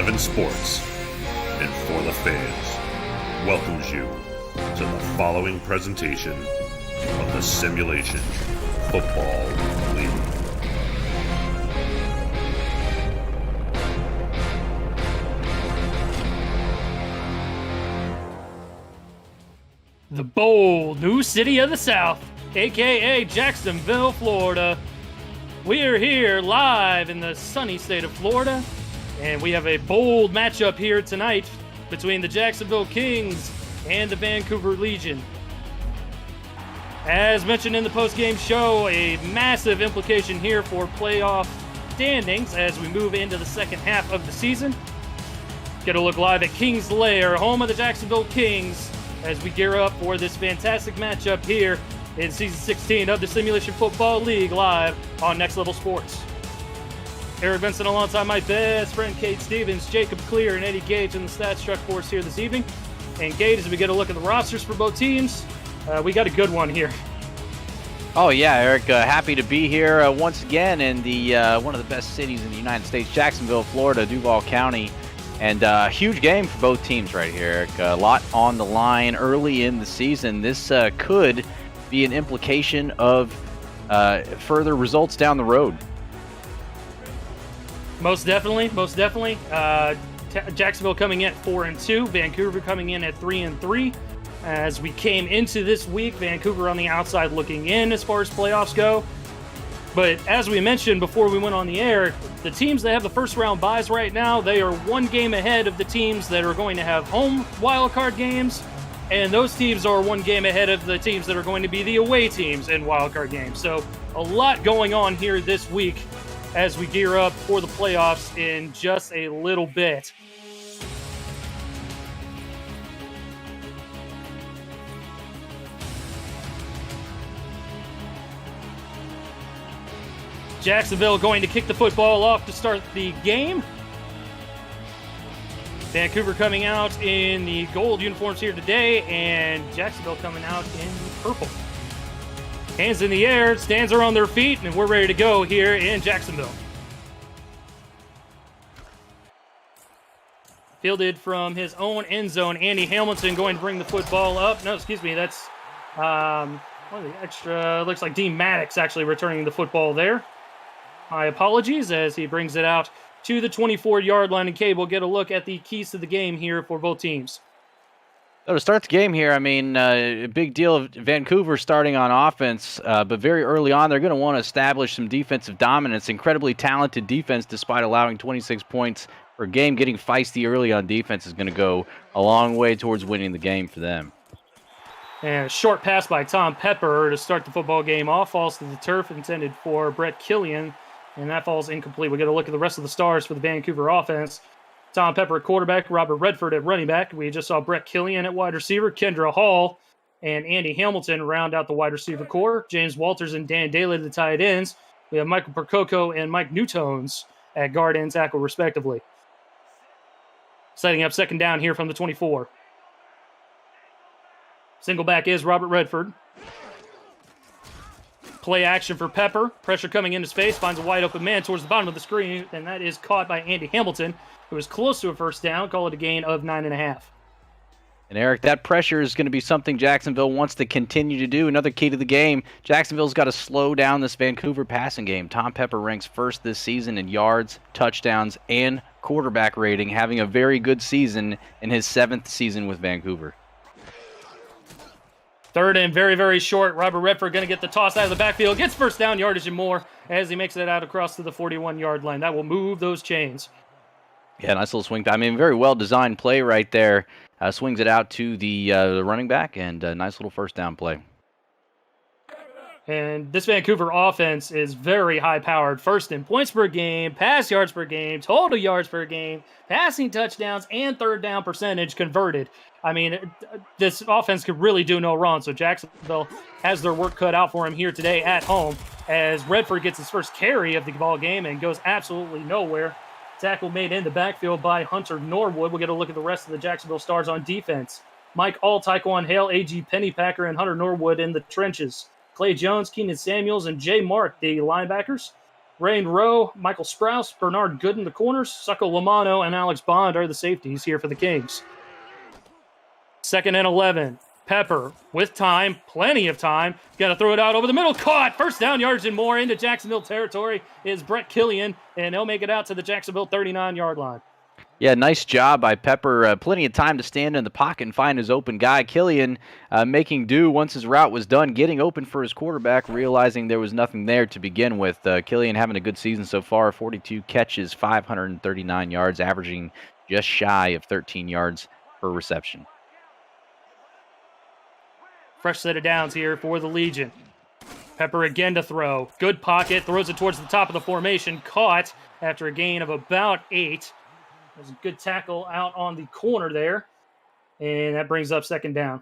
11 Sports and For the Fans welcomes you to the following presentation of the Simulation Football League. The bold new city of the South, aka Jacksonville, Florida. We are here live in the sunny state of Florida, and we have a bold matchup here tonight between the Jacksonville Kings and the Vancouver Legion. As mentioned in the post-game show, a massive implication here for playoff standings as we move into the second half of the season. Get a look live at Kings Lair, home of the Jacksonville Kings, as we gear up for this fantastic matchup here in Season 16 of the Simulation Football League, live on Next Level Sports. Eric Benson alongside my best friend Kate Stevens, Jacob Clear, and Eddie Gage in the stats truck for us here this evening. And Gage, as we get a look at the rosters for both teams, we got a good one here. Oh yeah, Eric, happy to be here once again in the one of the best cities in the United States, Jacksonville, Florida, Duval County. And a huge game for both teams right here, Eric. A lot on the line early in the season. This could be an implication of further results down the road. Most definitely. Jacksonville coming in at 4-2, Vancouver coming in at 3-3. As we came into this week, Vancouver on the outside looking in as far as playoffs go. But as we mentioned before we went on the air, the teams that have the first round byes right now, they are one game ahead of the teams that are going to have home wildcard games. And those teams are one game ahead of the teams that are going to be the away teams in wildcard games. So a lot going on here this week as we gear up for the playoffs in just a little bit. Jacksonville going to kick the football off to start the game. Vancouver coming out in the gold uniforms here today, and Jacksonville coming out in purple. Hands in the air, stands are on their feet, and we're ready to go here in Jacksonville. Fielded from his own end zone, Andy Hamilton going to bring the football up. No, excuse me, that's one of the extra, looks like Dean Maddox actually returning the football there. My apologies as he brings it out to the 24-yard line. And Kay, we'll get a look at the keys to the game here for both teams. So to start the game here, I mean, a big deal of Vancouver starting on offense, but very early on, they're going to want to establish some defensive dominance. Incredibly talented defense despite allowing 26 points per game. Getting feisty early on defense is going to go a long way towards winning the game for them. And a short pass by Tom Pepper to start the football game off. Falls to the turf, intended for Brett Killian. And that falls incomplete. We'll get a look at the rest of the stars for the Vancouver offense. Tom Pepper at quarterback, Robert Redford at running back. We just saw Brett Killian at wide receiver, Kendra Hall and Andy Hamilton round out the wide receiver core. James Walters and Dan Daly at the tight ends. We have Michael Percoco and Mike Newtones at guard and tackle, respectively. Setting up second down here from the 24. Single back is Robert Redford. Play action for Pepper. Pressure coming in his face. Finds a wide open man towards the bottom of the screen. And that is caught by Andy Hamilton, who is close to a first down. Call it a gain of 9.5. And Eric, that pressure is going to be something Jacksonville wants to continue to do. Another key to the game, Jacksonville's got to slow down this Vancouver passing game. Tom Pepper ranks first this season in yards, touchdowns, and quarterback rating, having a very good season in his 7th season with Vancouver. Third and very, very short. Robert Redford going to get the toss out of the backfield. Gets first down yardage and more as he makes it out across to the 41-yard line. That will move those chains. Yeah, nice little swing. I mean, very well-designed play right there. Swings it out to the running back, and a nice little first down play. And this Vancouver offense is very high-powered. First in points per game, pass yards per game, total yards per game, passing touchdowns, and third down percentage converted. I mean, this offense could really do no wrong. So Jacksonville has their work cut out for him here today at home as Redford gets his first carry of the ball game and goes absolutely nowhere. Tackle made in the backfield by Hunter Norwood. We'll get a look at the rest of the Jacksonville Stars on defense. Mike All, Taekwon Hale, A.G. Pennypacker, and Hunter Norwood in the trenches. Clay Jones, Keenan Samuels, and Jay Mark, the linebackers. Rain Rowe, Michael Sprouse, Bernard Gooden, the corners. Succo Lamano and Alex Bond are the safeties here for the Kings. 2nd and 11. Pepper with time, plenty of time. Got to throw it out over the middle. Caught. First down, yards and more into Jacksonville territory is Brett Killian, and he'll make it out to the Jacksonville 39-yard line. Yeah, nice job by Pepper. Plenty of time to stand in the pocket and find his open guy. Killian making do once his route was done, getting open for his quarterback, realizing there was nothing there to begin with. Killian having a good season so far, 42 catches, 539 yards, averaging just shy of 13 yards per reception. Fresh set of downs here for the Legion. Pepper again to throw. Good pocket, throws it towards the top of the formation. Caught after a gain of about 8. There's a good tackle out on the corner there, and that brings up 2nd down.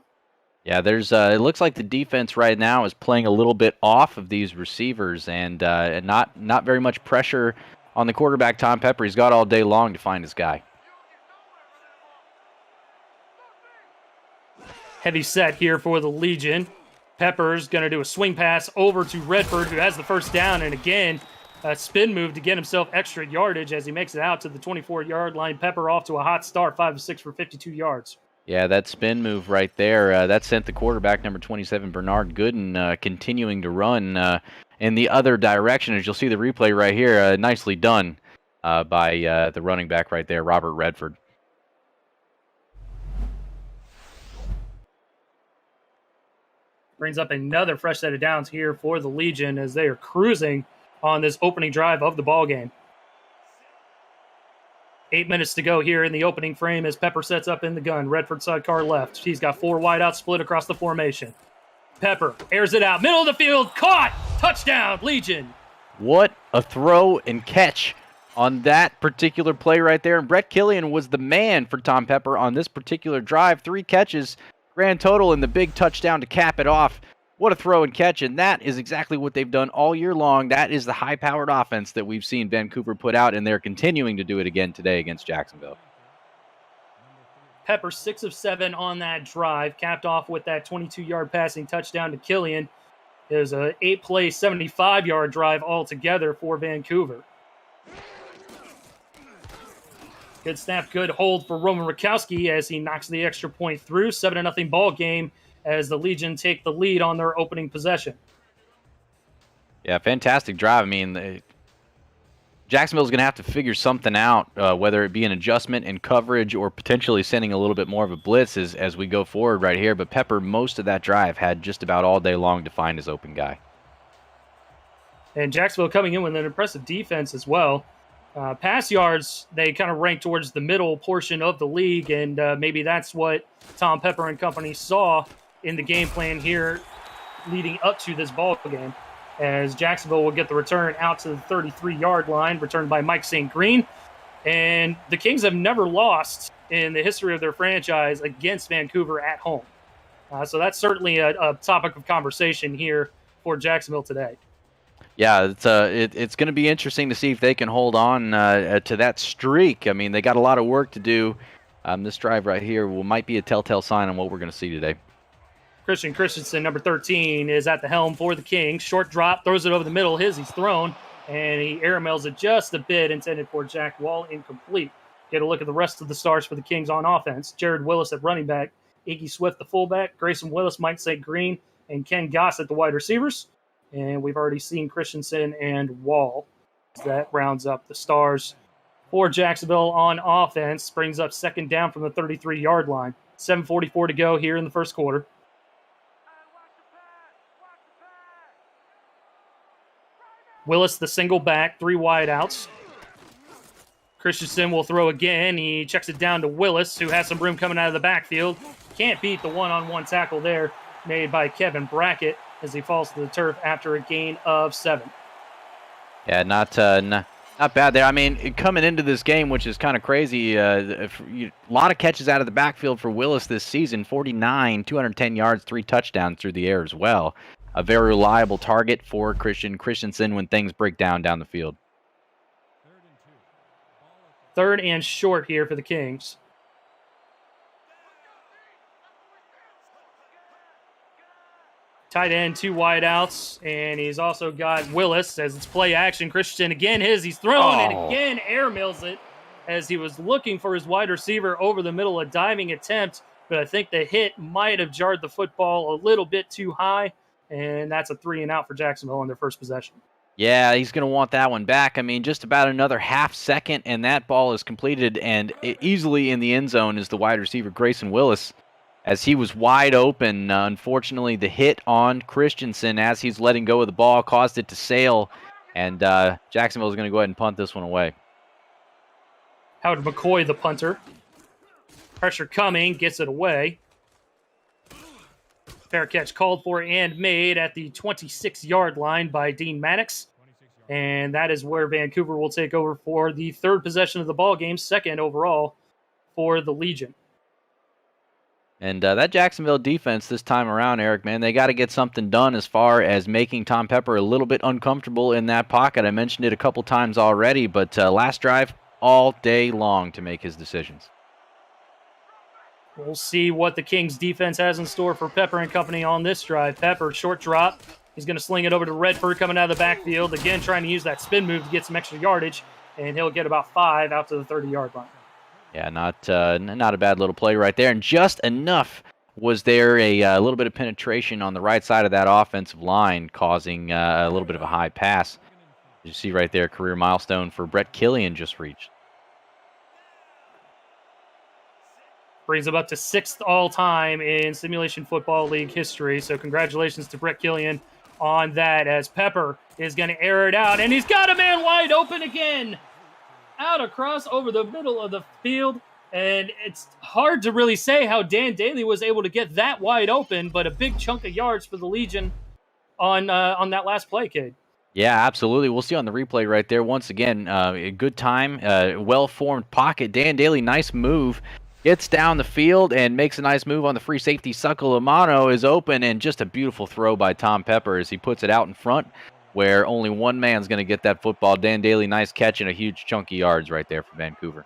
Yeah, there's. It looks like the defense right now is playing a little bit off of these receivers, and not very much pressure on the quarterback, Tom Pepper. He's got all day long to find his guy. Heavy set here for the Legion. Pepper's going to do a swing pass over to Redford, who has the first down, and again, a spin move to get himself extra yardage as he makes it out to the 24-yard line. Pepper off to a hot start, 5 of 6 for 52 yards. Yeah, that spin move right there, that sent the quarterback, number 27, Bernard Gooden, continuing to run in the other direction. As you'll see the replay right here, nicely done by the running back right there, Robert Redford. Brings up another fresh set of downs here for the Legion as they are cruising on this opening drive of the ball game. 8 minutes to go here in the opening frame as Pepper sets up in the gun. Redford sidecar left. He's got 4 wideouts split across the formation. Pepper airs it out. Middle of the field. Caught. Touchdown, Legion. What a throw and catch on that particular play right there. And Brett Killian was the man for Tom Pepper on this particular drive. 3 catches, grand total, and the big touchdown to cap it off. What a throw and catch, and that is exactly what they've done all year long. That is the high-powered offense that we've seen Vancouver put out, and they're continuing to do it again today against Jacksonville. Pepper 6 of 7 on that drive, capped off with that 22-yard passing touchdown to Killian. It was an 8-play, 75-yard drive altogether for Vancouver. Good snap, good hold for Roman Rakowski as he knocks the extra point through. 7-0 ball game as the Legion take the lead on their opening possession. Yeah, fantastic drive. I mean, Jacksonville's going to have to figure something out, whether it be an adjustment in coverage or potentially sending a little bit more of a blitz as we go forward right here. But Pepper, most of that drive, had just about all day long to find his open guy. And Jacksonville coming in with an impressive defense as well. Pass yards, they kind of rank towards the middle portion of the league, and maybe that's what Tom Pepper and company saw in the game plan here leading up to this ball game, as Jacksonville will get the return out to the 33-yard line, returned by Mike St. Green. And the Kings have never lost in the history of their franchise against Vancouver at home. So that's certainly a topic of conversation here for Jacksonville today. Yeah, it's going to be interesting to see if they can hold on to that streak. I mean, they got a lot of work to do. This drive right here might be a telltale sign on what we're going to see today. Christian Christensen, number 13, is at the helm for the Kings. Short drop, throws it over the middle. He's thrown, and he airmails it just a bit, intended for Jack Wall, incomplete. Get a look at the rest of the stars for the Kings on offense. Jared Willis at running back, Iggy Swift the fullback, Grayson Willis, Mike St. Green, and Ken Goss at the wide receivers. And we've already seen Christensen and Wall. That rounds up the stars for Jacksonville on offense. Brings up 2nd down from the 33-yard line. 7:44 to go here in the first quarter. Willis, the single back, 3 wideouts. Christensen will throw again. He checks it down to Willis, who has some room coming out of the backfield. Can't beat the one-on-one tackle there made by Kevin Brackett as he falls to the turf after a gain of 7. Yeah, not bad there. I mean, coming into this game, which is kind of crazy, a lot of catches out of the backfield for Willis this season, 49, 210 yards, 3 touchdowns through the air as well. A very reliable target for Christensen when things break down the field. 3rd and short here for the Kings. Tight end, 2 wideouts, and he's also got Willis as it's play action. Christian again, he's thrown and again air mills it as he was looking for his wide receiver over the middle, a diving attempt, but I think the hit might have jarred the football a little bit too high, and that's a 3 and out for Jacksonville on their first possession. Yeah, he's going to want that one back. I mean, just about another half second, and that ball is completed, and easily in the end zone is the wide receiver, Grayson Willis, as he was wide open. Unfortunately, the hit on Christensen as he's letting go of the ball caused it to sail, and Jacksonville is going to go ahead and punt this one away. Howard McCoy, the punter. Pressure coming, gets it away. Fair catch called for and made at the 26-yard line by Dean Maddox. And that is where Vancouver will take over for the third possession of the ball game, second overall for the Legion. And that Jacksonville defense this time around, Eric, man, they got to get something done as far as making Tom Pepper a little bit uncomfortable in that pocket. I mentioned it a couple times already, but last drive, all day long to make his decisions. We'll see what the Kings defense has in store for Pepper and company on this drive. Pepper, short drop. He's going to sling it over to Redford coming out of the backfield. Again, trying to use that spin move to get some extra yardage, and he'll get about 5 out to the 30-yard line. Yeah, not a bad little play right there. And just enough was there a little bit of penetration on the right side of that offensive line, causing a little bit of a high pass. You see right there, career milestone for Brett Killian just reached. Brings him up to 6th all-time in Simulation Football League history. So congratulations to Brett Killian on that, as Pepper is going to air it out. And he's got a man wide open again. Out across over the middle of the field. And it's hard to really say how Dan Daly was able to get that wide open, but a big chunk of yards for the Legion on that last play, Cade. Yeah, absolutely. We'll see on the replay right there. Once again, a good time, well-formed pocket. Dan Daly, nice move. Gets down the field and makes a nice move on the free safety. Suckle Amano is open, and just a beautiful throw by Tom Pepper as he puts it out in front where only one man's going to get that football. Dan Daly, nice catch and a huge chunk of yards right there for Vancouver.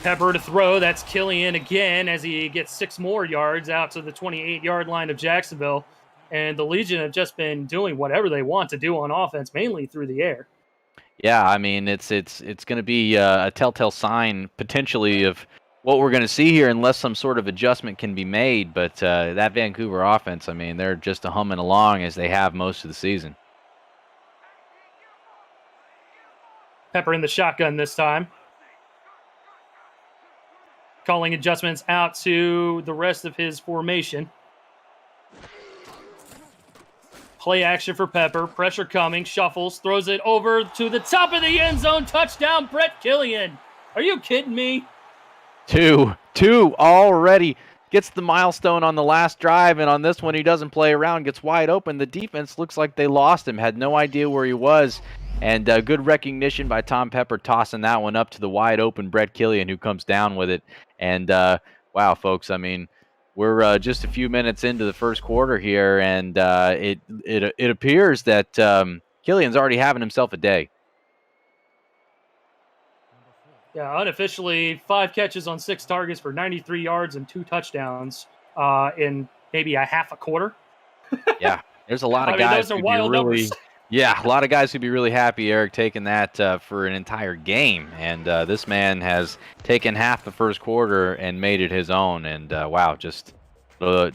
Pepper to throw. That's Killian again as he gets 6 more yards out to the 28-yard line of Jacksonville. And the Legion have just been doing whatever they want to do on offense, mainly through the air. Yeah, I mean, it's going to be a telltale sign potentially of what we're going to see here unless some sort of adjustment can be made. But that Vancouver offense, I mean, they're just humming along as they have most of the season. Pepper in the shotgun this time. Calling adjustments out to the rest of his formation. Play action for Pepper. Pressure coming. Shuffles. Throws it over to the top of the end zone. Touchdown, Brett Killian. Are you kidding me? Two already. Gets the milestone on the last drive, and on this one he doesn't play around. Gets wide open. The defense looks like they lost him. Had no idea where he was. And good recognition by Tom Pepper tossing that one up to the wide open Brett Killian, who comes down with it. And wow, folks, I mean, we're just a few minutes into the first quarter here, and it appears that Killian's already having himself a day. Yeah, unofficially 5 catches on 6 targets for 93 yards and 2 touchdowns in maybe a half a quarter. Yeah, there's a lot of guys those are who'd wild be really, numbers. yeah, a lot of guys who'd be really happy, Eric, taking that for an entire game. And this man has taken half the first quarter and made it his own. And wow, just got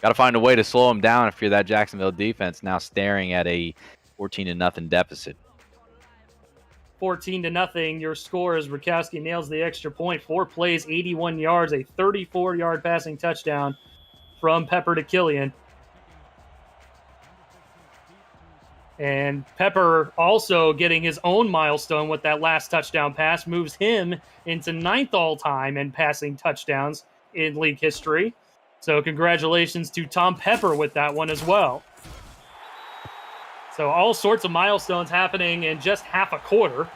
to find a way to slow him down if you're that Jacksonville defense now staring at a 14-0 deficit. 14-0. Your score as Rakowski nails the extra point. 4 plays, 81 yards, a 34-yard passing touchdown from Pepper to Killian. And Pepper also getting his own milestone with that last touchdown pass moves him into 9th all-time in passing touchdowns in league history. So congratulations to Tom Pepper with that one as well. So all sorts of milestones happening in just half a quarter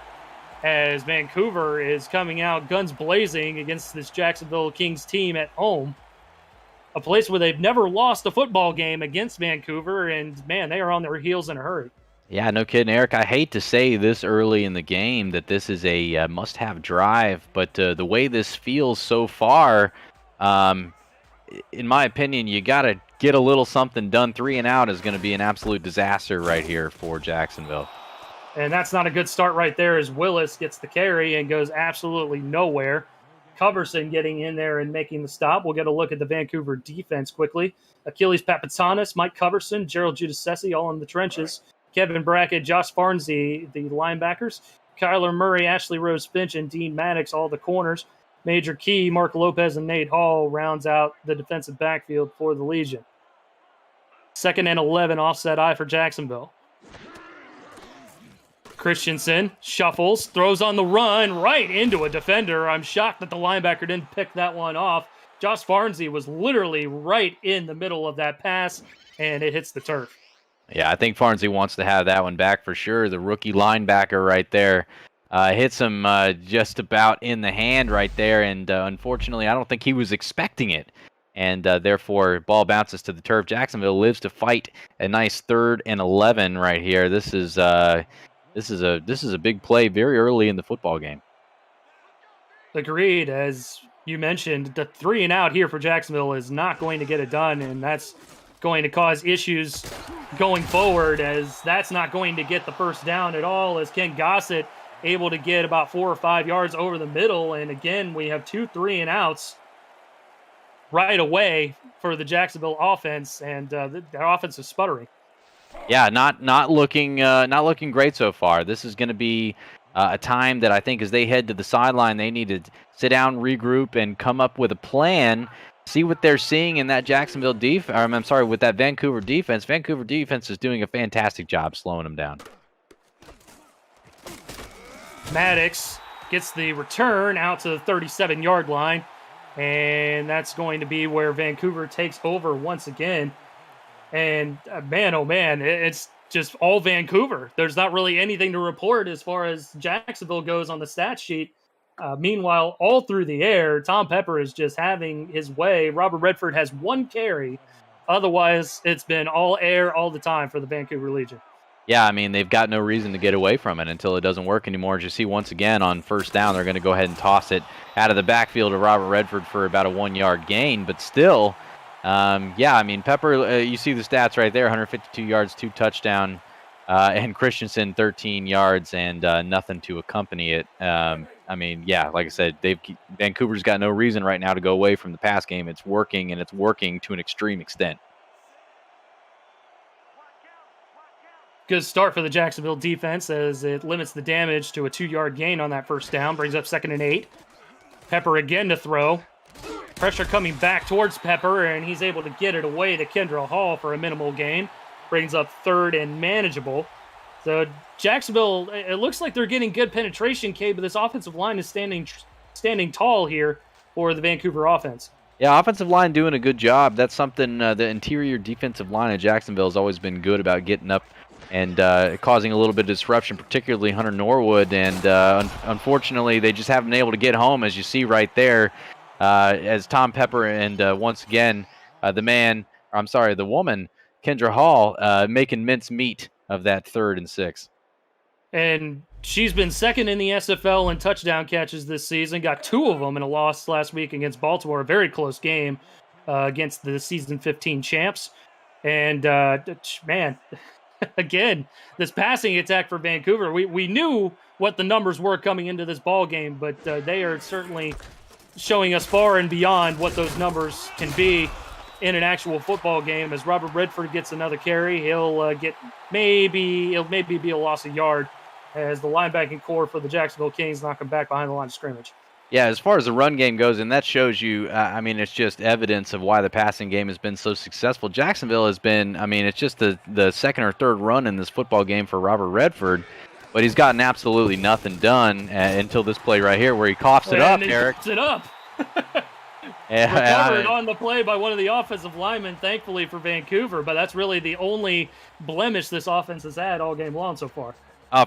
as Vancouver is coming out guns blazing against this Jacksonville Kings team at home. A place where they've never lost a football game against Vancouver, and man, they are on their heels in a hurry. Yeah, no kidding, Eric. I hate to say this early in the game that this is a must-have drive, but the way this feels so far, in my opinion, you got to get a little something done. 3 and out is going to be an absolute disaster right here for Jacksonville. And that's not a good start right there as Willis gets the carry and goes absolutely nowhere. Coverson getting in there and making the stop. We'll get a look at the Vancouver defense quickly. Achilles Papatanis, Mike Coverson, Gerald Giudice, all in the trenches. Kevin Brackett, Josh Farnsey, the linebackers. Kyler Murray, Ashley Rose Finch, and Dean Maddox, all the corners. Major Key, Mark Lopez, and Nate Hall rounds out the defensive backfield for the Legion. 2nd and 11, offset I for Jacksonville. Christensen shuffles, throws on the run right into a defender. I'm shocked that the linebacker didn't pick that one off. Josh Farnsey was literally right in the middle of that pass, and it hits the turf. Yeah, I think Farnsey wants to have that one back for sure. The rookie linebacker right there hits him just about in the hand right there, and unfortunately, I don't think he was expecting it. And therefore, ball bounces to the turf. Jacksonville lives to fight a nice 3rd and 11 right here. This is a big play very early in the football game. Agreed. As you mentioned, the 3 and out here for Jacksonville is not going to get it done, and that's going to cause issues going forward, as that's not going to get the first down at all, as Ken Gossett able to get about 4 or 5 yards over the middle. And again, we have 2 3 and outs right away for the Jacksonville offense, and their offense is sputtering. Yeah, not looking great so far. This is going to be a time that I think as they head to the sideline, they need to sit down, regroup, and come up with a plan. See what they're seeing in that Jacksonville defense. With that Vancouver defense. Vancouver defense is doing a fantastic job slowing them down. Maddox gets the return out to the 37-yard line, and that's going to be where Vancouver takes over once again. And man, oh man, it's just all Vancouver. There's not really anything to report as far as Jacksonville goes on the stat sheet. Meanwhile, all through the air, Tom Pepper is just having his way. Robert Redford has 1 carry. Otherwise, it's been all air all the time for the Vancouver Legion. Yeah, I mean, they've got no reason to get away from it until it doesn't work anymore. As you see, once again, on 1st down, they're going to go ahead and toss it out of the backfield to Robert Redford for about a 1-yard gain. But still, yeah, I mean, Pepper, you see the stats right there, 152 yards, 2 touchdowns, and Christensen 13 yards and nothing to accompany it. I mean, yeah, like I said, Vancouver's got no reason right now to go away from the pass game. It's working, and it's working to an extreme extent. Good start for the Jacksonville defense as it limits the damage to a 2-yard gain on that 1st down. Brings up 2nd and 8. Pepper again to throw. Pressure coming back towards Pepper, and he's able to get it away to Kendra Hall for a minimal gain. Brings up 3rd and manageable. So Jacksonville, it looks like they're getting good penetration, Kay, but this offensive line is standing tall here for the Vancouver offense. Yeah, offensive line doing a good job. That's something the interior defensive line of Jacksonville has always been good about, getting up and causing a little bit of disruption, particularly Hunter Norwood. And unfortunately, they just haven't been able to get home, as you see right there, as Tom Pepper and once again, the woman, Kendra Hall, making mincemeat of that 3rd and 6. And she's been 2nd in the SFL in touchdown catches this season. Got 2 of them in a loss last week against Baltimore. A very close game against the season 15 champs. And, man, again, this passing attack for Vancouver, we knew what the numbers were coming into this ball game, but they are certainly showing us far and beyond what those numbers can be in an actual football game. As Robert Redford gets another carry, he'll maybe be a loss of yard as the linebacking core for the Jacksonville Kings knock him back behind the line of scrimmage. Yeah, as far as the run game goes, and that shows you, I mean, it's just evidence of why the passing game has been so successful. Jacksonville has been, I mean, it's just the 2nd or 3rd run in this football game for Robert Redford, but he's gotten absolutely nothing done until this play right here where he coughs it up, Eric. Coughs it up. Yeah, recovered on the play by one of the offensive linemen, thankfully for Vancouver, but that's really the only blemish this offense has had all game long so far.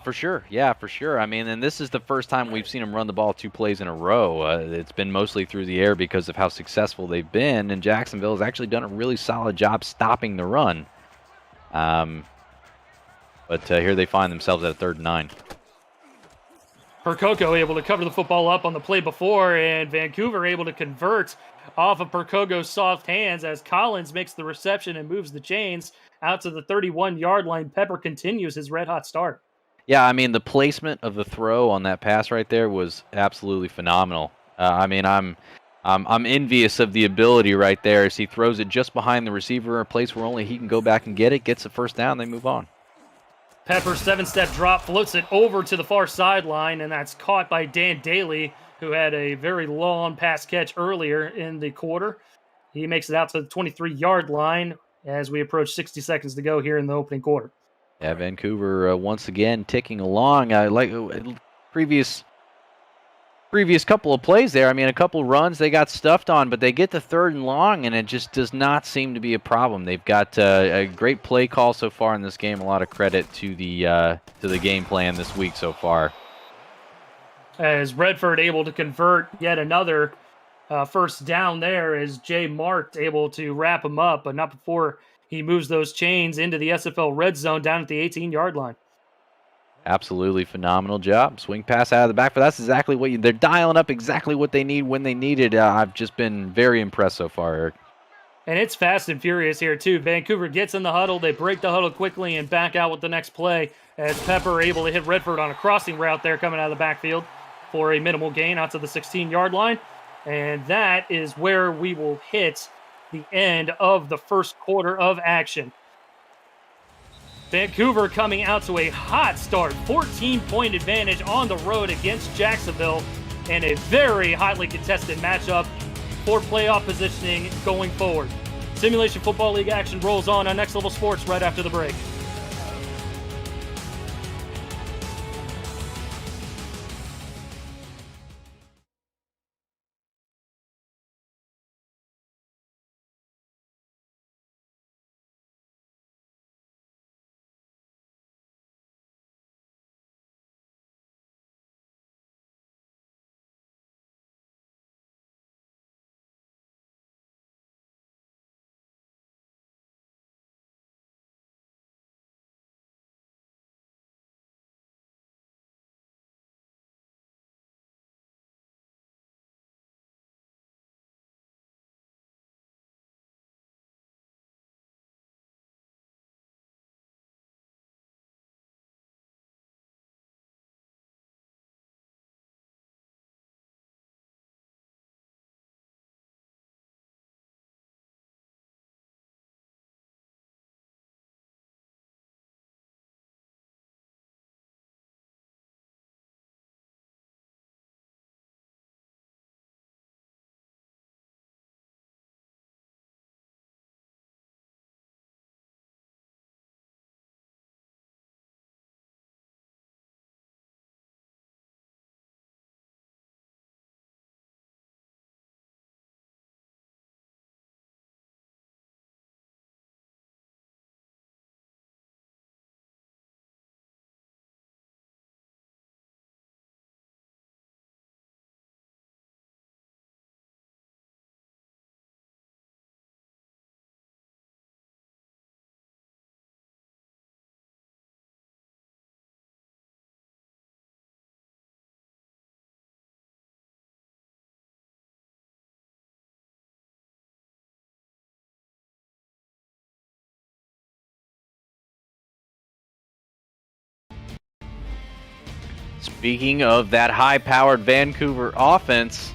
For sure. Yeah, for sure. I mean, and this is the first time we've seen them run the ball 2 plays in a row. It's been mostly through the air because of how successful they've been, and Jacksonville has actually done a really solid job stopping the run. But here they find themselves at a 3rd and 9. Percoco able to cover the football up on the play before, and Vancouver able to convert off of Percoco's soft hands as Collins makes the reception and moves the chains out to the 31-yard line. Pepper continues his red-hot start. Yeah, I mean, the placement of the throw on that pass right there was absolutely phenomenal. I mean, I'm envious of the ability right there as he throws it just behind the receiver, a place where only he can go back and get it, gets the first down, they move on. Pepper's 7-step drop floats it over to the far sideline, and that's caught by Dan Daly, who had a very long pass catch earlier in the quarter. He makes it out to the 23-yard line as we approach 60 seconds to go here in the opening quarter. Yeah, Vancouver once again ticking along. I like previous couple of plays there. I mean, a couple runs they got stuffed on, but they get to 3rd and long, and it just does not seem to be a problem. They've got a great play call so far in this game. A lot of credit to the game plan this week so far. As Redford able to convert yet another first down there, as Jay Marked able to wrap him up, but not before he moves those chains into the SFL red zone down at the 18-yard line. Absolutely phenomenal job. Swing pass out of the backfield. That's exactly what they're dialing up exactly what they need when they need it. I've just been very impressed so far, Eric. And it's fast and furious here, too. Vancouver gets in the huddle. They break the huddle quickly and back out with the next play as Pepper able to hit Redford on a crossing route there coming out of the backfield for a minimal gain out to the 16-yard line. And that is where we will hit the end of the first quarter of action. Vancouver coming out to a hot start, 14-point advantage on the road against Jacksonville, and a very hotly contested matchup for playoff positioning going forward. Simulation Football League action rolls on Next Level Sports right after the break. Speaking of that high-powered Vancouver offense,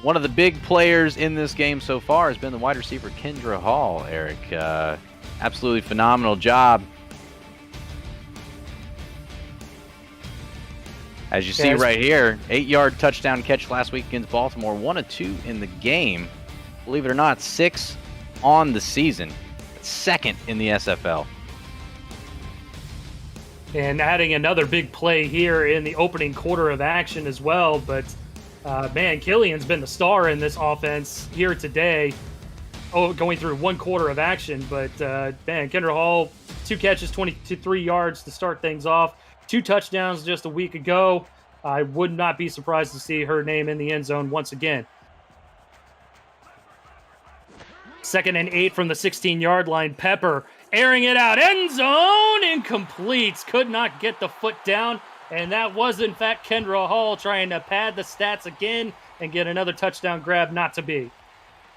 one of the big players in this game so far has been the wide receiver Kendra Hall, Eric. Absolutely phenomenal job. As you see right here, 8-yard touchdown catch last week against Baltimore, 1 of 2 in the game. Believe it or not, 6 on the season. Second in the SFL. And adding another big play here in the opening quarter of action as well. But, man, Killian's been the star in this offense here today. Going through one quarter of action. But, man, Kendra Hall, 2 catches, 23 yards to start things off. 2 touchdowns just a week ago. I would not be surprised to see her name in the end zone once again. 2nd and 8 from the 16-yard line. Pepper airing it out. End zone. Incomplete. Could not get the foot down And that was, in fact, Kendra Hall trying to pad the stats again and get another touchdown grab, not to be.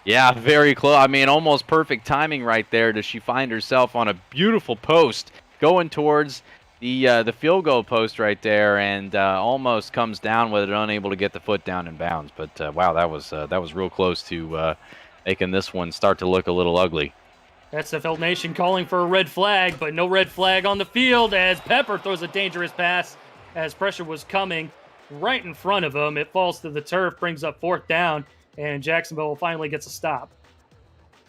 Yeah, very close. I mean, almost perfect timing right there. Does she find herself on a beautiful post going towards the field goal post right there, and almost comes down with it, unable to get the foot down in bounds. But wow, that was real close to making this one start to look a little ugly. SFL Nation calling for a red flag, but no red flag on the field as Pepper throws a dangerous pass as pressure was coming right in front of him. It falls to the turf, brings up 4th down, and Jacksonville finally gets a stop.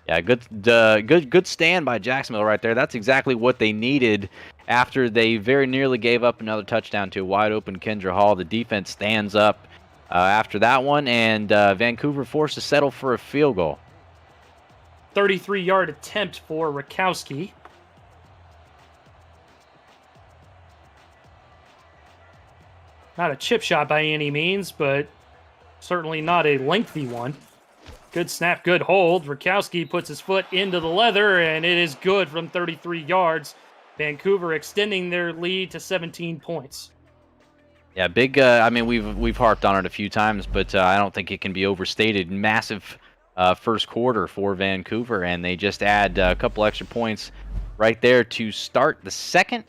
Yeah, good stand by Jacksonville right there. That's exactly what they needed after they very nearly gave up another touchdown to a wide-open Kendra Hall. The defense stands up after that one, and Vancouver forced to settle for a field goal. 33-yard attempt for Rakowski. Not a chip shot by any means, but certainly not a lengthy one. Good snap, good hold. Rakowski puts his foot into the leather, and it is good from 33 yards. Vancouver extending their lead to 17 points. Yeah, big. I mean, we've harped on it a few times, but I don't think it can be overstated. Massive first quarter for Vancouver, and they just add a couple extra points right there to start the second,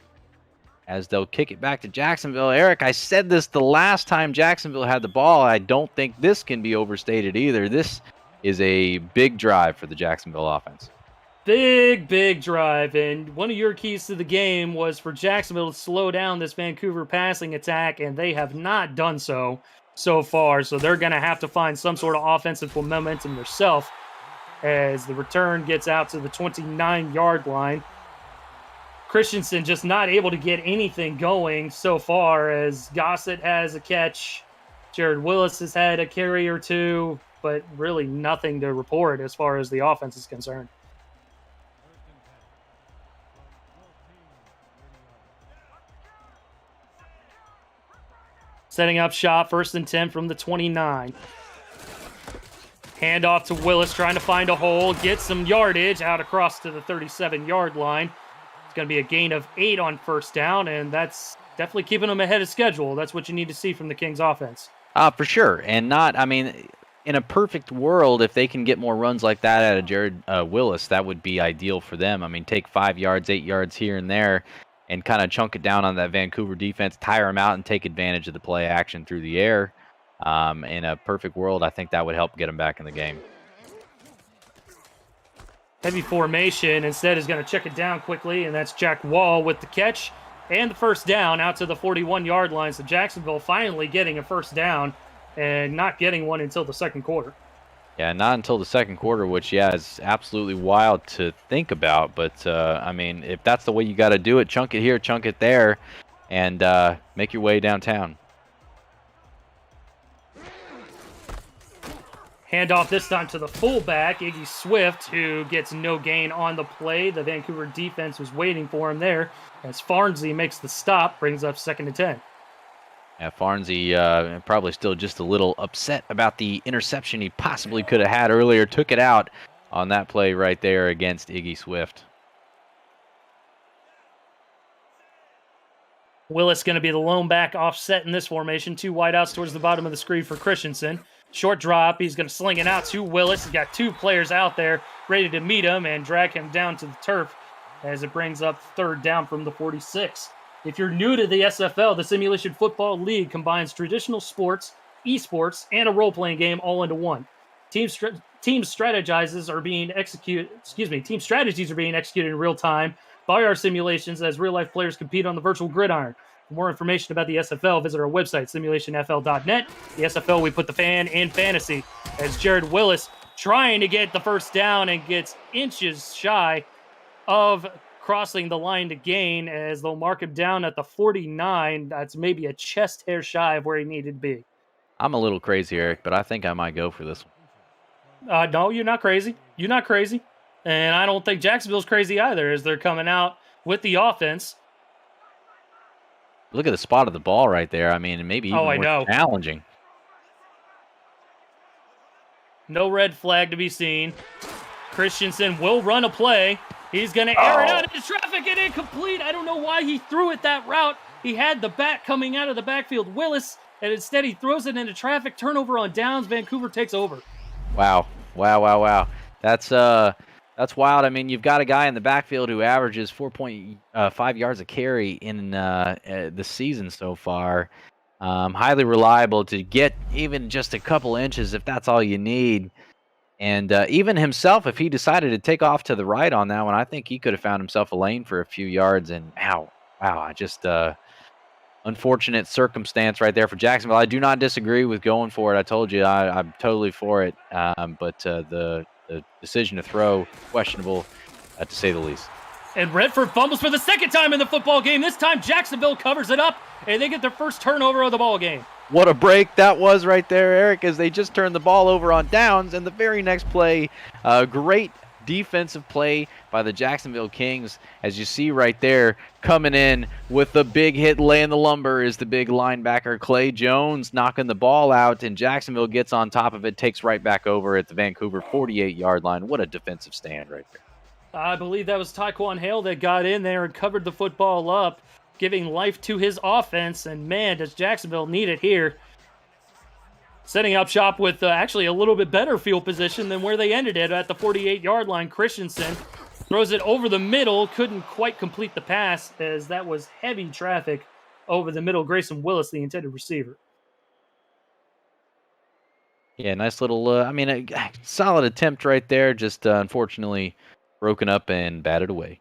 as they'll kick it back to Jacksonville. Eric, I said this the last time Jacksonville had the ball. I don't think this can be overstated either. This is a big drive for the Jacksonville offense. Big drive, and one of your keys to the game was for Jacksonville to slow down this Vancouver passing attack, and they have not done so far, so they're going to have to find some sort of offensive momentum themselves as the return gets out to the 29-yard line. Christensen just not able to get anything going so far, as Gossett has a catch, Jared Willis has had a carry or two, but really nothing to report as far as the offense is concerned. Setting up shop, 1st and 10 from the 29. Handoff to Willis, trying to find a hole, get some yardage out across to the 37-yard line. It's going to be a gain of 8 on 1st down, and that's definitely keeping them ahead of schedule. That's what you need to see from the Kings offense. For sure. And in a perfect world, if they can get more runs like that out of Jared Willis, that would be ideal for them. I mean, take 5 yards, 8 yards here and there, and kind of chunk it down on that Vancouver defense, tire them out, and take advantage of the play action through the air. In a perfect world, I think that would help get them back in the game. Heavy formation instead is going to check it down quickly, and that's Jack Wall with the catch and the 1st down out to the 41-yard line. So Jacksonville finally getting a 1st down and not getting one until the 2nd quarter. Yeah, not until the 2nd quarter, which, is absolutely wild to think about. But, if that's the way you got to do it, chunk it here, chunk it there, and make your way downtown. Handoff this time to the fullback, Iggy Swift, who gets no gain on the play. The Vancouver defense was waiting for him there as Farnsey makes the stop, brings up 2nd and 10. Yeah, Farnsey probably still just a little upset about the interception he possibly could have had earlier. Took it out on that play right there against Iggy Swift. Willis going to be the lone back offset in this formation. 2 wideouts towards the bottom of the screen for Christensen. Short drop. He's going to sling it out to Willis. He's got 2 players out there ready to meet him and drag him down to the turf as it brings up 3rd down from the 46. If you're new to the SFL, the Simulation Football League combines traditional sports, esports, and a role-playing game all into one. Team strategies are being executed in real time by our simulations as real-life players compete on the virtual gridiron. For more information about the SFL, visit our website, simulationfl.net. The SFL, we put the fan in fantasy, as Jared Willis trying to get the 1st down and gets inches shy of crossing the line to gain, as they'll mark him down at the 49. That's maybe a chest hair shy of where he needed to be. I'm a little crazy, Eric, but I think I might go for this one. No, you're not crazy. You're not crazy. And I don't think Jacksonville's crazy either, as they're coming out with the offense. Look at the spot of the ball right there. I mean, maybe even more challenging. No red flag to be seen. Christensen will run a play. He's going to air it out into traffic and incomplete. I don't know why he threw it that route. He had the back coming out of the backfield, Willis, and instead he throws it into traffic. Turnover on downs. Vancouver takes over. Wow. That's wild. I mean, you've got a guy in the backfield who averages 4.5 yards a carry in the season so far. Highly reliable to get even just a couple inches if that's all you need. And even himself, if he decided to take off to the right on that one, I think he could have found himself a lane for a few yards. And wow, I just unfortunate circumstance right there for Jacksonville. I do not disagree with going for it. I told you I'm totally for it. But the decision to throw, questionable, to say the least. And Redford fumbles for the second time in the football game. This time Jacksonville covers it up, and they get their first turnover of the ball game. What a break that was right there, Eric, as they just turned the ball over on downs. And the very next play, great defensive play by the Jacksonville Kings. As you see right there, coming in with the big hit, laying the lumber, is the big linebacker Clay Jones, knocking the ball out. And Jacksonville gets on top of it, takes right back over at the Vancouver 48-yard line. What a defensive stand right there. I believe that was Taekwon Hale that got in there and covered the football up, giving life to his offense, and man, does Jacksonville need it here. Setting up shop with actually a little bit better field position than where they ended it at the 48-yard line. Christensen throws it over the middle, couldn't quite complete the pass as that was heavy traffic over the middle. Grayson Willis, the intended receiver. Yeah, nice little, a solid attempt right there, just unfortunately broken up and batted away.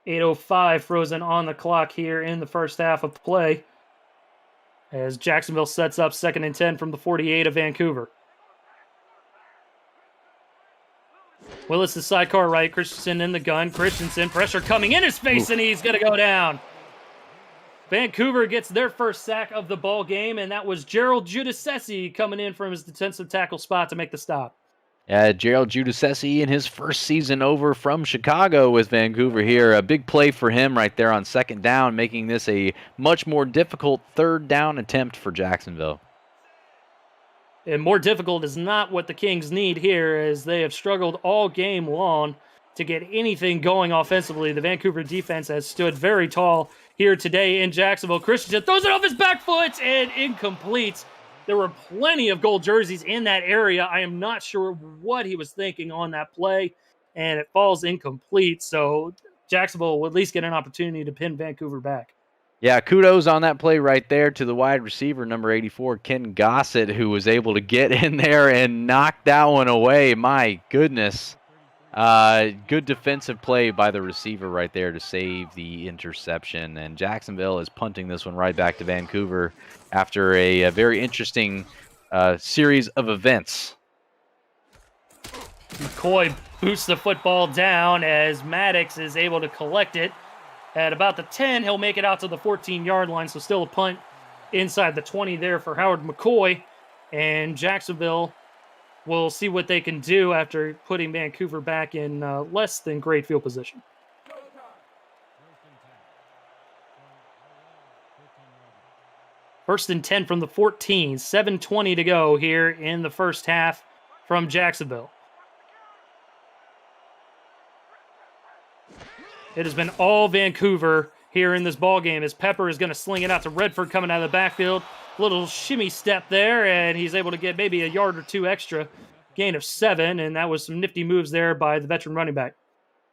8:05 frozen on the clock here in the first half of play as Jacksonville sets up 2nd and 10 from the 48 of Vancouver. Willis is sidecar right, Christensen in the gun. Christensen, pressure coming in his face, and he's going to go down. Vancouver gets their first sack of the ball game, and that was Gerald Giudice coming in from his defensive tackle spot to make the stop. Gerald Giudice in his first season over from Chicago with Vancouver here. A big play for him right there on 2nd down, making this a much more difficult 3rd down attempt for Jacksonville. And more difficult is not what the Kings need here, as they have struggled all game long to get anything going offensively. The Vancouver defense has stood very tall here today in Jacksonville. Christensen throws it off his back foot and incomplete. There were plenty of gold jerseys in that area. I am not sure what he was thinking on that play, and it falls incomplete. So Jacksonville will at least get an opportunity to pin Vancouver back. Yeah, kudos on that play right there to the wide receiver, number 84, Ken Gossett, who was able to get in there and knock that one away. My goodness. Good defensive play by the receiver right there to save the interception. And Jacksonville is punting this one right back to Vancouver after a very interesting series of events. McCoy boosts the football down as Maddox is able to collect it. At about the 10, he'll make it out to the 14-yard line, so still a punt inside the 20 there for Howard McCoy. And Jacksonville will see what they can do after putting Vancouver back in less than great field position. First and 10 from the 14, 7:20 to go here in the first half from Jacksonville. It has been all Vancouver here in this ball game as Pepper is going to sling it out to Redford coming out of the backfield. Little shimmy step there, and he's able to get maybe a yard or two extra. Gain of 7, and that was some nifty moves there by the veteran running back.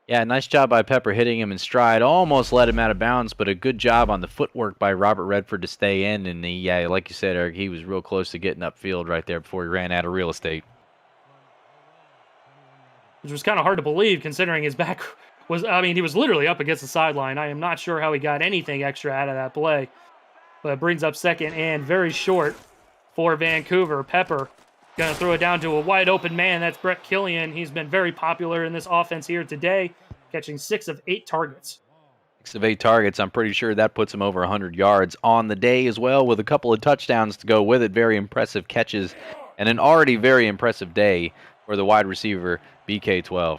Yeah, nice job by Pepper hitting him in stride. Almost let him out of bounds, but a good job on the footwork by Robert Redford to stay in. And yeah, like you said, Eric, he was real close to getting upfield right there before he ran out of real estate. Which was kind of hard to believe considering his back was, he was literally up against the sideline. I am not sure how he got anything extra out of that play. But it brings up 2nd and very short for Vancouver. Pepper going to throw it down to a wide open man. That's Brett Killian. He's been very popular in this offense here today, catching 6 of 8 targets. 6 of 8 targets. I'm pretty sure that puts him over 100 yards on the day as well, with a couple of touchdowns to go with it. Very impressive catches and an already very impressive day for the wide receiver, BK12.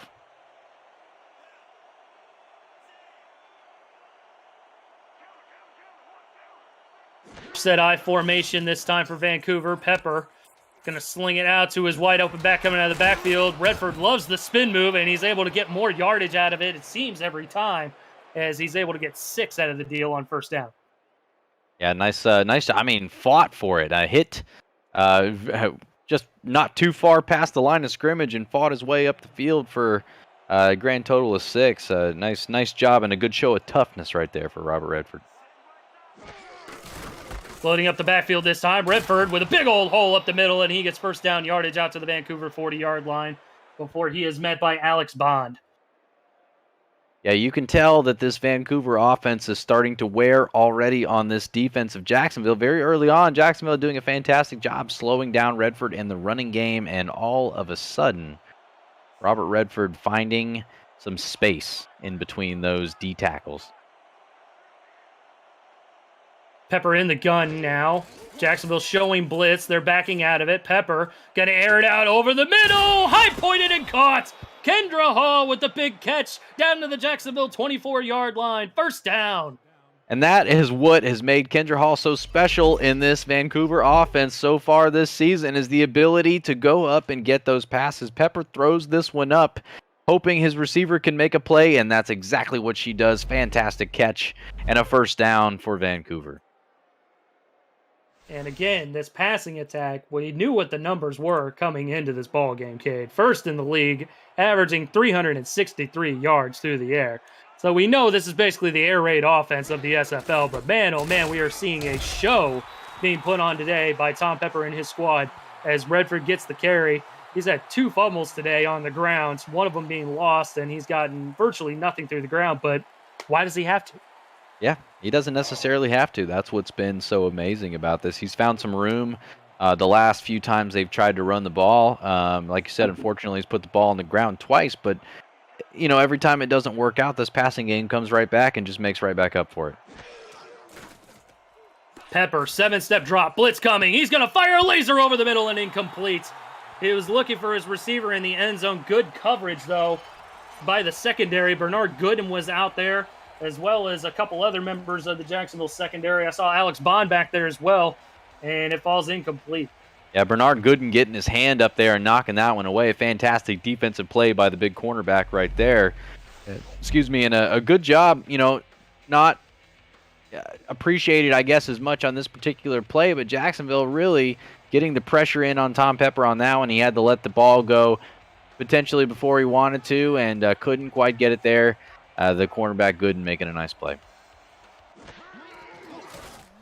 Set I formation this time for Vancouver. Pepper going to sling it out to his wide open back coming out of the backfield. Redford loves the spin move, and he's able to get more yardage out of it, it seems, every time. as he's able to get 6 out of the deal on first down. Yeah, nice. I mean, fought for it. Hit just not too far past the line of scrimmage and fought his way up the field for a grand total of 6. Nice job and a good show of toughness right there for Robert Redford. Loading up the backfield this time, Redford with a big old hole up the middle, and he gets first down yardage out to the Vancouver 40-yard line before he is met by Alex Bond. Yeah, you can tell that this Vancouver offense is starting to wear already on this defense of Jacksonville. Very early on, Jacksonville doing a fantastic job slowing down Redford in the running game, and all of a sudden, Robert Redford finding some space in between those D tackles. Pepper in the gun now. Jacksonville showing blitz. They're backing out of it. Pepper going to air it out over the middle. High-pointed and caught. Kendra Hall with the big catch down to the Jacksonville 24-yard line. First down. And that is what has made Kendra Hall so special in this Vancouver offense so far this season, is the ability to go up and get those passes. Pepper throws this one up, hoping his receiver can make a play, and that's exactly what she does. Fantastic catch and a first down for Vancouver. And again, this passing attack, we knew what the numbers were coming into this ball game, Cade. First in the league, averaging 363 yards through the air. So we know this is basically the air raid offense of the SFL, but man, oh man, we are seeing a show being put on today by Tom Pepper and his squad as Redford gets the carry. He's had 2 fumbles today on the ground, one of them being lost, and he's gotten virtually nothing through the ground, but why does he have to? Yeah, he doesn't necessarily have to. That's what's been so amazing about this. He's found some room. The last few times they've tried to run the ball, like you said, unfortunately, he's put the ball on the ground twice. But, you know, every time it doesn't work out, this passing game comes right back and just makes right back up for it. Pepper, 7-step drop, blitz coming. He's going to fire a laser over the middle and incomplete. He was looking for his receiver in the end zone. Good coverage, though, by the secondary. Bernard Gooden was out there, as well as a couple other members of the Jacksonville secondary. I saw Alex Bond back there as well, and it falls incomplete. Yeah, Bernard Gooden getting his hand up there and knocking that one away. Fantastic defensive play by the big cornerback right there. Excuse me, and a good job, you know, not appreciated, I guess, as much on this particular play, but Jacksonville really getting the pressure in on Tom Pepper on that one. He had to let the ball go potentially before he wanted to, and couldn't quite get it there. The cornerback Gooden making a nice play.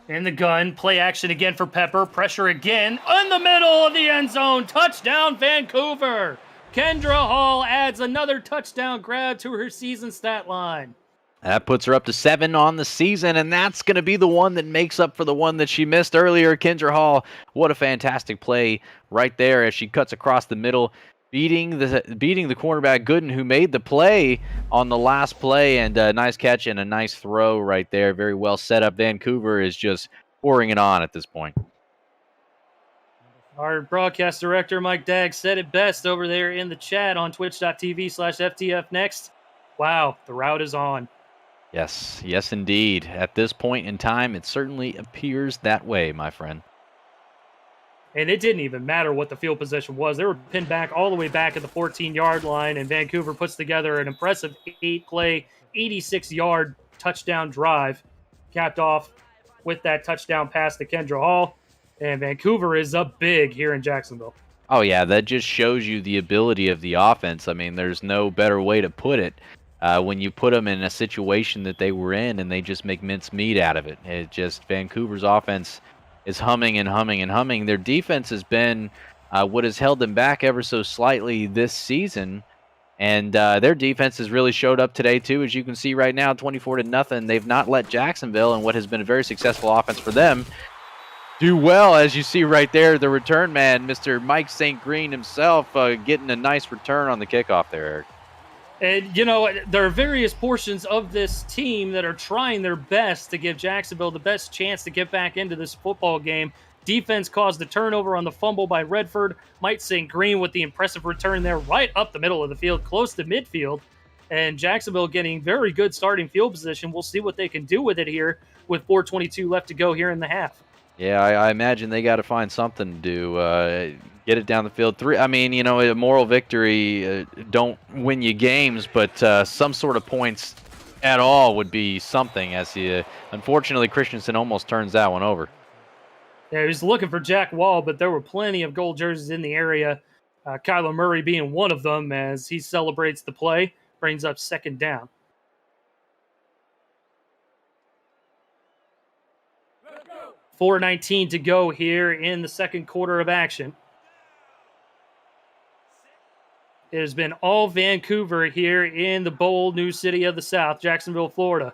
In the gun, play action again for Pepper. Pressure again in the middle of the end zone. Touchdown, Vancouver. Kendra Hall adds another touchdown grab to her season stat line. That puts her up to 7 on the season, and that's going to be the one that makes up for the one that she missed earlier. Kendra Hall, what a fantastic play right there as she cuts across the middle, beating the cornerback Gooden, who made the play on the last play, and a nice catch and a nice throw right there. Very well set up. Vancouver is just pouring it on at this point. Our broadcast director, Mike Dagg, said it best over there in the chat on twitch.tv/FTFnext. Wow, the route is on. Yes, indeed. At this point in time, it certainly appears that way, my friend. And it didn't even matter what the field position was. They were pinned back all the way back at the 14-yard line, and Vancouver puts together an impressive 8-play, 86-yard touchdown drive, capped off with that touchdown pass to Kendra Hall. And Vancouver is up big here in Jacksonville. Oh, yeah, that just shows you the ability of the offense. I mean, there's no better way to put it. When you put them in a situation that they were in and they just make mincemeat out of it. It just, Vancouver's offense is humming and humming and humming. Their defense has been what has held them back ever so slightly this season. And their defense has really showed up today, too. As you can see right now, 24-0. They've not let Jacksonville, and what has been a very successful offense for them, do well. As you see right there, the return man, Mr. Mike St. Green himself, getting a nice return on the kickoff there, Eric. And, you know, there are various portions of this team that are trying their best to give Jacksonville the best chance to get back into this football game. Defense caused the turnover on the fumble by Redford. Mike St. Green with the impressive return there right up the middle of the field, close to midfield. And Jacksonville getting very good starting field position. We'll see what they can do with it here with 4:22 left to go here in the half. Yeah, I imagine they got to find something to do. Get it down the field. I mean, you know, a moral victory don't win you games, but some sort of points at all would be something, as he, unfortunately Christensen almost turns that one over. Yeah, he was looking for Jack Wall, but there were plenty of gold jerseys in the area. Kyler Murray being one of them, as he celebrates the play, brings up second down. .4:19 to go here in the second quarter of action. It has been all Vancouver here in the bold new city of the South, Jacksonville, Florida.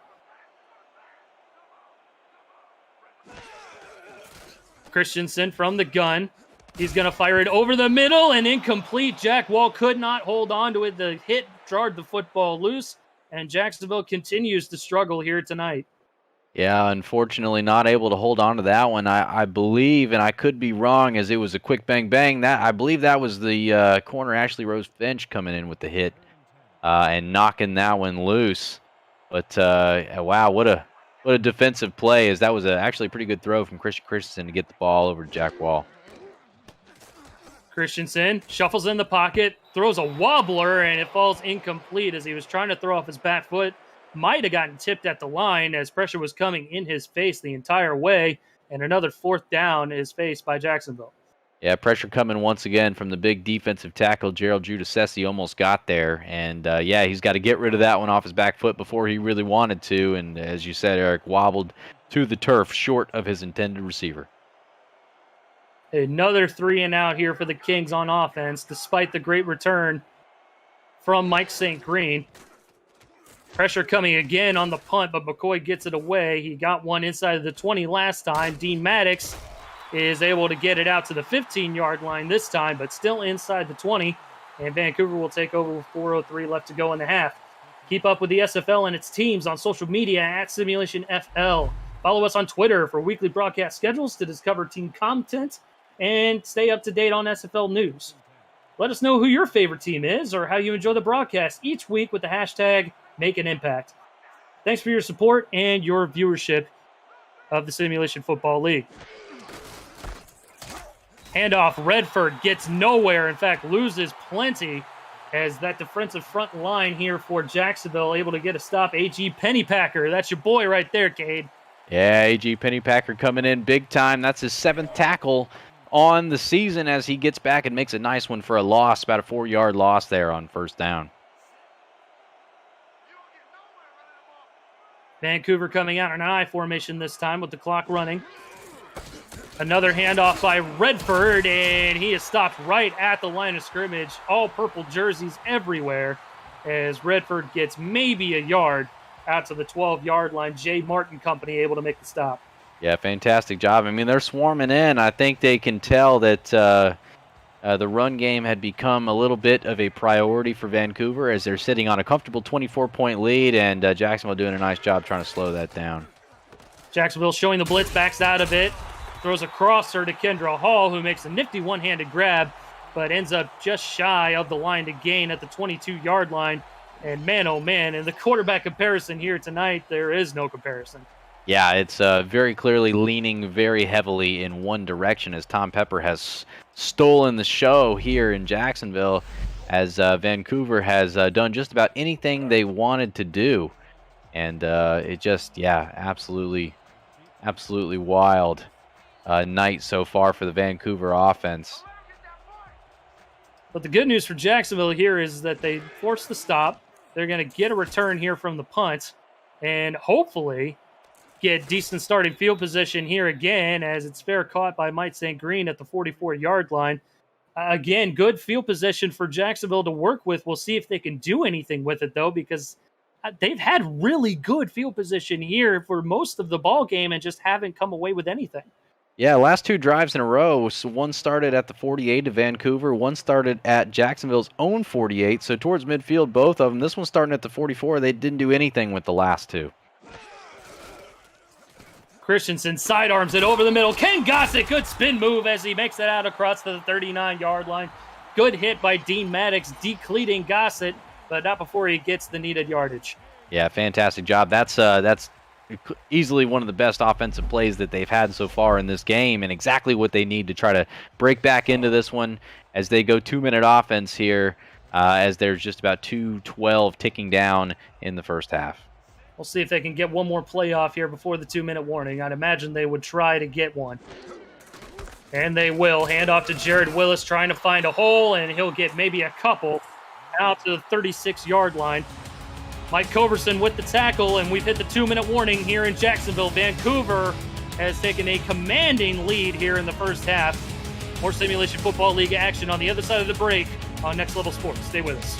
Christensen from the gun. He's going to fire it over the middle and incomplete. Jack Wall could not hold on to it. The hit jarred the football loose, and Jacksonville continues to struggle here tonight. Yeah, unfortunately not able to hold on to that one. I believe, and I could be wrong, as it was a quick bang bang. That I believe that was the corner Ashley Rose Finch coming in with the hit and knocking that one loose. But wow, what a defensive play! As that was actually a pretty good throw from Christian Christensen to get the ball over to Jack Wall. Christensen shuffles in the pocket, throws a wobbler, and it falls incomplete as he was trying to throw off his back foot. Might have gotten tipped at the line as pressure was coming in his face the entire way, and another fourth down is faced by Jacksonville. Yeah, pressure coming once again from the big defensive tackle. Gerald Giudice almost got there, and yeah, he's got to get rid of that one off his back foot before he really wanted to, and as you said, Eric, wobbled to the turf short of his intended receiver. Another 3 and out here for the Kings on offense, despite the great return from Mike St. Green. Pressure coming again on the punt, but McCoy gets it away. He got one inside of the 20 last time. Dean Maddox is able to get it out to the 15-yard line this time, but still inside the 20. And Vancouver will take over with 4:03 left to go in the half. Keep up with the SFL and its teams on social media at Simulationfl. Follow us on Twitter for weekly broadcast schedules to discover team content and stay up to date on SFL news. Let us know who your favorite team is or how you enjoy the broadcast each week with the hashtag Make an Impact. Thanks for your support and your viewership of the Simulation Football League. Handoff, Redford gets nowhere. In fact, loses plenty as that defensive front line here for Jacksonville able to get a stop. A.G. Pennypacker, that's your boy right there, Cade. Yeah, A.G. Pennypacker coming in big time. That's his 7th tackle on the season as he gets back and makes a nice one for a loss, about a 4-yard loss there on first down. Vancouver coming out in an I formation this time with the clock running. Another handoff by Redford, and he is stopped right at the line of scrimmage. All purple jerseys everywhere as Redford gets maybe a yard out to the 12-yard line. Jay Martin Company able to make the stop. Yeah, fantastic job. I mean, they're swarming in. I think they can tell that the run game had become a little bit of a priority for Vancouver as they're sitting on a comfortable 24-point lead, and Jacksonville doing a nice job trying to slow that down. Jacksonville showing the blitz, backs out of it, throws a crosser to Kendra Hall, who makes a nifty one-handed grab, but ends up just shy of the line to gain at the 22-yard line. And man, oh man, in the quarterback comparison here tonight, there is no comparison. Yeah, it's very clearly leaning very heavily in one direction as Tom Pepper has stolen the show here in Jacksonville, as Vancouver has done just about anything they wanted to do. And it just, yeah, absolutely wild night so far for the Vancouver offense. But the good news for Jacksonville here is that they forced the stop. They're going to get a return here from the punt and hopefully get decent starting field position here again, as it's fair caught by Mike St. Green at the 44-yard line. Again, good field position for Jacksonville to work with. We'll see if they can do anything with it, though, because they've had really good field position here for most of the ball game and just haven't come away with anything. Yeah, last 2 drives in a row. So one started at the 48 of Vancouver, one started at Jacksonville's own 48, so towards midfield, both of them. This one's starting at the 44. They didn't do anything with the last 2. Christensen sidearms it over the middle. Ken Gossett, good spin move as he makes it out across to the 39-yard line. Good hit by Dean Maddox, decleating Gossett, but not before he gets the needed yardage. Yeah, fantastic job. That's easily one of the best offensive plays that they've had so far in this game, and exactly what they need to try to break back into this one as they go 2-minute offense here, as there's just about 2:12 ticking down in the first half. We'll see if they can get one more playoff here before the 2-minute warning. I'd imagine they would try to get one. And they will. Hand off to Jared Willis, trying to find a hole, and he'll get maybe a couple out to the 36-yard line. Mike Coverson with the tackle, and we've hit the 2-minute warning here in Jacksonville. Vancouver has taken a commanding lead here in the first half. More Simulation Football League action on the other side of the break on Next Level Sports. Stay with us.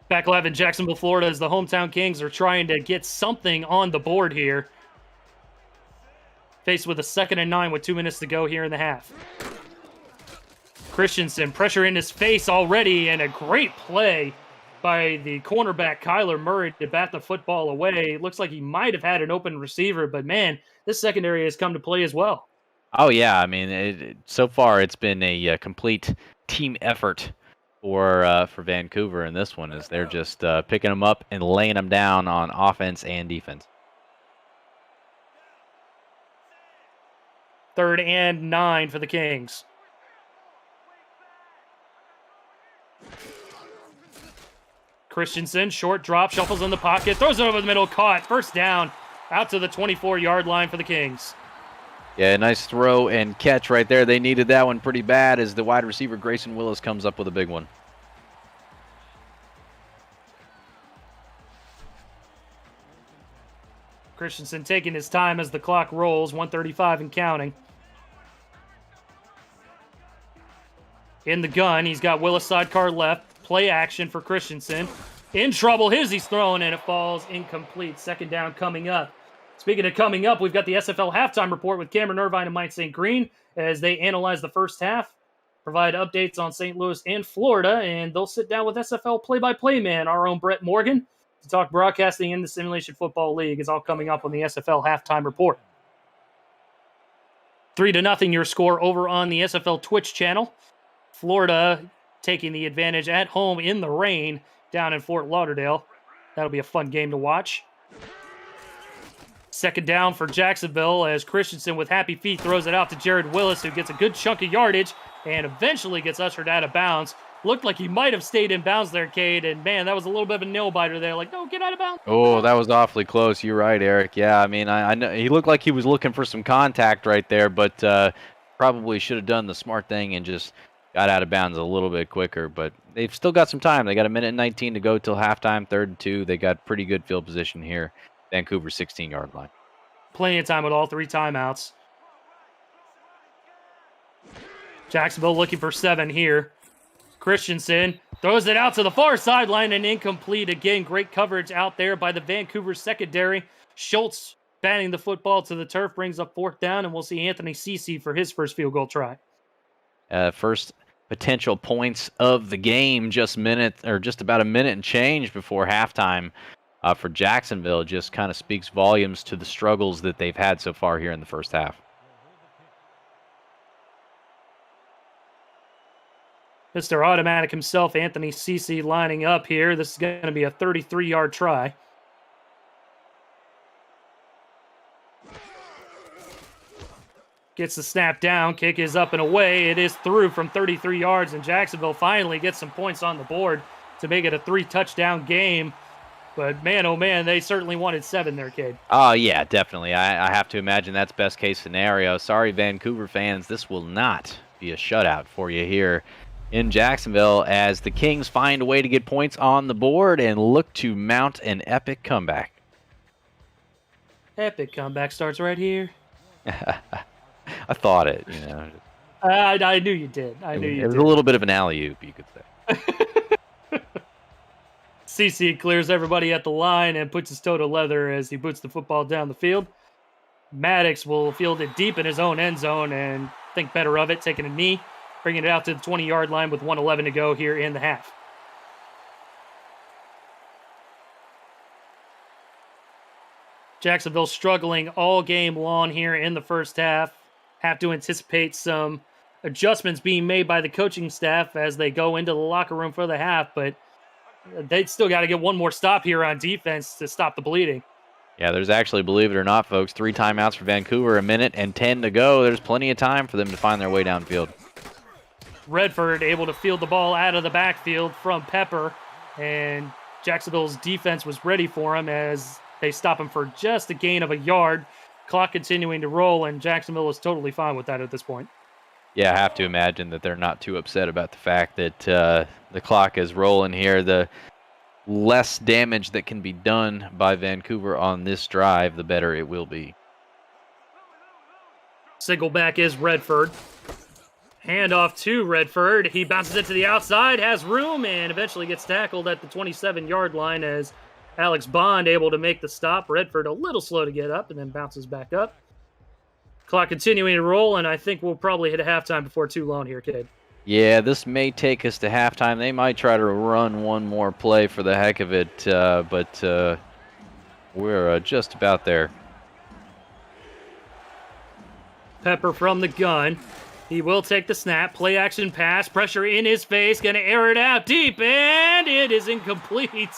Back live in Jacksonville, Florida, as the hometown Kings are trying to get something on the board here. Faced with a 2nd and 9 with 2 minutes to go here in the half. Christensen, pressure in his face already, and a great play by the cornerback Kyler Murray to bat the football away. It looks like he might have had an open receiver, but man, this secondary has come to play as well. Oh, yeah. I mean, so far it's been a complete team effort for Vancouver in this one, as they're just picking them up and laying them down on offense and defense. 3rd and 9 for the Kings. Christensen, short drop, shuffles in the pocket, throws it over the middle, caught. First down, out to the 24-yard line for the Kings. Yeah, nice throw and catch right there. They needed that one pretty bad, as the wide receiver Grayson Willis comes up with a big one. Christensen taking his time as the clock rolls, 1:35 and counting. In the gun, he's got Willis sidecar left. Play action for Christensen. In trouble, he's thrown, and it falls incomplete. 2nd down coming up. Speaking of coming up, we've got the SFL halftime report with Cameron Irvine and Mike St. Green as they analyze the first half, provide updates on St. Louis and Florida, and they'll sit down with SFL play-by-play man, our own Brett Morgan, to talk broadcasting in the Simulation Football League. Is all coming up on the SFL halftime report. 3-0 your score over on the SFL Twitch channel. Florida taking the advantage at home in the rain down in Fort Lauderdale. That'll be a fun game to watch. 2nd down for Jacksonville, as Christensen with happy feet throws it out to Jared Willis, who gets a good chunk of yardage and eventually gets ushered out of bounds. Looked like he might have stayed in bounds there, Cade, and man, that was a little bit of a nail-biter there. Like, no, get out of bounds. Oh, that was awfully close. You're right, Eric. Yeah, I mean, I know he looked like he was looking for some contact right there, but probably should have done the smart thing and just got out of bounds a little bit quicker. But they've still got some time. They got 1:19 to go till halftime, 3rd and 2. They got pretty good field position here. Vancouver 16-yard line. Plenty of time with all 3 timeouts. Jacksonville looking for 7 here. Christensen Throws it out to the far sideline and incomplete. Again, great coverage out there by the Vancouver secondary. Schultz batting the football to the turf, brings up 4th down, and we'll see Anthony Cece for his first field goal try. First potential points of the game, just about a minute and change before halftime for Jacksonville. Just kind of speaks volumes to the struggles that they've had so far here in the first half. Mr. Automatic himself, Anthony Cece, lining up here. This is going to be a 33-yard try. Gets the snap down. Kick is up and away. It is through from 33 yards, and Jacksonville finally gets some points on the board to make it a 3-touchdown game. But man, oh man, they certainly wanted 7 there, kid. Oh, yeah, definitely. I have to imagine that's best case scenario. Sorry, Vancouver fans, this will not be a shutout for you here in Jacksonville as the Kings find a way to get points on the board and look to mount an epic comeback. Epic comeback starts right here. I thought it, you know. I knew you did. It was a little bit of an alley-oop, you could say. CC clears everybody at the line and puts his toe to leather as he boots the football down the field. Maddox will field it deep in his own end zone and think better of it, taking a knee, bringing it out to the 20-yard line with 1:11 to go here in the half. Jacksonville struggling all game long here in the first half. Have to anticipate some adjustments being made by the coaching staff as they go into the locker room for the half, but they'd still got to get one more stop here on defense to stop the bleeding. Yeah, there's actually, believe it or not, folks, 3 timeouts for Vancouver, 1:10 to go. There's plenty of time for them to find their way downfield. Redford able to field the ball out of the backfield from Pepper, and Jacksonville's defense was ready for him as they stop him for just a gain of a yard. Clock continuing to roll, and Jacksonville is totally fine with that at this point. Yeah, I have to imagine that they're not too upset about the fact that the clock is rolling here. The less damage that can be done by Vancouver on this drive, the better it will be. Single back is Redford. Handoff to Redford. He bounces it to the outside, has room, and eventually gets tackled at the 27-yard line as Alex Bond able to make the stop. Redford a little slow to get up and then bounces back up. Clock continuing to roll, and I think we'll probably hit a halftime before too long here, kid. Yeah, this may take us to halftime. They might try to run one more play for the heck of it, but we're just about there. Pepper from the gun. He will take the snap. Play action pass. Pressure in his face. Going to air it out deep, and it is incomplete.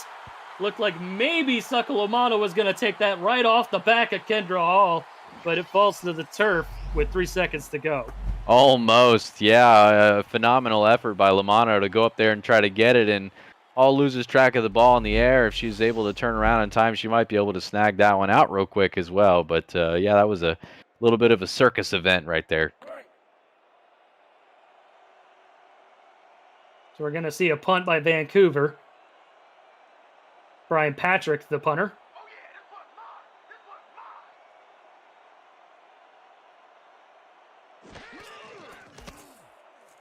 Looked like maybe Succalamano was going to take that right off the back of Kendra Hall, but it falls to the turf with 3 seconds to go. Almost, yeah. A phenomenal effort by Lamano to go up there and try to get it, and Hall loses track of the ball in the air. If she's able to turn around in time, she might be able to snag that one out real quick as well. But, yeah, that was a little bit of a circus event right there. So we're going to see a punt by Vancouver. Brian Patrick, the punter.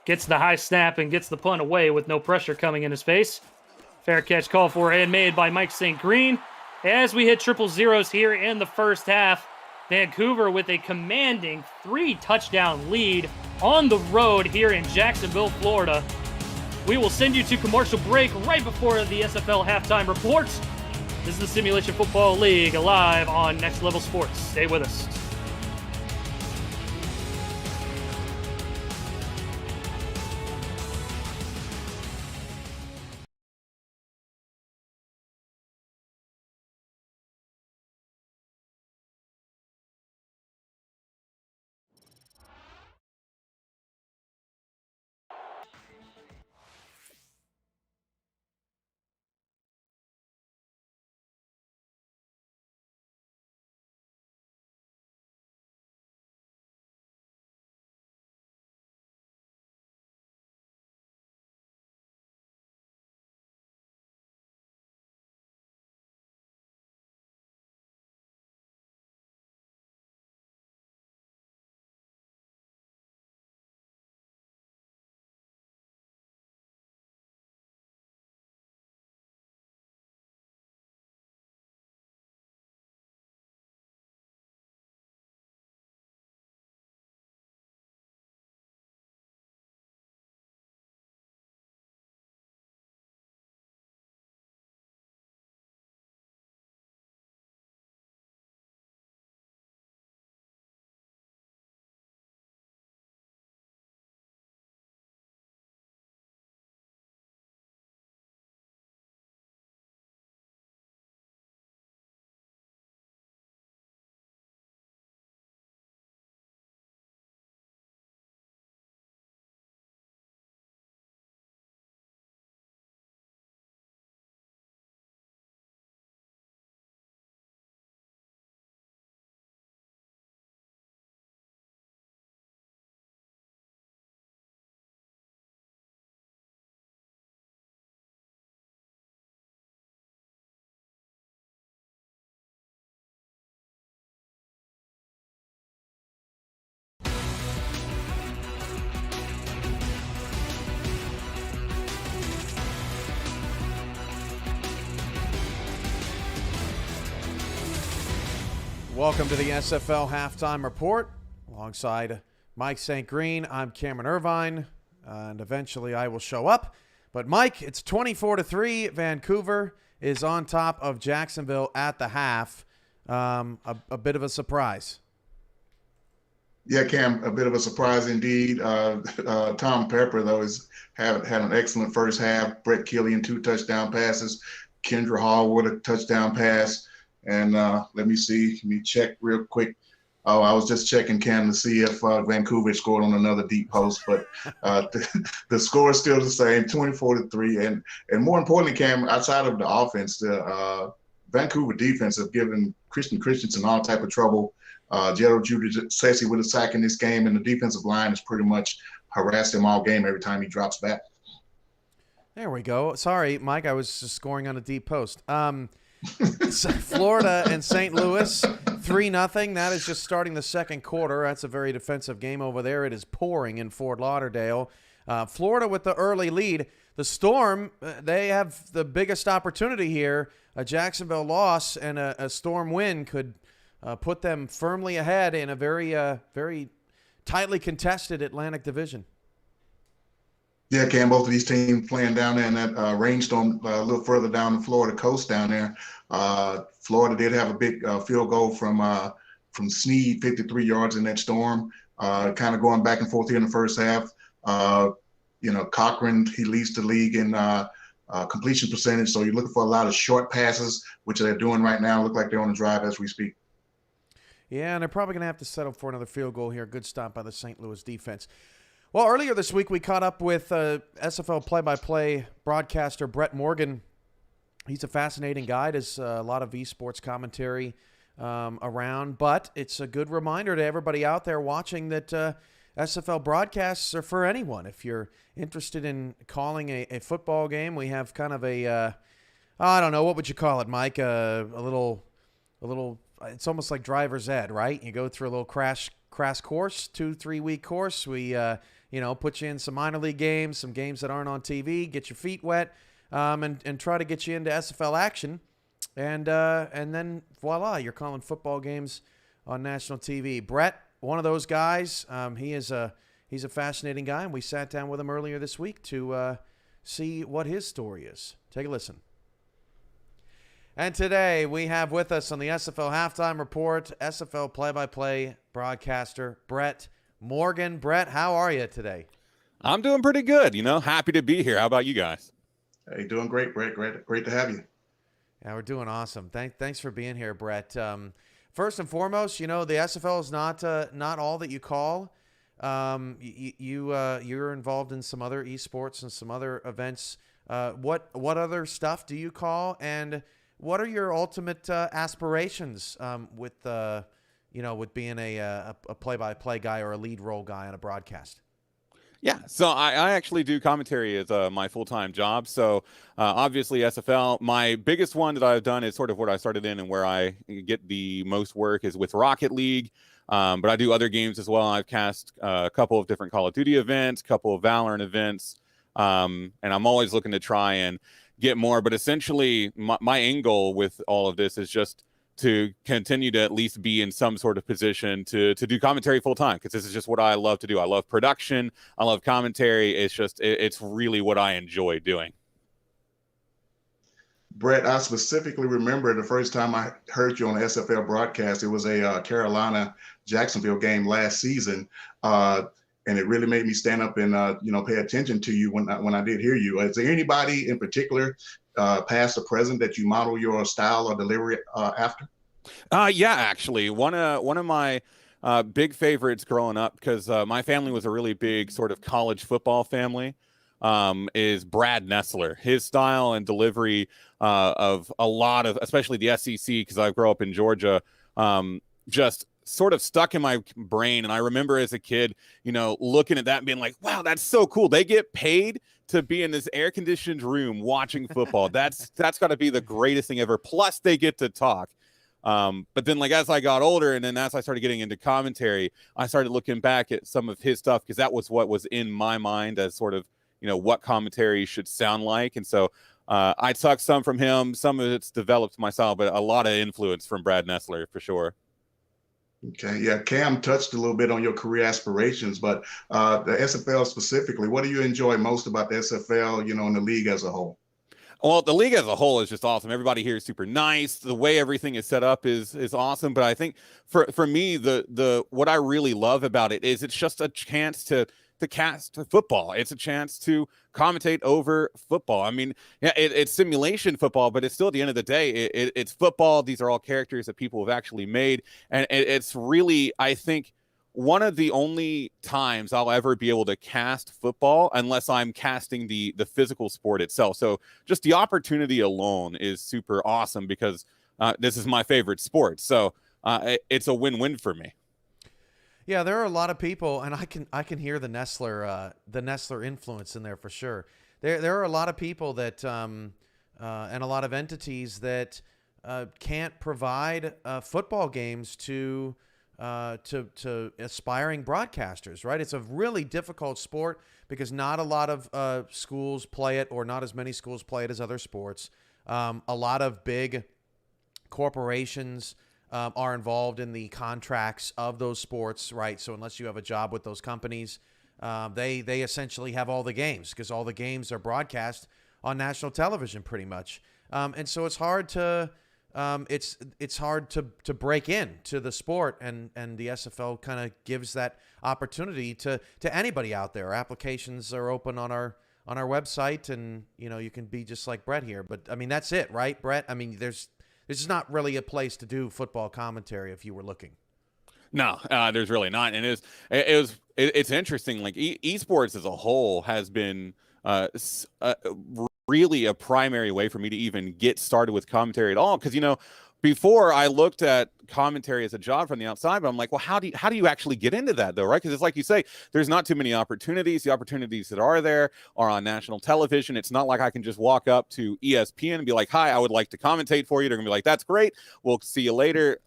Gets the high snap and gets the punt away with no pressure coming in his face. Fair catch call for and made by Mike St. Green. As we hit triple zeros here in the first half, Vancouver with a commanding 3-touchdown lead on the road here in Jacksonville, Florida. We will send you to commercial break right before the SFL halftime reports. This is the Simulation Football League live on Next Level Sports. Stay with us. Welcome to the SFL Halftime Report. Alongside Mike St. Green, I'm Cameron Irvine, and eventually I will show up. But Mike, it's 24-3. Vancouver is on top of Jacksonville at the half. A bit of a surprise. Yeah, Cam, a bit of a surprise indeed. Tom Pepper, though, had an excellent first half. Brett Killian, 2 touchdown passes. Kendra Hall with a touchdown pass. And let me check real quick. Oh, I was just checking, Cam, to see if Vancouver scored on another deep post, but the score is still the same, 24-3. And more importantly, Cam, outside of the offense, the Vancouver defense have given Christian Christensen all type of trouble. Gerald Judy-Sessi with a sack in this game, and the defensive line has pretty much harassed him all game every time he drops back. There we go. Sorry, Mike, I was just scoring on a deep post. Florida and St. Louis, 3-0. That is just starting the second quarter. That's a very defensive game over there. It is pouring in Fort Lauderdale. Florida with the early lead. The Storm, they have the biggest opportunity here. A Jacksonville loss and a Storm win could put them firmly ahead in a very tightly contested Atlantic Division. Yeah, Cam, both of these teams playing down there in that rainstorm a little further down the Florida coast down there. Florida did have a big field goal from Snead, 53 yards in that storm, kind of going back and forth here in the first half. Cochran, he leads the league in completion percentage, so you're looking for a lot of short passes, which they're doing right now. Look like they're on the drive as we speak. Yeah, and they're probably going to have to settle for another field goal here. Good stop by the St. Louis defense. Well, earlier this week, we caught up with SFL play-by-play broadcaster Brett Morgan. He's a fascinating guy. Does a lot of esports commentary around, but it's a good reminder to everybody out there watching that SFL broadcasts are for anyone. If you're interested in calling a football game, we have kind of a, I don't know, what would you call it, Mike? A little, it's almost like driver's ed, right? You go through a little crash course, 2-3 week course. We, put you in some minor league games, some games that aren't on TV, get your feet wet, and try to get you into SFL action. And then voila, you're calling football games on national TV. Brett, one of those guys, he's a fascinating guy, and we sat down with him earlier this week to see what his story is. Take a listen. And today we have with us on the SFL Halftime Report, SFL play-by-play broadcaster Brett Morgan. Brett, how are you today? I'm doing pretty good, happy to be here. How about you guys? Hey, doing great, Brett. Great to have you. Yeah, we're doing awesome. Thanks for being here, Brett. First and foremost, the SFL is not all that you call. You're involved in some other esports and some other events. What other stuff do you call? And what are your ultimate aspirations with being a play-by-play guy or a lead role guy on a broadcast? Yeah, so I actually do commentary as my full-time job. So obviously SFL, my biggest one that I've done is sort of what I started in and where I get the most work is with Rocket League. But I do other games as well. I've cast a couple of different Call of Duty events, a couple of Valorant events, and I'm always looking to try and get more. But essentially, my end goal with all of this is just to continue to at least be in some sort of position to do commentary full time, because this is just what I love to do. I love production. I love commentary. It's really what I enjoy doing. Brett, I specifically remember the first time I heard you on the SFL broadcast. It was a Carolina-Jacksonville game last season, and it really made me stand up and pay attention to you when I did hear you. Is there anybody in particular, past or present, that you model your style or delivery after? Yeah, actually, one of my big favorites growing up, because my family was a really big sort of college football family, is Brad Nessler. His style and delivery of a lot of, especially the SEC, because I grew up in Georgia, just sort of stuck in my brain. And I remember as a kid, looking at that and being like, wow, that's so cool. They get paid to be in this air-conditioned room watching football. That's got to be the greatest thing ever. Plus, they get to talk. But then, as I got older, and then as I started getting into commentary, I started looking back at some of his stuff, because that was what was in my mind as sort of, what commentary should sound like. And so I took some from him. Some of it's developed myself, but a lot of influence from Brad Nessler for sure. Okay, yeah, Cam touched a little bit on your career aspirations, but the SFL specifically, what do you enjoy most about the SFL, and the league as a whole? Well, the league as a whole is just awesome. Everybody here is super nice. The way everything is set up is awesome. But I think for me, the what I really love about it is it's just a chance to cast football. It's a chance to commentate over football. I mean, yeah, it's simulation football, but it's still at the end of the day, it's football. These are all characters that people have actually made, and it's really, I think, one of the only times I'll ever be able to cast football unless I'm casting the physical sport itself. So just the opportunity alone is super awesome because this is my favorite sport. So it's a win-win for me. Yeah, there are a lot of people, and I can hear the Nestler influence in there for sure. There are a lot of people that and a lot of entities that can't provide football games to aspiring broadcasters, right? It's a really difficult sport because not a lot of schools play it, or not as many schools play it as other sports. A lot of big corporations are involved in the contracts of those sports, right? So unless you have a job with those companies, they essentially have all the games because all the games are broadcast on national television pretty much. And so it's hard to it's hard to break in to the sport, and the SFL kind of gives that opportunity to anybody out there. Our applications are open on our website, and you can be just like Brett here. But I mean, that's it, right, Brett? I mean, there's not really a place to do football commentary if you were looking. No, there's really not, and it's interesting. Like esports as a whole has been really a primary way for me to even get started with commentary at all. Because before I looked at commentary as a job from the outside, but I'm like, well, how do you actually get into that though, right? Because it's like you say, there's not too many opportunities. The opportunities that are there are on national television. It's not like I can just walk up to ESPN and be like, hi, I would like to commentate for you. They're gonna be like, that's great. We'll see you later.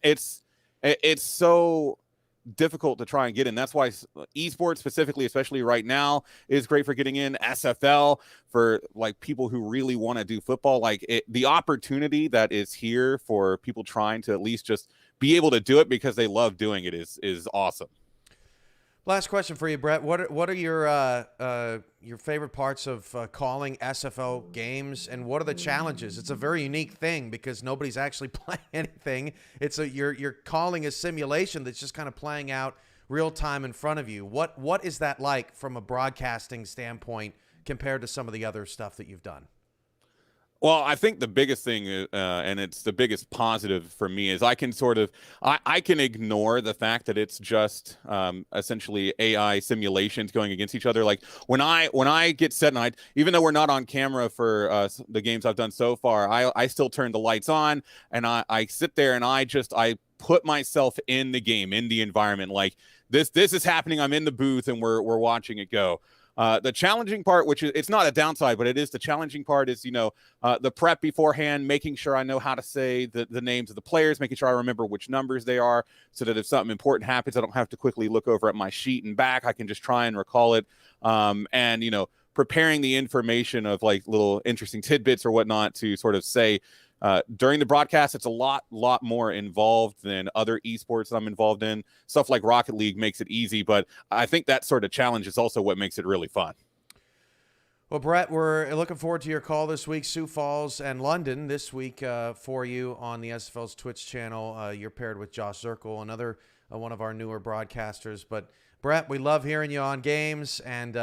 It's so difficult to try and get in. That's why esports specifically, especially right now, is great for getting in. SFL for like people who really want to do football. Like the opportunity that is here for people trying to at least just be able to do it because they love doing it is awesome. Last question for you, Brett. What are your favorite parts of calling SFL games, and what are the challenges? It's a very unique thing because nobody's actually playing anything. You're calling a simulation that's just kind of playing out real time in front of you. What is that like from a broadcasting standpoint compared to some of the other stuff that you've done? Well, I think the biggest thing, and it's the biggest positive for me, is I can I can ignore the fact that it's just essentially AI simulations going against each other. Like when I get set, and even though we're not on camera for the games I've done so far, I still turn the lights on, and I sit there and I put myself in the game, in the environment. Like this is happening. I'm in the booth and we're watching it go. The challenging part, which it's not a downside, but it is the challenging part, is the prep beforehand, making sure I know how to say the names of the players, making sure I remember which numbers they are, so that if something important happens, I don't have to quickly look over at my sheet and back. I can just try and recall it. And preparing the information of like little interesting tidbits or whatnot to sort of say during the broadcast. It's a lot more involved than other esports that I'm involved in. Stuff like Rocket League makes it easy, but I think that sort of challenge is also what makes it really fun. Well, Brett, we're looking forward to your call this week. Sioux Falls and London this week for you on the SFL's Twitch channel. You're paired with Josh Zirkle, another one of our newer broadcasters. But Brett, we love hearing you on games, and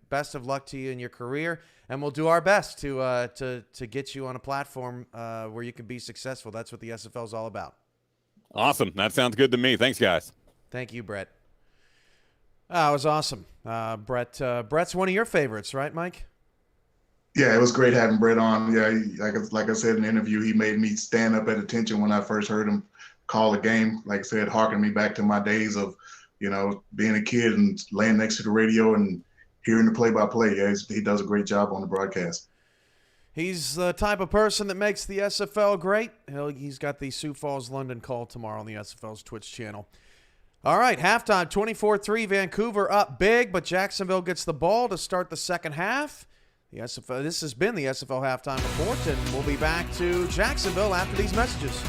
best of luck to you in your career. And we'll do our best to get you on a platform where you can be successful. That's what the SFL is all about. Awesome. That sounds good to me. Thanks, guys. Thank you, Brett. It was awesome. Brett's one of your favorites, right, Mike? Yeah, it was great having Brett on. Yeah, like I said in the interview, he made me stand up at attention when I first heard him call a game. Like I said, harking me back to my days of, being a kid and laying next to the radio and hearing the play-by-play. Yeah, he does a great job on the broadcast. He's the type of person that makes the SFL great. He's got the Sioux Falls London call tomorrow on the SFL's Twitch channel. All right, halftime, 24-3, Vancouver up big, but Jacksonville gets the ball to start the second half. The SFL, this has been the SFL Halftime Report, and we'll be back to Jacksonville after these messages.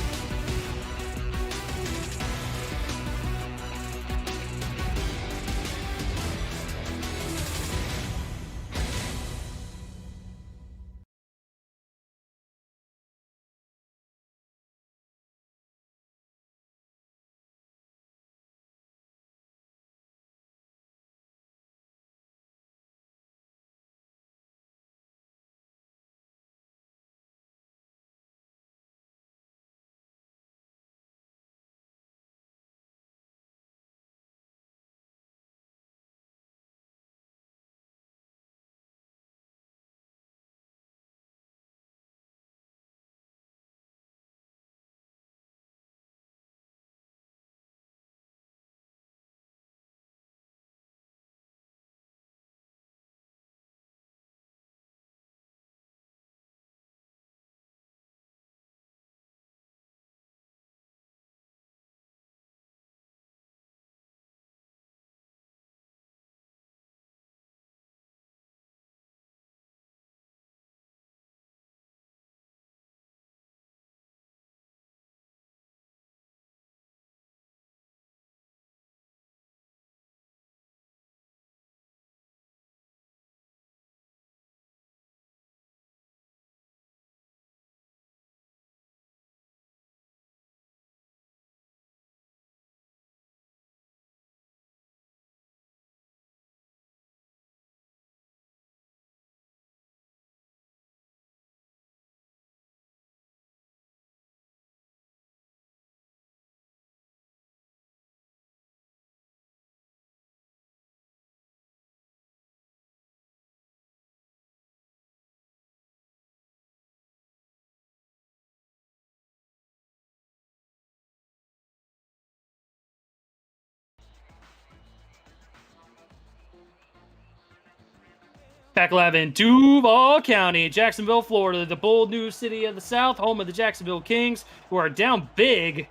Back live in Duval County, Jacksonville, Florida, the bold new city of the South, home of the Jacksonville Kings, who are down big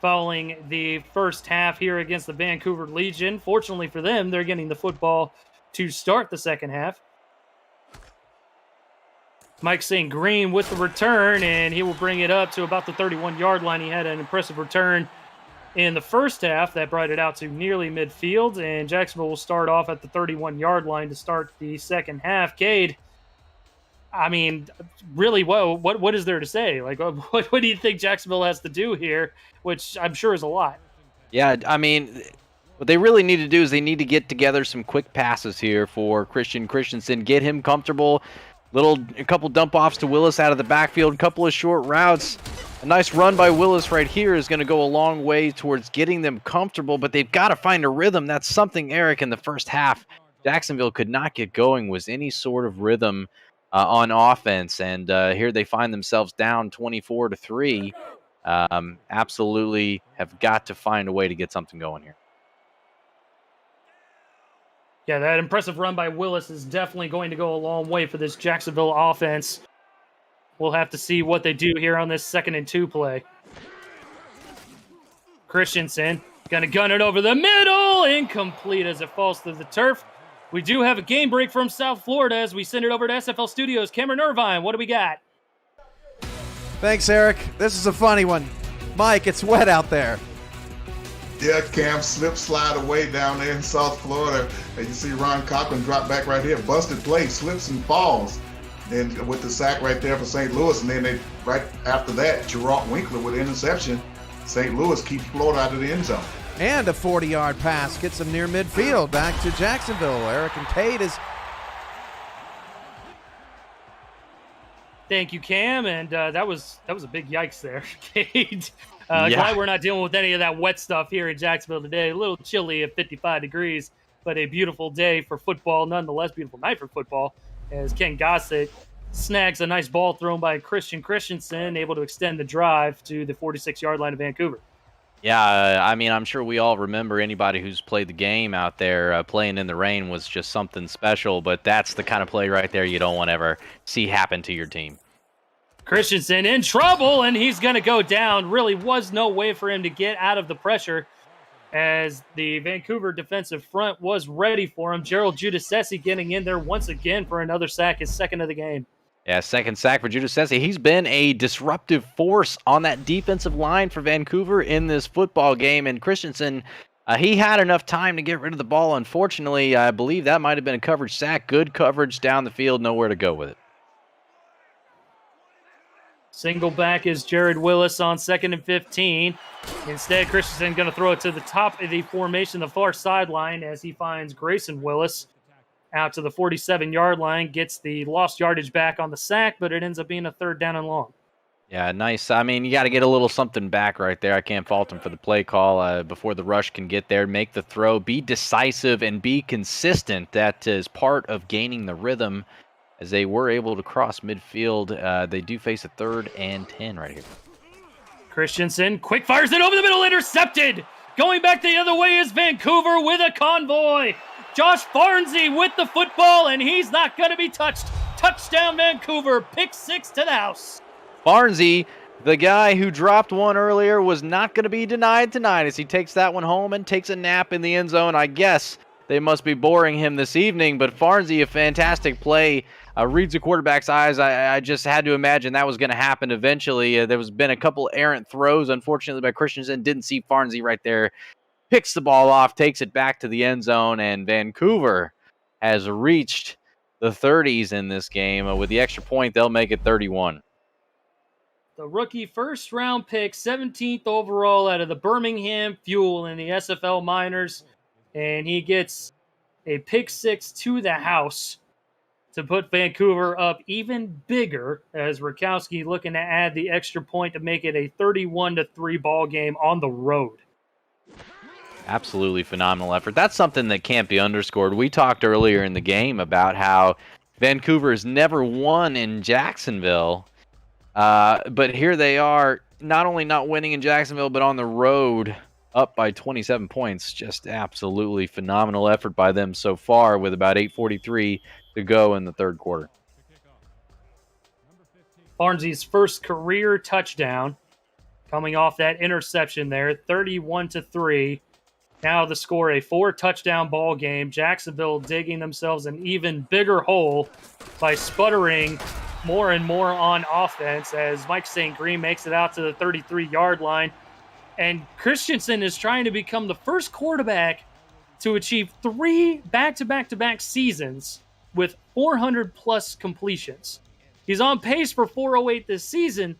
following the first half here against the Vancouver Legion. Fortunately for them, they're getting the football to start the second half. Mike St. Green with the return, and he will bring it up to about the 31-yard line. He had an impressive return in the first half that brought it out to nearly midfield, and Jacksonville will start off at the 31-yard line to start the second half. Cade, I mean, really, what is there to say? Like, what do you think Jacksonville has to do here, which I'm sure is a lot? Yeah, I mean, what they really need to do is they need to get together some quick passes here for Christian Christensen, get him comfortable. A couple dump offs to Willis out of the backfield, a couple of short routes. A nice run by Willis right here is going to go a long way towards getting them comfortable, but they've got to find a rhythm. That's something, Eric, in the first half Jacksonville could not get going, was any sort of rhythm on offense. And here they find themselves down 24-3. Absolutely have got to find a way to get something going here. Yeah, that impressive run by Willis is definitely going to go a long way for this Jacksonville offense. We'll have to see what they do here on this 2nd and 2 play. Christensen going to gun it over the middle. Incomplete as it falls to the turf. We do have a game break from South Florida as we send it over to SFL Studios. Cameron Irvine, what do we got? Thanks, Eric. This is a funny one. Mike, it's wet out there. Yeah, Cam slide away down there in South Florida. And you see Ron Cochran drop back right here. Busted play, slips and falls. Then with the sack right there for St. Louis. And then right after that, Gerard Winkler with interception. St. Louis keeps Florida out of the end zone. And a 40-yard pass gets them near midfield back to Jacksonville. Eric and Cade is... Thank you, Cam. And that was a big yikes there, Cade. Glad we're not dealing with any of that wet stuff here in Jacksonville today. A little chilly at 55 degrees, but a beautiful day for football. Nonetheless, beautiful night for football as Ken Gossett snags a nice ball thrown by Christian Christensen, able to extend the drive to the 46-yard line of Vancouver. Yeah, I mean, I'm sure we all remember anybody who's played the game out there. Playing in the rain was just something special, but that's the kind of play right there you don't want to ever see happen to your team. Christensen in trouble, and he's going to go down. Really was no way for him to get out of the pressure as the Vancouver defensive front was ready for him. Gerald Giudice getting in there once again for another sack, his second of the game. Yeah, second sack for Giudice. He's been a disruptive force on that defensive line for Vancouver in this football game, and Christensen, he had enough time to get rid of the ball. Unfortunately, I believe that might have been a coverage sack. Good coverage down the field, nowhere to go with it. Single back is Jared Willis on 2nd and 15. Instead, Christensen going to throw it to the top of the formation, the far sideline, as he finds Grayson Willis out to the 47-yard line, gets the lost yardage back on the sack, but it ends up being a 3rd down and long. Yeah, nice. I mean, you got to get a little something back right there. I can't fault him for the play call before the rush can get there. Make the throw, be decisive, and be consistent. That is part of gaining the rhythm. As they were able to cross midfield, they do face a 3rd and 10 right here. Christensen quick fires it over the middle, intercepted. Going back the other way is Vancouver with a convoy. Josh Farnsey with the football, and he's not going to be touched. Touchdown, Vancouver. Pick 6 to the house. Farnsey, the guy who dropped one earlier, was not going to be denied tonight as he takes that one home and takes a nap in the end zone. I guess they must be boring him this evening, but Farnsey, a fantastic play. Reads the quarterback's eyes. I just had to imagine that was going to happen eventually. There was been a couple errant throws, unfortunately, by Christensen. Didn't see Farnsey right there. Picks the ball off, takes it back to the end zone, and Vancouver has reached the 30s in this game. With the extra point, they'll make it 31. The rookie first-round pick, 17th overall out of the Birmingham Fuel in the SFL minors, and he gets a pick 6 to the house to put Vancouver up even bigger, as Rakowski looking to add the extra point to make it a 31-3 ball game on the road. Absolutely phenomenal effort. That's something that can't be underscored. We talked earlier in the game about how Vancouver has never won in Jacksonville, but here they are, not only not winning in Jacksonville, but on the road, up by 27 points. Just absolutely phenomenal effort by them so far, with about 8:43 to go in the third quarter. Barnsley's first career touchdown coming off that interception there, 31-3. Now the score, a 4-touchdown ball game. Jacksonville digging themselves an even bigger hole by sputtering more and more on offense as Mike St. Green makes it out to the 33-yard line. And Christensen is trying to become the first quarterback to achieve 3 back-to-back-to-back seasons with 400-plus completions. He's on pace for 408 this season,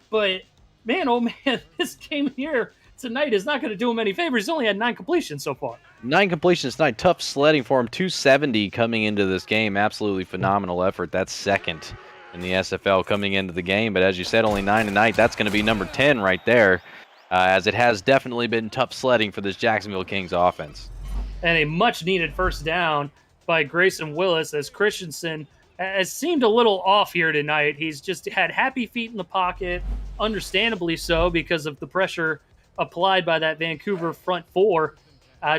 but man, oh man, this game here tonight is not going to do him any favors. He's only had 9 completions so far. 9 completions tonight. Tough sledding for him. 270 coming into this game. Absolutely phenomenal effort. That's second in the SFL coming into the game. But as you said, only 9 tonight. That's going to be number 10 right there, as it has definitely been tough sledding for this Jacksonville Kings offense. And a much-needed first down by Grayson Willis as Christensen has seemed a little off here tonight. He's just had happy feet in the pocket, understandably so because of the pressure applied by that Vancouver front four.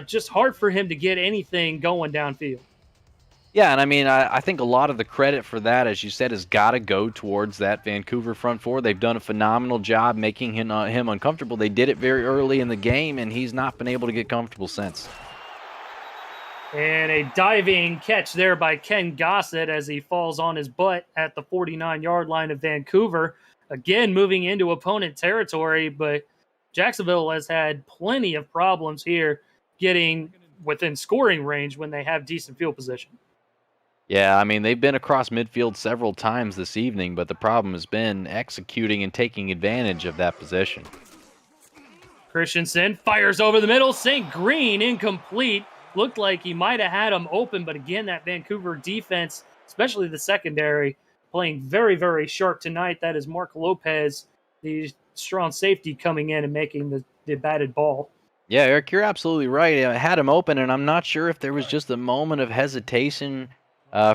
Just hard for him to get anything going downfield. Yeah, and I mean, I think a lot of the credit for that, as you said, has got to go towards that Vancouver front four. They've done a phenomenal job making him uncomfortable. They did it very early in the game, and he's not been able to get comfortable since. And a diving catch there by Ken Gossett as he falls on his butt at the 49-yard line of Vancouver. Again, moving into opponent territory, but Jacksonville has had plenty of problems here getting within scoring range when they have decent field position. Yeah, I mean, they've been across midfield several times this evening, but the problem has been executing and taking advantage of that position. Christensen fires over the middle. St. Green incomplete. Looked like he might have had him open, but again, that Vancouver defense, especially the secondary, playing very, very sharp tonight. That is Mark Lopez, the strong safety, coming in and making the batted ball. Yeah, Eric, you're absolutely right. I had him open, and I'm not sure if there was just a moment of hesitation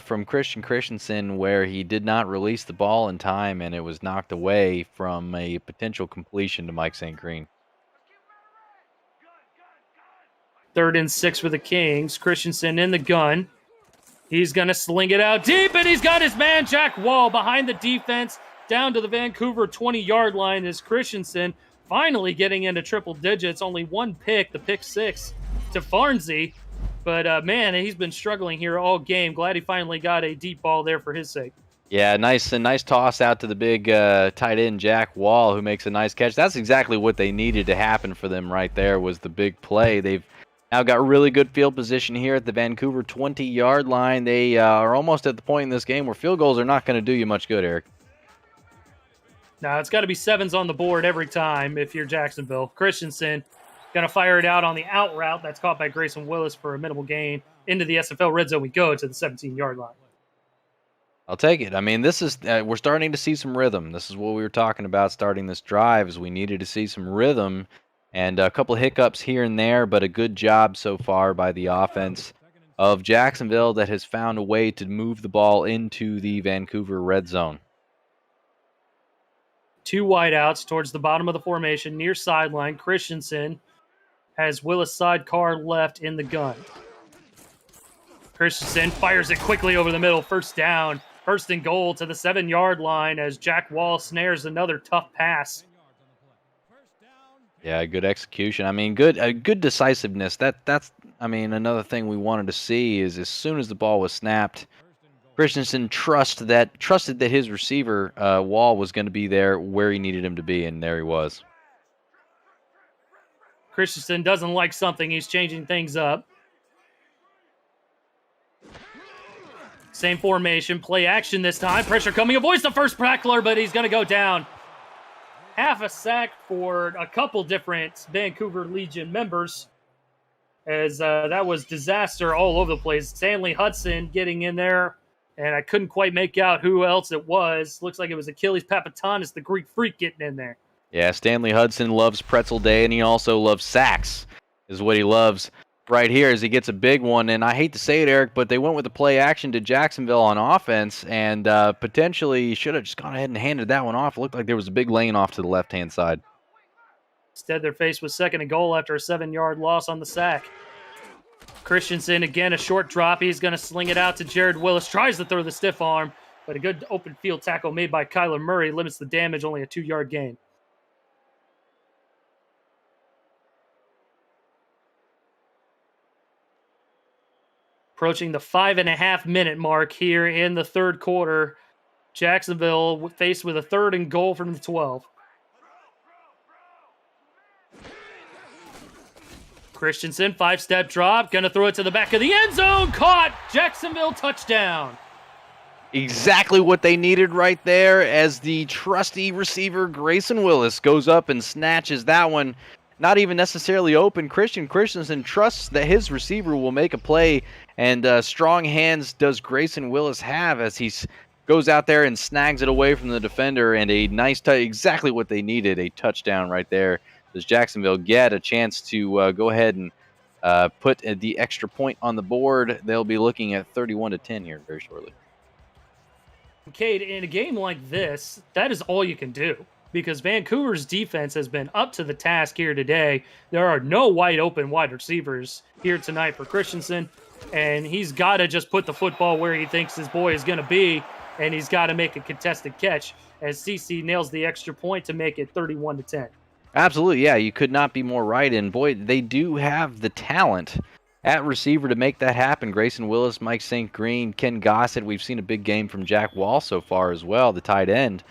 from Christian Christensen where he did not release the ball in time, and it was knocked away from a potential completion to Mike St. Green. 3rd and 6 for the Kings. Christensen in the gun. He's going to sling it out deep, and he's got his man Jack Wall behind the defense down to the Vancouver 20-yard line as Christensen finally getting into triple digits. Only one pick, the pick 6 to Farnsey. But, man, he's been struggling here all game. Glad he finally got a deep ball there for his sake. Yeah, nice toss out to the big tight end Jack Wall, who makes a nice catch. That's exactly what they needed to happen for them right there, was the big play. They've now got really good field position here at the Vancouver 20-yard line. They are almost at the point in this game where field goals are not going to do you much good, Eric. Now, it's got to be 7s on the board every time if you're Jacksonville. Christensen going to fire it out on the out route. That's caught by Grayson Willis for a minimal gain. Into the SFL red zone we go to the 17-yard line. I'll take it. I mean, this is we're starting to see some rhythm. This is what we were talking about starting this drive, is we needed to see some rhythm. And a couple of hiccups here and there, but a good job so far by the offense of Jacksonville that has found a way to move the ball into the Vancouver red zone. 2 wideouts towards the bottom of the formation, near sideline. Christensen has Willis sidecar left in the gun. Christensen fires it quickly over the middle. First down, 1st and goal to the 7-yard line as Jack Wall snares another tough pass. Yeah, good execution. I mean, good decisiveness. That's I mean, another thing we wanted to see is as soon as the ball was snapped, Christensen trusted that his receiver Wall was going to be there where he needed him to be, and there he was. Christensen doesn't like something. He's changing things up. Same formation, play action this time. Pressure coming, avoids the first tackler, but he's going to go down. Half a sack for a couple different Vancouver Legion members, as that was disaster all over the place. Stanley Hudson getting in there, and I couldn't quite make out who else it was. Looks like it was Achilles Papatanis, the Greek freak, getting in there. Yeah, Stanley Hudson loves pretzel day, and he also loves sacks, is what he loves right here, as he gets a big one. And I hate to say it, Eric, but they went with the play action to Jacksonville on offense, and potentially should have just gone ahead and handed that one off. It looked like there was a big lane off to the left-hand side. Instead, they're faced with 2nd and goal after a 7-yard loss on the sack. Christensen, again, a short drop. He's going to sling it out to Jared Willis. Tries to throw the stiff arm, but a good open field tackle made by Kyler Murray limits the damage, only a 2-yard gain. Approaching the 5.5-minute mark here in the third quarter. Jacksonville faced with a 3rd and goal from the 12. Christensen, 5-step drop, gonna throw it to the back of the end zone, caught! Jacksonville touchdown. Exactly what they needed right there, as the trusty receiver Grayson Willis goes up and snatches that one. Not even necessarily open. Christensen trusts that his receiver will make a play, and strong hands does Grayson Willis have as he goes out there and snags it away from the defender, and a nice touch, exactly what they needed, a touchdown right there. Does Jacksonville get a chance to go ahead and put the extra point on the board? They'll be looking at 31-10 here very shortly. Cade, in a game like this, that is all you can do, because Vancouver's defense has been up to the task here today. There are no wide receivers here tonight for Christensen, and he's got to just put the football where he thinks his boy is going to be, and he's got to make a contested catch as CC nails the extra point to make it 31-10. Absolutely, yeah. You could not be more right. And, boy, they do have the talent at receiver to make that happen. Grayson Willis, Mike St. Green, Ken Gossett. We've seen a big game from Jack Wall so far as well, the tight end.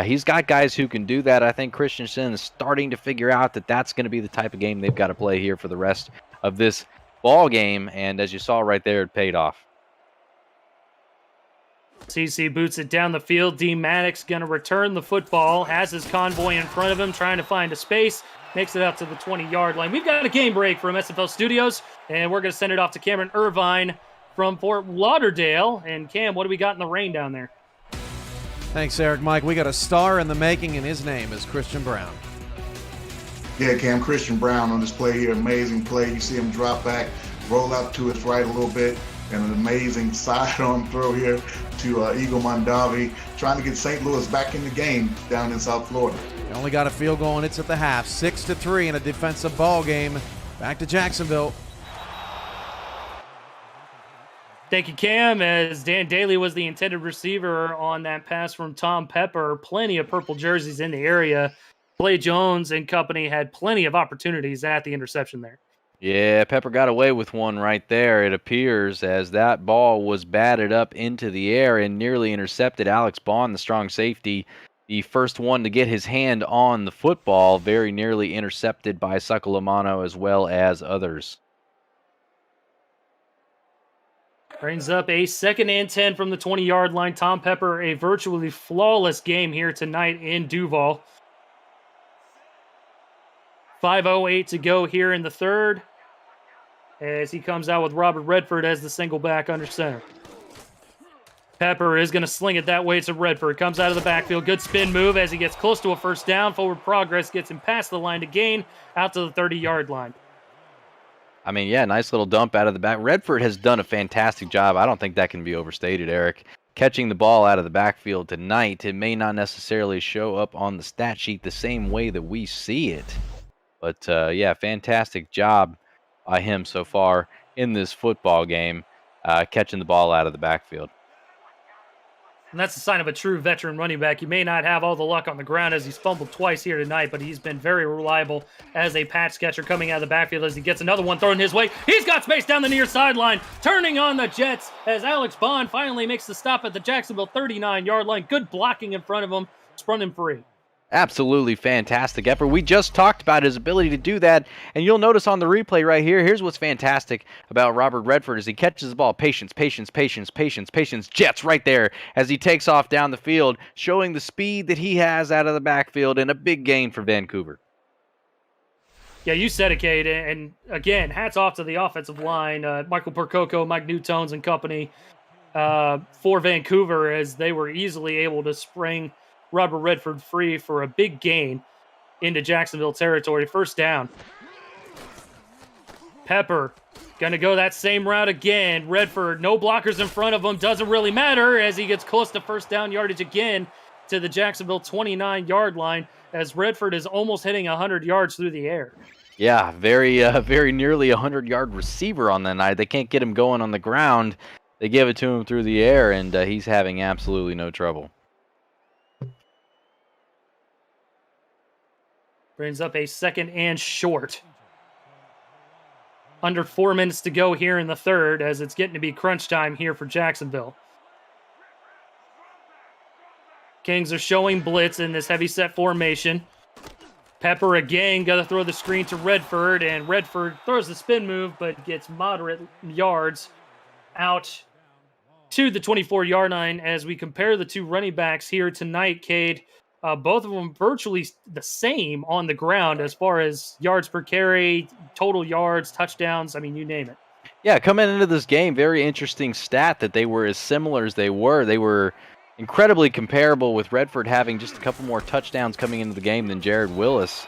He's got guys who can do that. I think Christensen is starting to figure out that that's going to be the type of game they've got to play here for the rest of this ball game. And as you saw right there, it paid off. CC boots it down the field. D. Maddox going to return the football. Has his convoy in front of him, trying to find a space. Makes it out to the 20-yard line. We've got a game break from SFL Studios, and we're going to send it off to Cameron Irvine from Fort Lauderdale. And Cam, what do we got in the rain down there? Thanks, Eric. Mike, we got a star in the making, and his name is Christian Brown. Yeah, Cam, Christian Brown on this play here. Amazing play. You see him drop back, roll out to his right a little bit, and an amazing sidearm throw here to Eagle Mondavi, trying to get St. Louis back in the game down in South Florida. They only got a field goal, and it's at the half. 6-3 in a defensive ball game. Back to Jacksonville. Thank you, Cam, as Dan Daly was the intended receiver on that pass from Tom Pepper. Plenty of purple jerseys in the area. Clay Jones and company had plenty of opportunities at the interception there. Yeah, Pepper got away with one right there, it appears, as that ball was batted up into the air and nearly intercepted Alex Bond, the strong safety, the first one to get his hand on the football, very nearly intercepted by Sakalamano as well as others. Brings up a 2nd and 10 from the 20-yard line. Tom Pepper, a virtually flawless game here tonight in Duval. 5:08 to go here in the third, as he comes out with Robert Redford as the single back under center. Pepper is going to sling it that way to Redford. Comes out of the backfield. Good spin move as he gets close to a first down. Forward progress gets him past the line to gain out to the 30-yard line. I mean, yeah, nice little dump out of the back. Redford has done a fantastic job. I don't think that can be overstated, Eric. Catching the ball out of the backfield tonight, it may not necessarily show up on the stat sheet the same way that we see it. But, yeah, fantastic job by him so far in this football game, catching the ball out of the backfield. And that's a sign of a true veteran running back. You may not have all the luck on the ground as he's fumbled twice here tonight, but he's been very reliable as a patch catcher coming out of the backfield as he gets another one thrown his way. He's got space down the near sideline, turning on the Jets as Alex Bond finally makes the stop at the Jacksonville 39-yard line. Good blocking in front of him, spun him free. Absolutely fantastic effort. We just talked about his ability to do that, and you'll notice on the replay right here, here's what's fantastic about Robert Redford as he catches the ball. Patience, Jets right there as he takes off down the field, showing the speed that he has out of the backfield, and a big gain for Vancouver. Yeah, you said it, Cade, and again, hats off to the offensive line, Michael Percoco, Mike Newtones and company for Vancouver, as they were easily able to spring Robert Redford free for a big gain into Jacksonville territory. First down. Pepper going to go that same route again. Redford, no blockers in front of him. Doesn't really matter as he gets close to first down yardage again to the Jacksonville 29-yard line as Redford is almost hitting 100 yards through the air. Yeah, very nearly 100-yard receiver on that night. They can't get him going on the ground. They give it to him through the air, and he's having absolutely no trouble. Brings up a 2nd and short. Under 4 minutes to go here in the third, as it's getting to be crunch time here for Jacksonville. Kings are showing blitz in this heavy set formation. Pepper again got to throw the screen to Redford, and Redford throws the spin move, but gets moderate yards out to the 24-yard line. As we compare the two running backs here tonight, Cade, both of them virtually the same on the ground as far as yards per carry, total yards, touchdowns. I mean, you name it. Yeah, coming into this game, very interesting stat that they were as similar as they were. They were incredibly comparable, with Redford having just a couple more touchdowns coming into the game than Jared Willis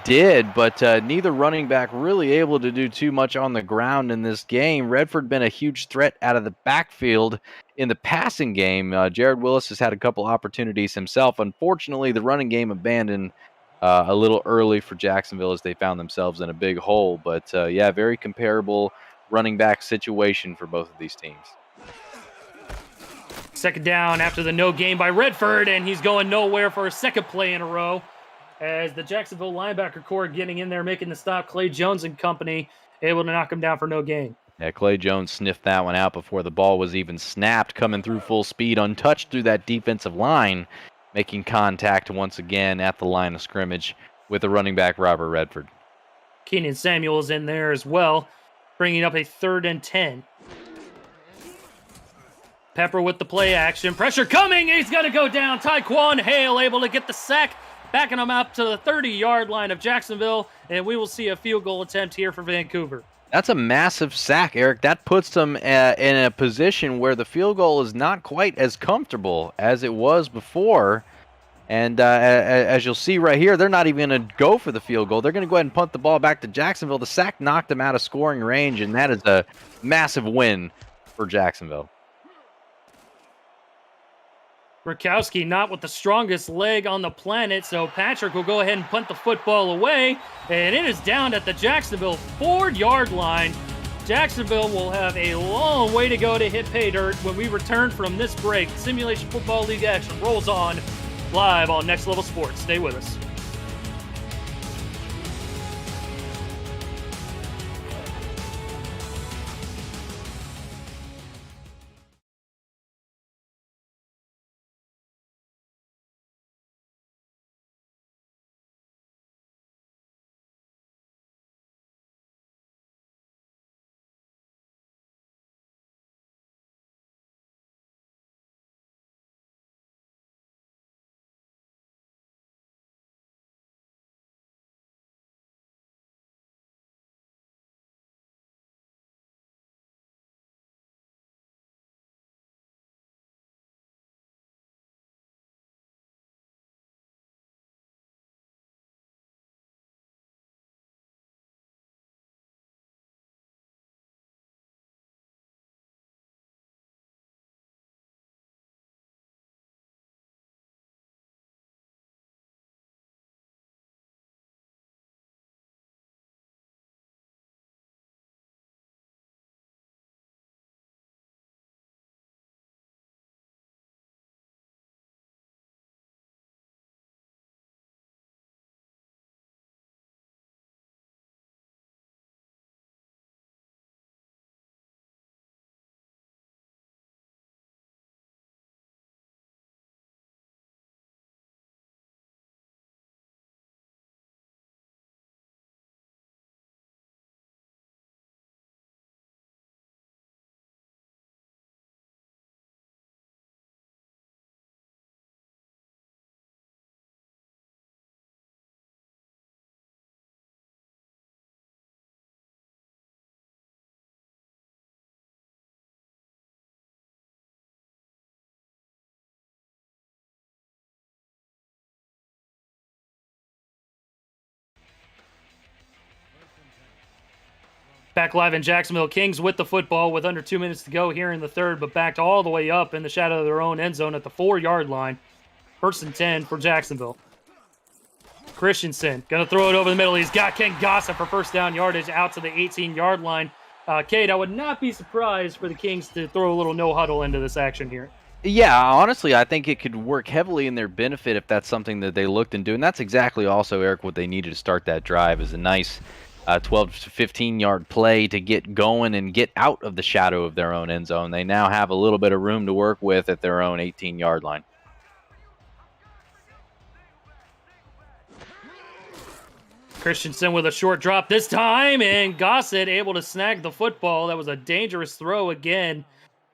did, but neither running back really able to do too much on the ground in this game. Redford been a huge threat out of the backfield in the passing game. Jared Willis has had a couple opportunities himself. Unfortunately, the running game abandoned a little early for Jacksonville as they found themselves in a big hole. But yeah, very comparable running back situation for both of these teams. 2nd down after the no gain by Redford, and he's going nowhere for a 2nd play in a row. As the Jacksonville linebacker core getting in there, making the stop, Clay Jones and company, able to knock him down for no gain. Yeah, Clay Jones sniffed that one out before the ball was even snapped, coming through full speed, untouched through that defensive line, making contact once again at the line of scrimmage with the running back, Robert Redford. Keenan Samuels in there as well, bringing up a 3rd and 10. Pepper with the play action. Pressure coming. He's going to go down. Tyquan Hale able to get the sack, backing him up to the 30-yard line of Jacksonville, and we will see a field goal attempt here for Vancouver. That's a massive sack, Eric. That puts them in a position where the field goal is not quite as comfortable as it was before. And as you'll see right here, they're not even going to go for the field goal. They're going to go ahead and punt the ball back to Jacksonville. The sack knocked them out of scoring range, and that is a massive win for Jacksonville. Rakowski not with the strongest leg on the planet, so Patrick will go ahead and punt the football away, and it is down at the Jacksonville 4-yard line. Jacksonville will have a long way to go to hit pay dirt when we return from this break. Simulation Football League action rolls on live on Next Level Sports. Stay with us. Back live in Jacksonville, Kings with the football with under 2 minutes to go here in the third, but backed all the way up in the shadow of their own end zone at the 4-yard line. 1st and 10 for Jacksonville. Christensen going to throw it over the middle. He's got Ken Gossett for first down yardage out to the 18-yard line. Cade, I would not be surprised for the Kings to throw a little no huddle into this action here. Yeah, honestly, I think it could work heavily in their benefit if that's something that they looked into. And that's exactly also, Eric, what they needed to start that drive is a nice 12 to 15-yard play to get going and get out of the shadow of their own end zone. They now have a little bit of room to work with at their own 18-yard line. Christensen with a short drop this time, and Gossett able to snag the football. That was a dangerous throw again.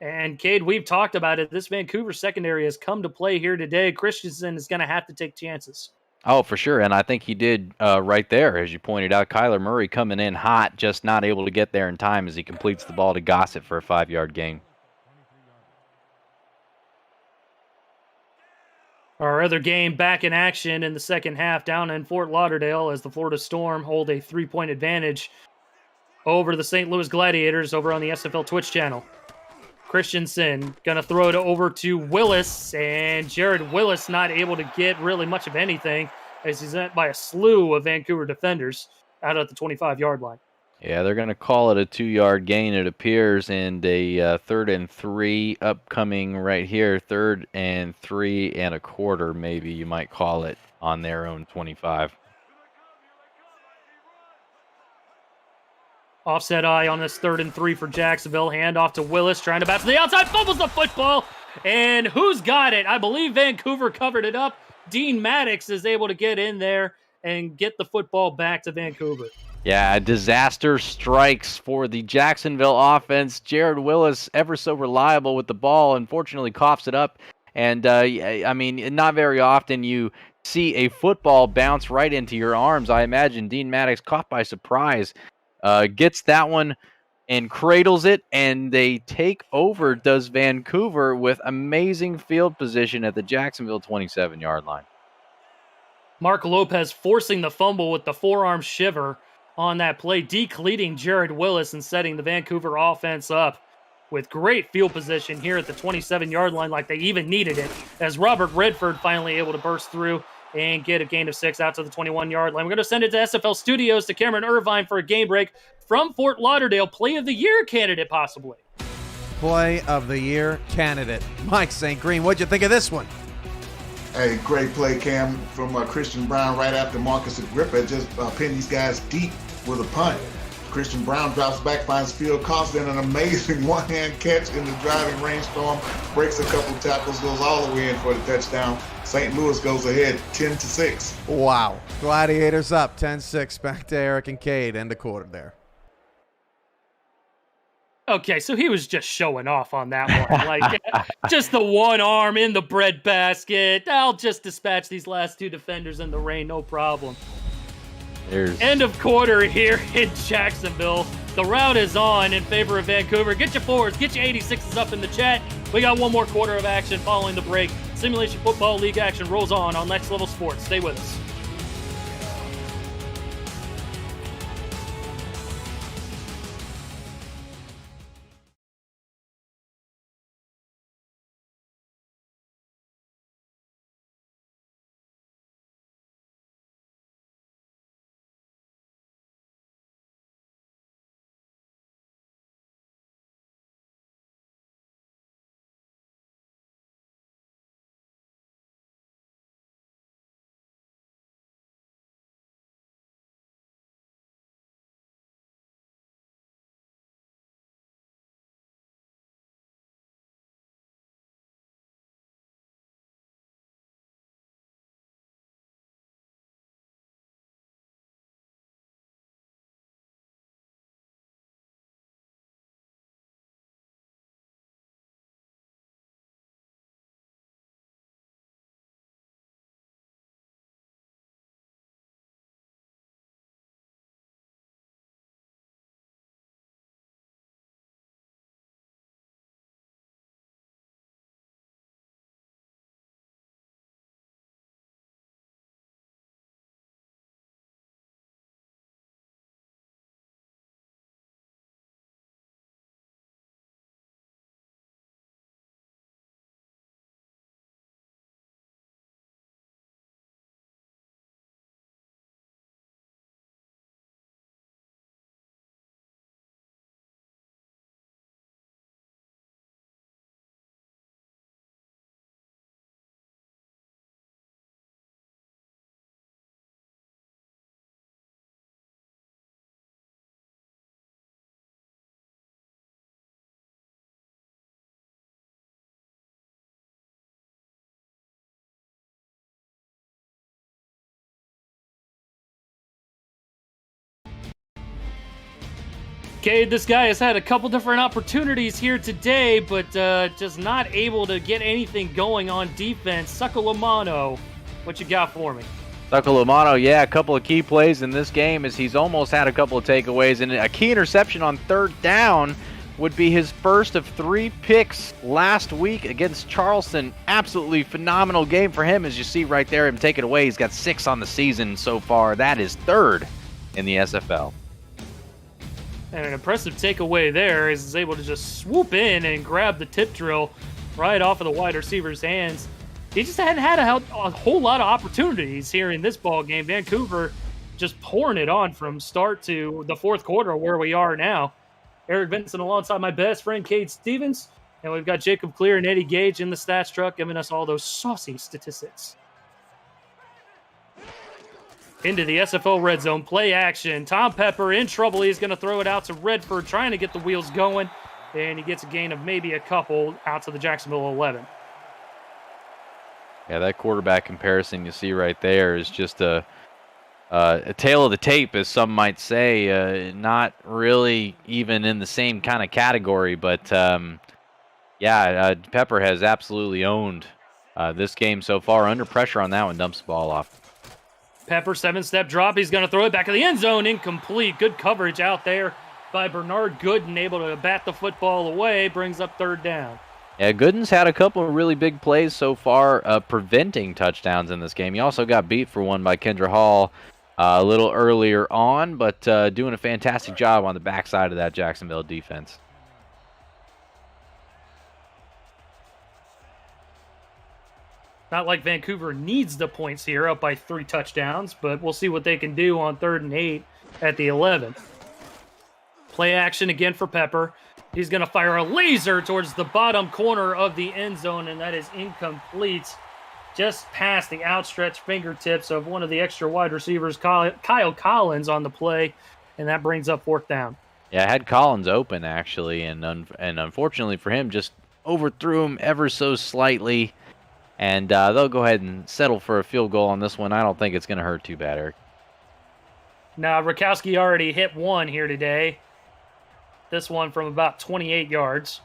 And Cade, we've talked about it. This Vancouver secondary has come to play here today. Christensen is going to have to take chances. Oh, for sure. And I think he did right there, as you pointed out. Kyler Murray coming in hot, just not able to get there in time as he completes the ball to Gossett for a 5-yard gain. Our other game back in action in the second half down in Fort Lauderdale as the Florida Storm hold a 3-point advantage over the St. Louis Gladiators over on the SFL Twitch channel. Christensen going to throw it over to Willis, and Jared Willis not able to get really much of anything as he's met by a slew of Vancouver defenders out at the 25-yard line. Yeah, they're going to call it a 2-yard gain, it appears, and a 3rd and 3 upcoming right here. 3rd and 3 and a quarter, maybe you might call it, on their own 25. Offset eye on this 3rd and 3 for Jacksonville. Hand off to Willis, trying to bounce to the outside, fumbles the football, and who's got it? I believe Vancouver covered it up. Dean Maddox is able to get in there and get the football back to Vancouver. Yeah, disaster strikes for the Jacksonville offense. Jared Willis, ever so reliable with the ball, unfortunately coughs it up. And, I mean, not very often you see a football bounce right into your arms. I imagine Dean Maddox, caught by surprise, gets that one and cradles it, and they take over, does Vancouver, with amazing field position at the Jacksonville 27-yard line. Mark Lopez forcing the fumble with the forearm shiver on that play, decleating Jared Willis and setting the Vancouver offense up with great field position here at the 27-yard line, like they even needed it, as Robert Redford finally able to burst through and get a gain of 6 out to the 21-yard line. We're going to send it to SFL Studios to Cameron Irvine for a game break from Fort Lauderdale. Play of the Year candidate, possibly. Play of the Year candidate, Mike St. Green. What'd you think of this one? Hey, great play, Cam, from Christian Brown right after Marcus Agrippa just pinned these guys deep with a punt. Christian Brown drops back, finds Field Costin, an amazing one-hand catch in the driving rainstorm, breaks a couple tackles, goes all the way in for the touchdown. St. Louis goes ahead 10-6. Wow. Gladiators up 10-6. Back to Eric and Cade. End of quarter there. Okay, so he was just showing off on that one. Like, just the one arm in the breadbasket. I'll just dispatch these last two defenders in the rain, no problem. End of quarter here in Jacksonville. The route is on in favor of Vancouver. Get your fours, get your 86s up in the chat. We got one more quarter of action following the break. Simulation Football League action rolls on Next Level Sports. Stay with us. Cade, this guy has had a couple different opportunities here today, but just not able to get anything going on defense. Succalamano, what you got for me? Succalamano, yeah, a couple of key plays in this game as he's almost had a couple of takeaways, and a key interception on third down would be his first of 3 picks last week against Charleston. Absolutely phenomenal game for him, as you see right there, him take it away. He's got 6 on the season so far. That is 3rd in the SFL. And an impressive takeaway there is he's able to just swoop in and grab the tip drill right off of the wide receiver's hands. He just hadn't had a whole lot of opportunities here in this ball game. Vancouver just pouring it on from start to the 4th quarter where we are now. Eric Benson alongside my best friend, Cade Stevens. And we've got Jacob Clear and Eddie Gage in the stats truck giving us all those saucy statistics. Into the SFL red zone, play action. Tom Pepper in trouble. He's going to throw it out to Redford, trying to get the wheels going. And he gets a gain of maybe a couple out to the Jacksonville 11. Yeah, that quarterback comparison you see right there is just a tale of the tape, as some might say. Not really even in the same kind of category, but Pepper has absolutely owned this game so far. Under pressure on that one, dumps the ball off. Pepper, 7-step drop. He's going to throw it back in the end zone. Incomplete. Good coverage out there by Bernard Gooden, able to bat the football away. Brings up 3rd down. Yeah, Gooden's had a couple of really big plays so far, preventing touchdowns in this game. He also got beat for one by Kendra Hall a little earlier on, but doing a fantastic job on the backside of that Jacksonville defense. Not like Vancouver needs the points here, up by 3 touchdowns, but we'll see what they can do on 3rd and 8 at the 11. Play action again for Pepper. He's going to fire a laser towards the bottom corner of the end zone, and that is incomplete. Just past the outstretched fingertips of one of the extra wide receivers, Kyle Collins, on the play, and that brings up 4th down. Yeah, I had Collins open, actually, and unfortunately for him, just overthrew him ever so slightly. And they'll go ahead and settle for a field goal on this one. I don't think it's going to hurt too bad, Eric. Now, Rakowski already hit one here today. This one from about 28 yards.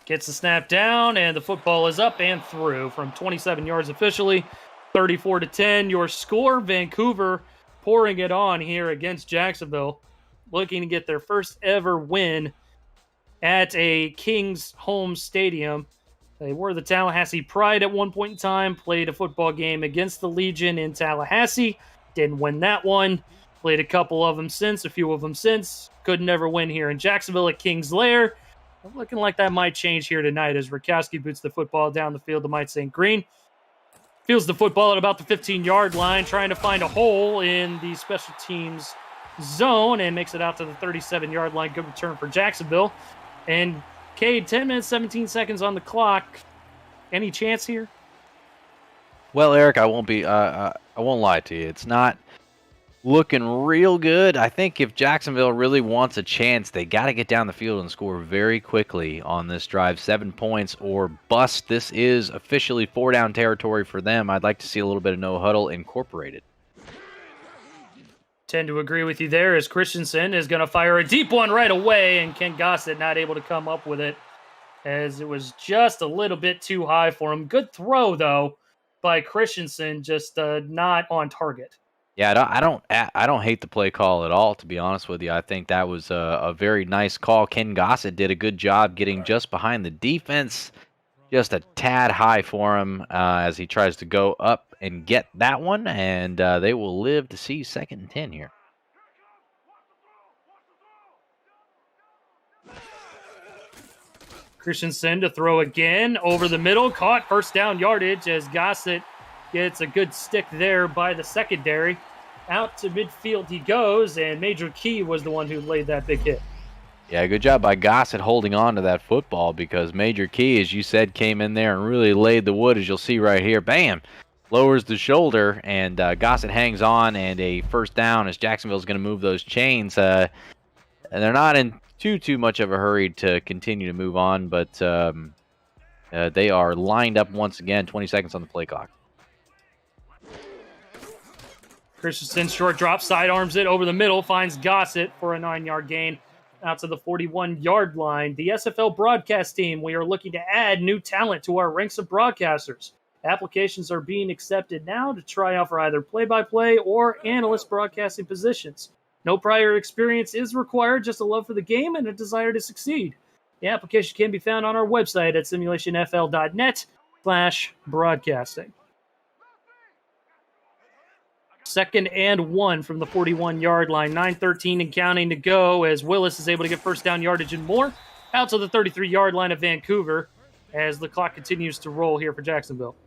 Gets the snap down, and the football is up and through from 27 yards officially. 34-10, your score. Vancouver pouring it on here against Jacksonville, looking to get their first ever win at a Kings home stadium. They were the Tallahassee Pride at one point in time, played a football game against the Legion in Tallahassee, didn't win that one, played a couple of them since, a few of them since, could never win here in Jacksonville at Kings Lair. Looking like that might change here tonight as Rakowski boots the football down the field to Mike St. Green. Fields the football at about the 15-yard line, trying to find a hole in the special teams zone, and makes it out to the 37-yard line. Good return for Jacksonville. And Cade, 10 minutes, 17 seconds on the clock. Any chance here? Well, Eric, I won't lie to you. It's not looking real good. I think if Jacksonville really wants a chance, they got to get down the field and score very quickly on this drive. 7 points or bust. This is officially 4-down territory for them. I'd like to see a little bit of no huddle incorporated. Tend to agree with you there, as Christensen is going to fire a deep one right away, and Ken Gossett not able to come up with it as it was just a little bit too high for him. Good throw, though, by Christensen, just not on target. Yeah, I don't hate the play call at all, to be honest with you. I think that was a very nice call. Ken Gossett did a good job getting just behind the defense, just a tad high for him as he tries to go up and get that one, and they will live to see 2nd and 10 here. Christensen to throw again over the middle, caught 1st down yardage as Gossett gets a good stick there by the secondary. Out to midfield he goes, and Major Key was the one who laid that big hit. Yeah, good job by Gossett holding on to that football, because Major Key, as you said, came in there and really laid the wood, as you'll see right here. Bam! Lowers the shoulder, and Gossett hangs on, and a 1st down as Jacksonville's going to move those chains. And they're not in too much of a hurry to continue to move on, but they are lined up once again, 20 seconds on the play clock. Christensen, short drop, sidearms it over the middle, finds Gossett for a 9-yard gain out to the 41-yard line. The SFL broadcast team, we are looking to add new talent to our ranks of broadcasters. Applications are being accepted now to try out for either play-by-play or analyst broadcasting positions. No prior experience is required, just a love for the game and a desire to succeed. The application can be found on our website at simulationfl.net/broadcasting. 2nd and 1 from the 41-yard line. 9:13 and counting to go as Willis is able to get first down yardage and more out to the 33-yard line of Vancouver as the clock continues to roll here for Jacksonville.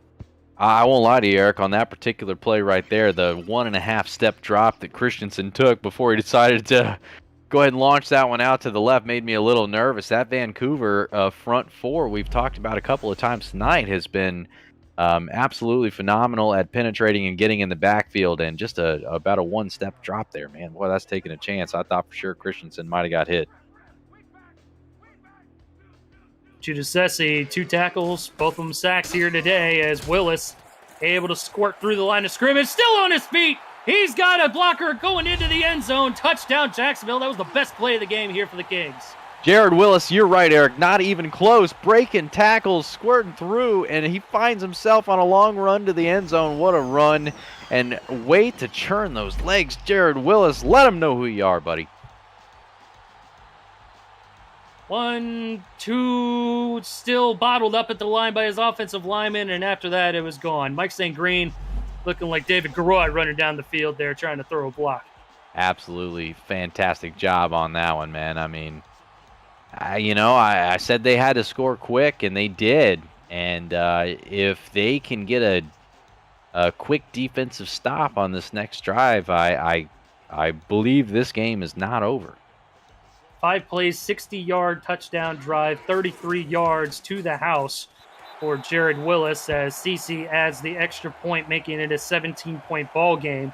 I won't lie to you, Eric, on that particular play right there, the 1.5 step drop that Christensen took before he decided to go ahead and launch that one out to the left made me a little nervous. That Vancouver front four we've talked about a couple of times tonight has been absolutely phenomenal at penetrating and getting in the backfield, and just about a 1-step drop there, man. Boy, that's taking a chance. I thought for sure Christensen might have got hit. Giudice, 2 tackles, both of them sacks here today as Willis able to squirt through the line of scrimmage, still on his feet. He's got a blocker going into the end zone. Touchdown, Jacksonville. That was the best play of the game here for the Kings. Jared Willis, you're right, Eric. Not even close. Breaking tackles, squirting through, and he finds himself on a long run to the end zone. What a run. And wait to churn those legs. Jared Willis, let him know who you are, buddy. 1, 2, still bottled up at the line by his offensive lineman, and after that it was gone. Mike St. Green looking like David Garoy running down the field there trying to throw a block. Absolutely fantastic job on that one, man. I mean, I said they had to score quick, and they did. And if they can get a quick defensive stop on this next drive, I believe this game is not over. 5 plays, 60-yard touchdown drive, 33 yards to the house for Jared Willis as CeCe adds the extra point, making it a 17-point ball game.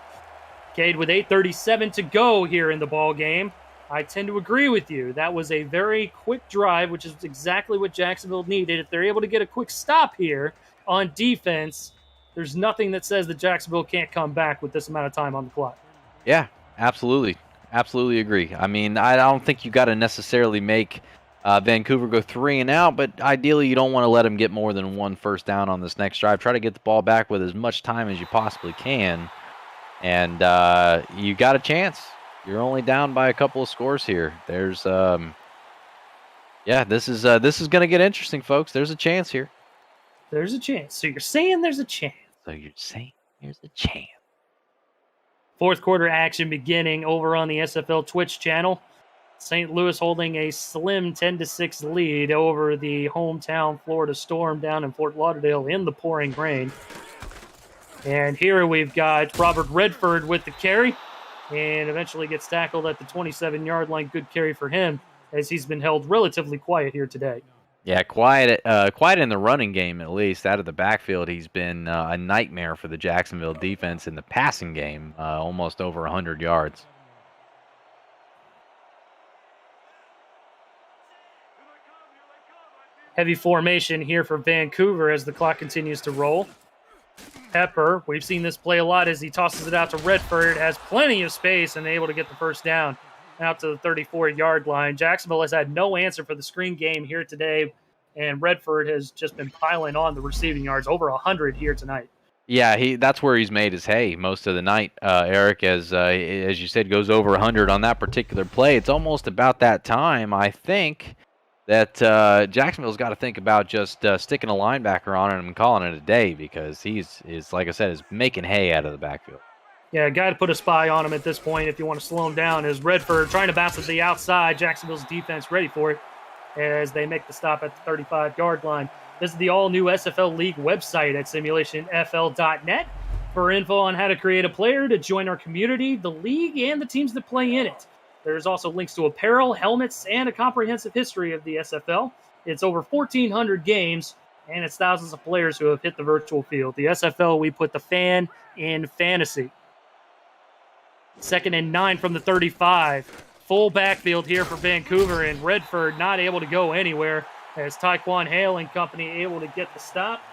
Cade, with 8:37 to go here in the ball game, I tend to agree with you. That was a very quick drive, which is exactly what Jacksonville needed. If they're able to get a quick stop here on defense, there's nothing that says that Jacksonville can't come back with this amount of time on the clock. Yeah, absolutely. Absolutely agree. I mean, I don't think you got to necessarily make Vancouver go 3 and out, but ideally you don't want to let them get more than 1 first down on this next drive. Try to get the ball back with as much time as you possibly can, and you got a chance. You're only down by a couple of scores here. There's, this is going to get interesting, folks. There's a chance here. There's a chance. So you're saying there's a chance. So you're saying there's a chance. 4th quarter action beginning over on the SFL Twitch channel. St. Louis holding a slim 10-6 lead over the hometown Florida Storm down in Fort Lauderdale in the pouring rain. And here we've got Robert Redford with the carry, and eventually gets tackled at the 27-yard line. Good carry for him, as he's been held relatively quiet here today. Yeah, quiet in the running game, at least. Out of the backfield, he's been a nightmare for the Jacksonville defense in the passing game, almost over 100 yards. Heavy formation here for Vancouver as the clock continues to roll. Pepper, we've seen this play a lot as he tosses it out to Redford, has plenty of space and able to get the first down out to the 34-yard line. Jacksonville has had no answer for the screen game here today, and Redford has just been piling on the receiving yards, over 100 here tonight. Yeah, that's where he's made his hay most of the night, Eric, as you said, goes over 100 on that particular play. It's almost about that time, I think, that Jacksonville's got to think about just sticking a linebacker on him and calling it a day, because he's like I said, is making hay out of the backfield. Yeah, got to put a spy on him at this point if you want to slow him down. As Redford trying to bounce to the outside, Jacksonville's defense ready for it as they make the stop at the 35-yard line. This is the all-new SFL League website at simulationfl.net for info on how to create a player to join our community, the league, and the teams that play in it. There's also links to apparel, helmets, and a comprehensive history of the SFL. It's over 1,400 games, and it's thousands of players who have hit the virtual field. The SFL, we put the fan in fantasy. 2nd and 9 from the 35. Full backfield here for Vancouver, and Redford not able to go anywhere as Taekwon Hale and company able to get the stop.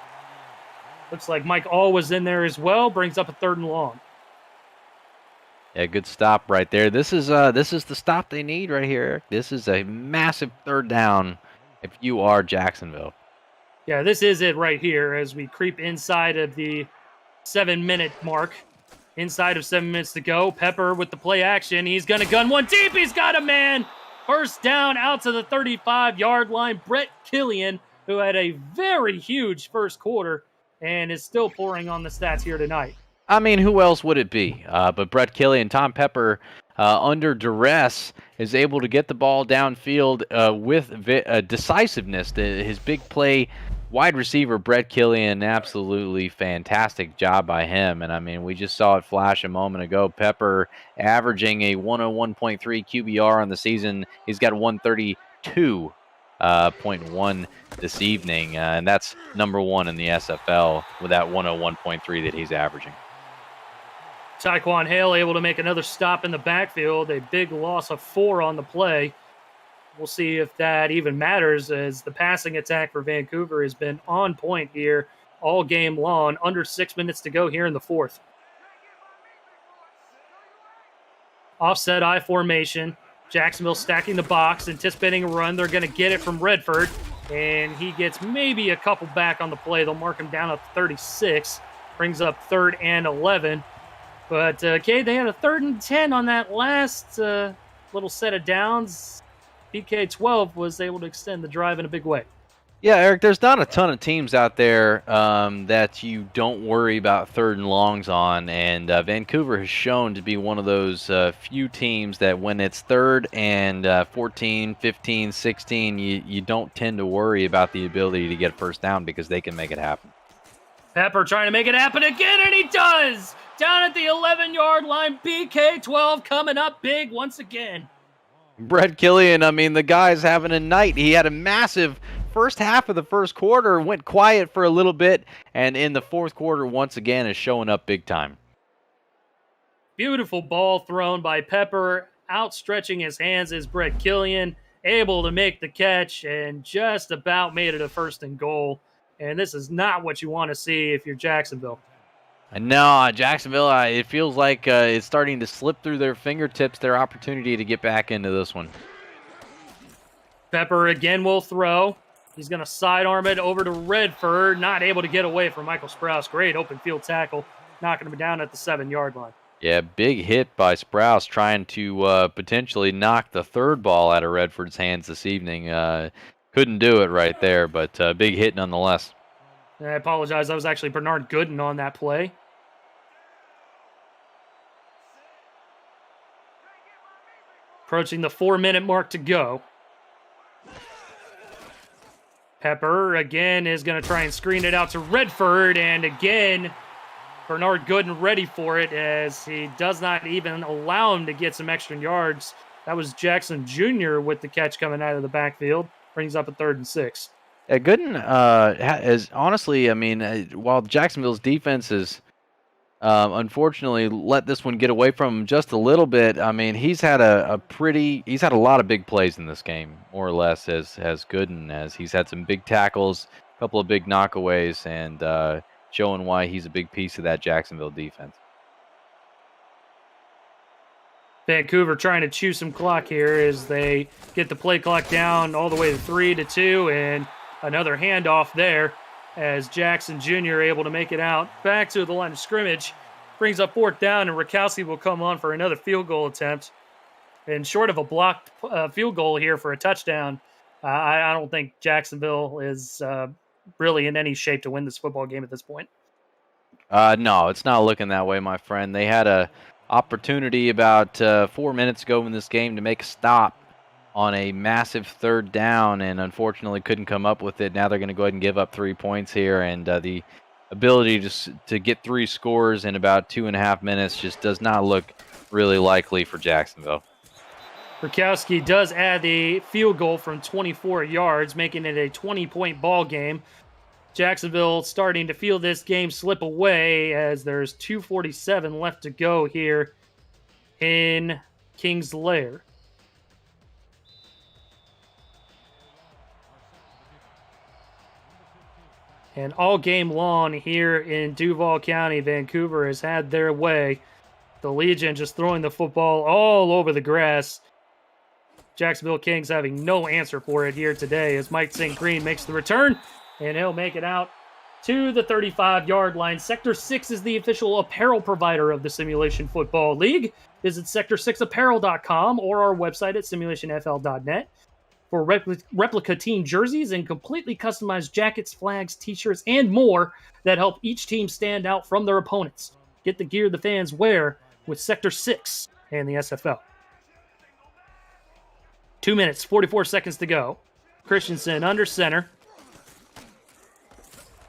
Looks like Mike All was in there as well. Brings up a 3rd and long. Yeah, good stop right there. This is the stop they need right here, Eric. This is a massive third down if you are Jacksonville. Yeah, this is it right here as we creep inside of the 7-minute mark. Inside of 7 minutes to go. Pepper with the play action. He's going to gun one deep. He's got a man. First down out to the 35-yard line. Brett Killian, who had a very huge first quarter and is still pouring on the stats here tonight. I mean, who else would it be? But Brett Killian, Tom Pepper, under duress, is able to get the ball downfield with decisiveness. His big play wide receiver, Brett Killian, absolutely fantastic job by him. And, I mean, we just saw it flash a moment ago. Pepper averaging a 101.3 QBR on the season. He's got 132.1 this evening, and that's number one in the SFL with that 101.3 that he's averaging. Tyquan Hale able to make another stop in the backfield. A big loss of 4 on the play. We'll see if that even matters, as the passing attack for Vancouver has been on point here all game long. Under 6 minutes to go here in the fourth. Offset I formation. Jacksonville stacking the box, anticipating a run. They're going to get it from Redford, and he gets maybe a couple back on the play. They'll mark him down at 36. Brings up 3rd and 11. But, okay, they had a 3rd and 10 on that last little set of downs. PK-12 was able to extend the drive in a big way. Yeah, Eric, there's not a ton of teams out there that you don't worry about 3rd and longs on, and Vancouver has shown to be one of those few teams that when it's 3rd and 14, 15, 16, you don't tend to worry about the ability to get first down because they can make it happen. Pepper trying to make it happen again, and he does! Down at the 11-yard line, PK-12 coming up big once again. Brett Killian, I mean, the guy's having a night. He had a massive first half of the first quarter, went quiet for a little bit, and in the fourth quarter, once again, is showing up big time. Beautiful ball thrown by Pepper. Outstretching his hands is Brett Killian, able to make the catch, and just about made it a 1st and goal. And this is not what you want to see if you're Jacksonville. No, Jacksonville, it feels like it's starting to slip through their fingertips, their opportunity to get back into this one. Pepper again will throw. He's going to sidearm it over to Redford. Not able to get away from Michael Sprouse. Great open field tackle, knocking him down at the 7-yard line. Yeah, big hit by Sprouse trying to potentially knock the 3rd ball out of Redford's hands this evening. Couldn't do it right there, but big hit nonetheless. I apologize. That was actually Bernard Gooden on that play. Approaching the 4-minute mark to go. Pepper again is going to try and screen it out to Redford, and again, Bernard Gooden ready for it as he does not even allow him to get some extra yards. That was Jackson Jr. with the catch coming out of the backfield. Brings up a 3rd and 6. Yeah, Gooden is honestly, I mean, while Jacksonville's defense is unfortunately let this one get away from him just a little bit. I mean, he's had a lot of big plays in this game, more or less, as Gooden, as he's had some big tackles, a couple of big knockaways, and showing why he's a big piece of that Jacksonville defense. Vancouver trying to chew some clock here as they get the play clock down all the way to 3-2, and another handoff there as Jackson Jr. able to make it out back to the line of scrimmage. Brings up 4th down, and Rakowski will come on for another field goal attempt. And short of a blocked field goal here for a touchdown, I don't think Jacksonville is really in any shape to win this football game at this point. No, it's not looking that way, my friend. They had a opportunity about 4 minutes ago in this game to make a stop on a massive 3rd down, and unfortunately couldn't come up with it. Now they're going to go ahead and give up 3 points here, and the ability to get 3 scores in about 2.5 minutes just does not look really likely for Jacksonville. Rakowski does add the field goal from 24 yards, making it a 20-point ball game. Jacksonville starting to feel this game slip away as there's 2:47 left to go here in King's Lair. And all game long here in Duval County, Vancouver has had their way. The Legion just throwing the football all over the grass. Jacksonville Kings having no answer for it here today as Mike St. Green makes the return, and he'll make it out to the 35-yard line. Sector 6 is the official apparel provider of the Simulation Football League. Visit sector6apparel.com or our website at simulationfl.net for replica team jerseys and completely customized jackets, flags, t-shirts, and more that help each team stand out from their opponents. Get the gear the fans wear with Sector 6 and the SFL. 2 minutes, 44 seconds to go. Christensen under center.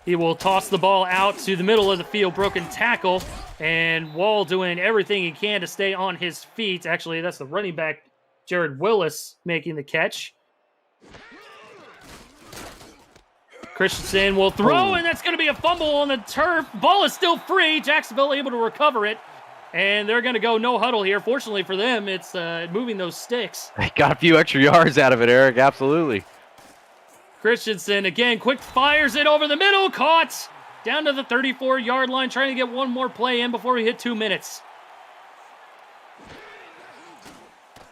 He will toss the ball out to the middle of the field, broken tackle, and Wall doing everything he can to stay on his feet. Actually, that's the running back, Jared Willis, making the catch. Christensen will throw, and that's going to be a fumble on the turf. Ball is still free. Jacksonville able to recover it, and they're going to go no huddle here. Fortunately for them, it's moving those sticks. They got a few extra yards out of it, Eric. Absolutely. Christensen, again, quick fires it over the middle. Caught down to the 34-yard line, trying to get one more play in before we hit 2 minutes.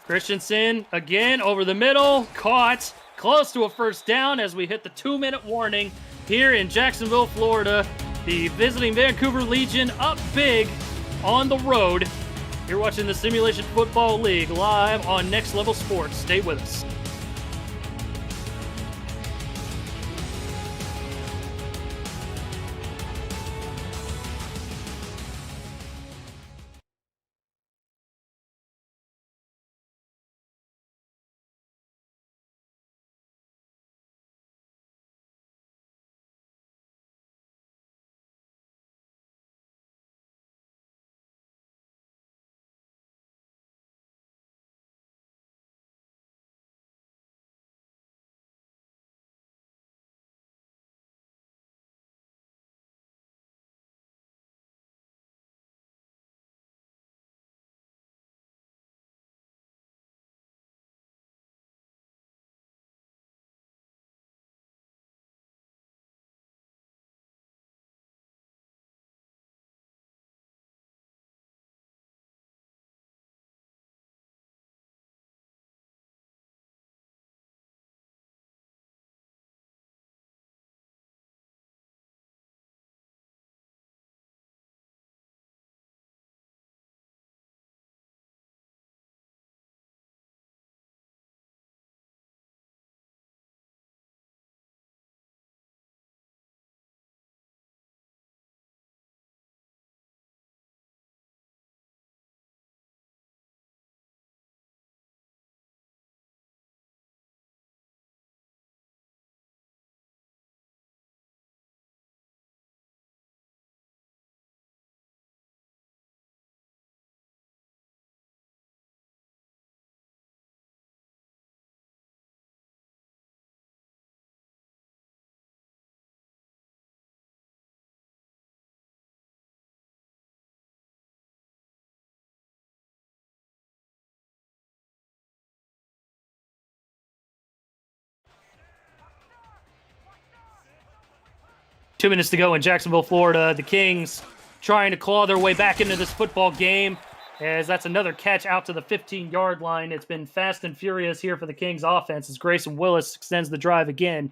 Christensen, again, over the middle. Caught. Close to a first down as we hit the 2-minute warning here in Jacksonville, Florida. The visiting Vancouver Legion up big on the road. You're watching the Simulation Football League live on Next Level Sports. Stay with us. Two minutes to go in Jacksonville, Florida. The Kings trying to claw their way back into this football game, as that's another catch out to the 15-yard line. It's been fast and furious here for the Kings offense as Grayson Willis extends the drive again.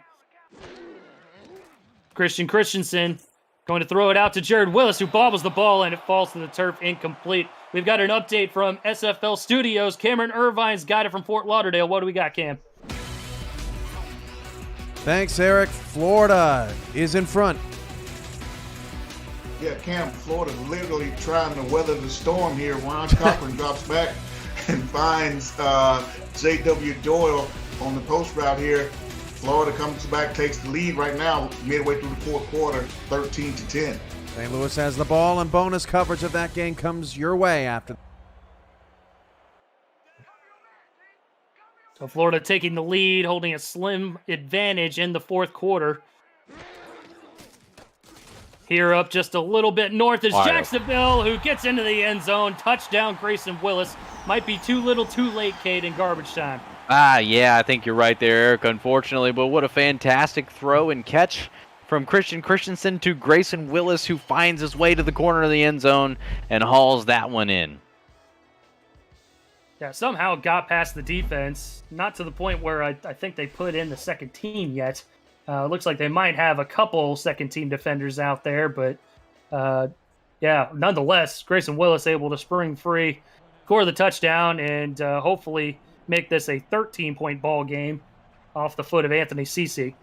Christensen going to throw it out to Jared Willis, who bobbles the ball, and it falls to the turf incomplete. We've got an update from SFL Studios. Cameron Irvine's got it from Fort Lauderdale. What do we got, Cam? Thanks, Eric. Florida is in front. Yeah, Cam, Florida literally trying to weather the storm here. Ron Cochran drops back and finds J.W. Doyle on the post route here. Florida comes back, takes the lead right now, midway through the fourth quarter, 13-10. St. Louis has the ball, and bonus coverage of that game comes your way after. So Florida taking the lead, holding a slim advantage in the fourth quarter. Here up just a little bit north is Jacksonville, who gets into the end zone. Touchdown, Grayson Willis. Might be too little, too late, Cade, in garbage time. Yeah, I think you're right there, Eric, unfortunately. But what a fantastic throw and catch from Christian Christensen to Grayson Willis, who finds his way to the corner of the end zone and hauls that one in. Yeah, somehow got past the defense. Not to the point where I think they put in the second team yet. Looks like they might have a couple second-team defenders out there, but yeah, nonetheless, Grayson Willis able to spring free, score the touchdown, and hopefully make this a 13-point ball game off the foot of Anthony Cece.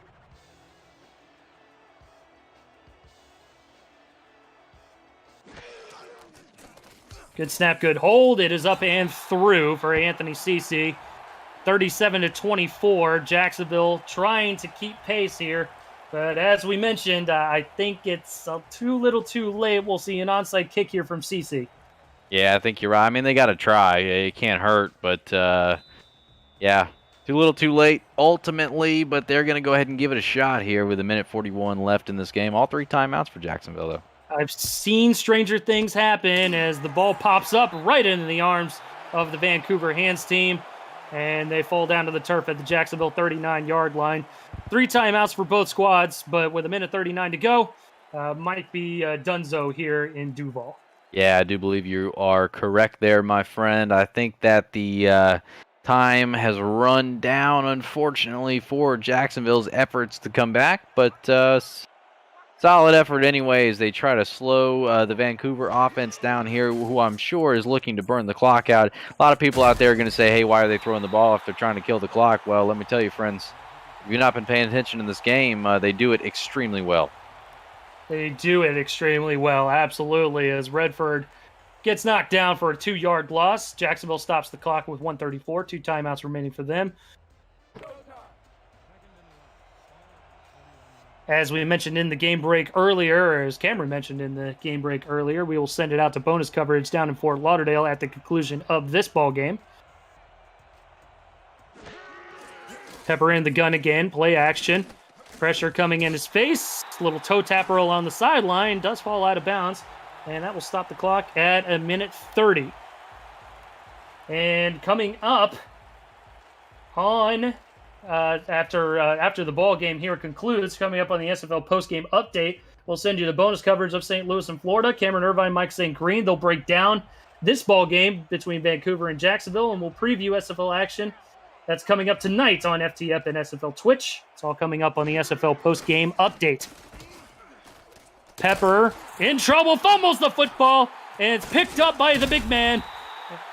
Good snap, good hold. It is up and through for Anthony Cece. 37-24. Jacksonville trying to keep pace here. But as we mentioned, I think it's too little too late. We'll see an onside kick here from Cece. Yeah, I think you're right. I mean, they got to try. It can't hurt. But, yeah, too little too late ultimately. But they're going to go ahead and give it a shot here with 1:41 left in this game. All 3 timeouts for Jacksonville, though. I've seen stranger things happen as the ball pops up right into the arms of the Vancouver Hands team, and they fall down to the turf at the Jacksonville 39-yard line. 3 timeouts for both squads, but with 1:39 to go, might be Dunzo here in Duval. Yeah, I do believe you are correct there, my friend. I think that the time has run down, unfortunately, for Jacksonville's efforts to come back, but solid effort anyways. They try to slow the Vancouver offense down here, who I'm sure is looking to burn the clock out. A lot of people out there are going to say, hey, why are they throwing the ball if they're trying to kill the clock? Well, let me tell you, friends, if you've not been paying attention in this game, they do it extremely well. They do it extremely well, absolutely, as Redford gets knocked down for a 2-yard loss. Jacksonville stops the clock with 1:34, 2 timeouts remaining for them. As we mentioned in the game break earlier, or as Cameron mentioned in the game break earlier, we will send it out to bonus coverage down in Fort Lauderdale at the conclusion of this ball game. Pepper in the gun again, play action. Pressure coming in his face. Little toe tapper along the sideline, does fall out of bounds, and that will stop the clock at 1:30. And coming up on after the ball game here concludes, coming up on the SFL postgame update, we'll send you the bonus coverage of St. Louis and Florida. Cameron Irvine, Mike St. Green, they'll break down this ball game between Vancouver and Jacksonville, and we'll preview SFL action that's coming up tonight on FTF and SFL Twitch. It's all coming up on the SFL postgame update. Pepper in trouble, fumbles the football, and it's picked up by the big man.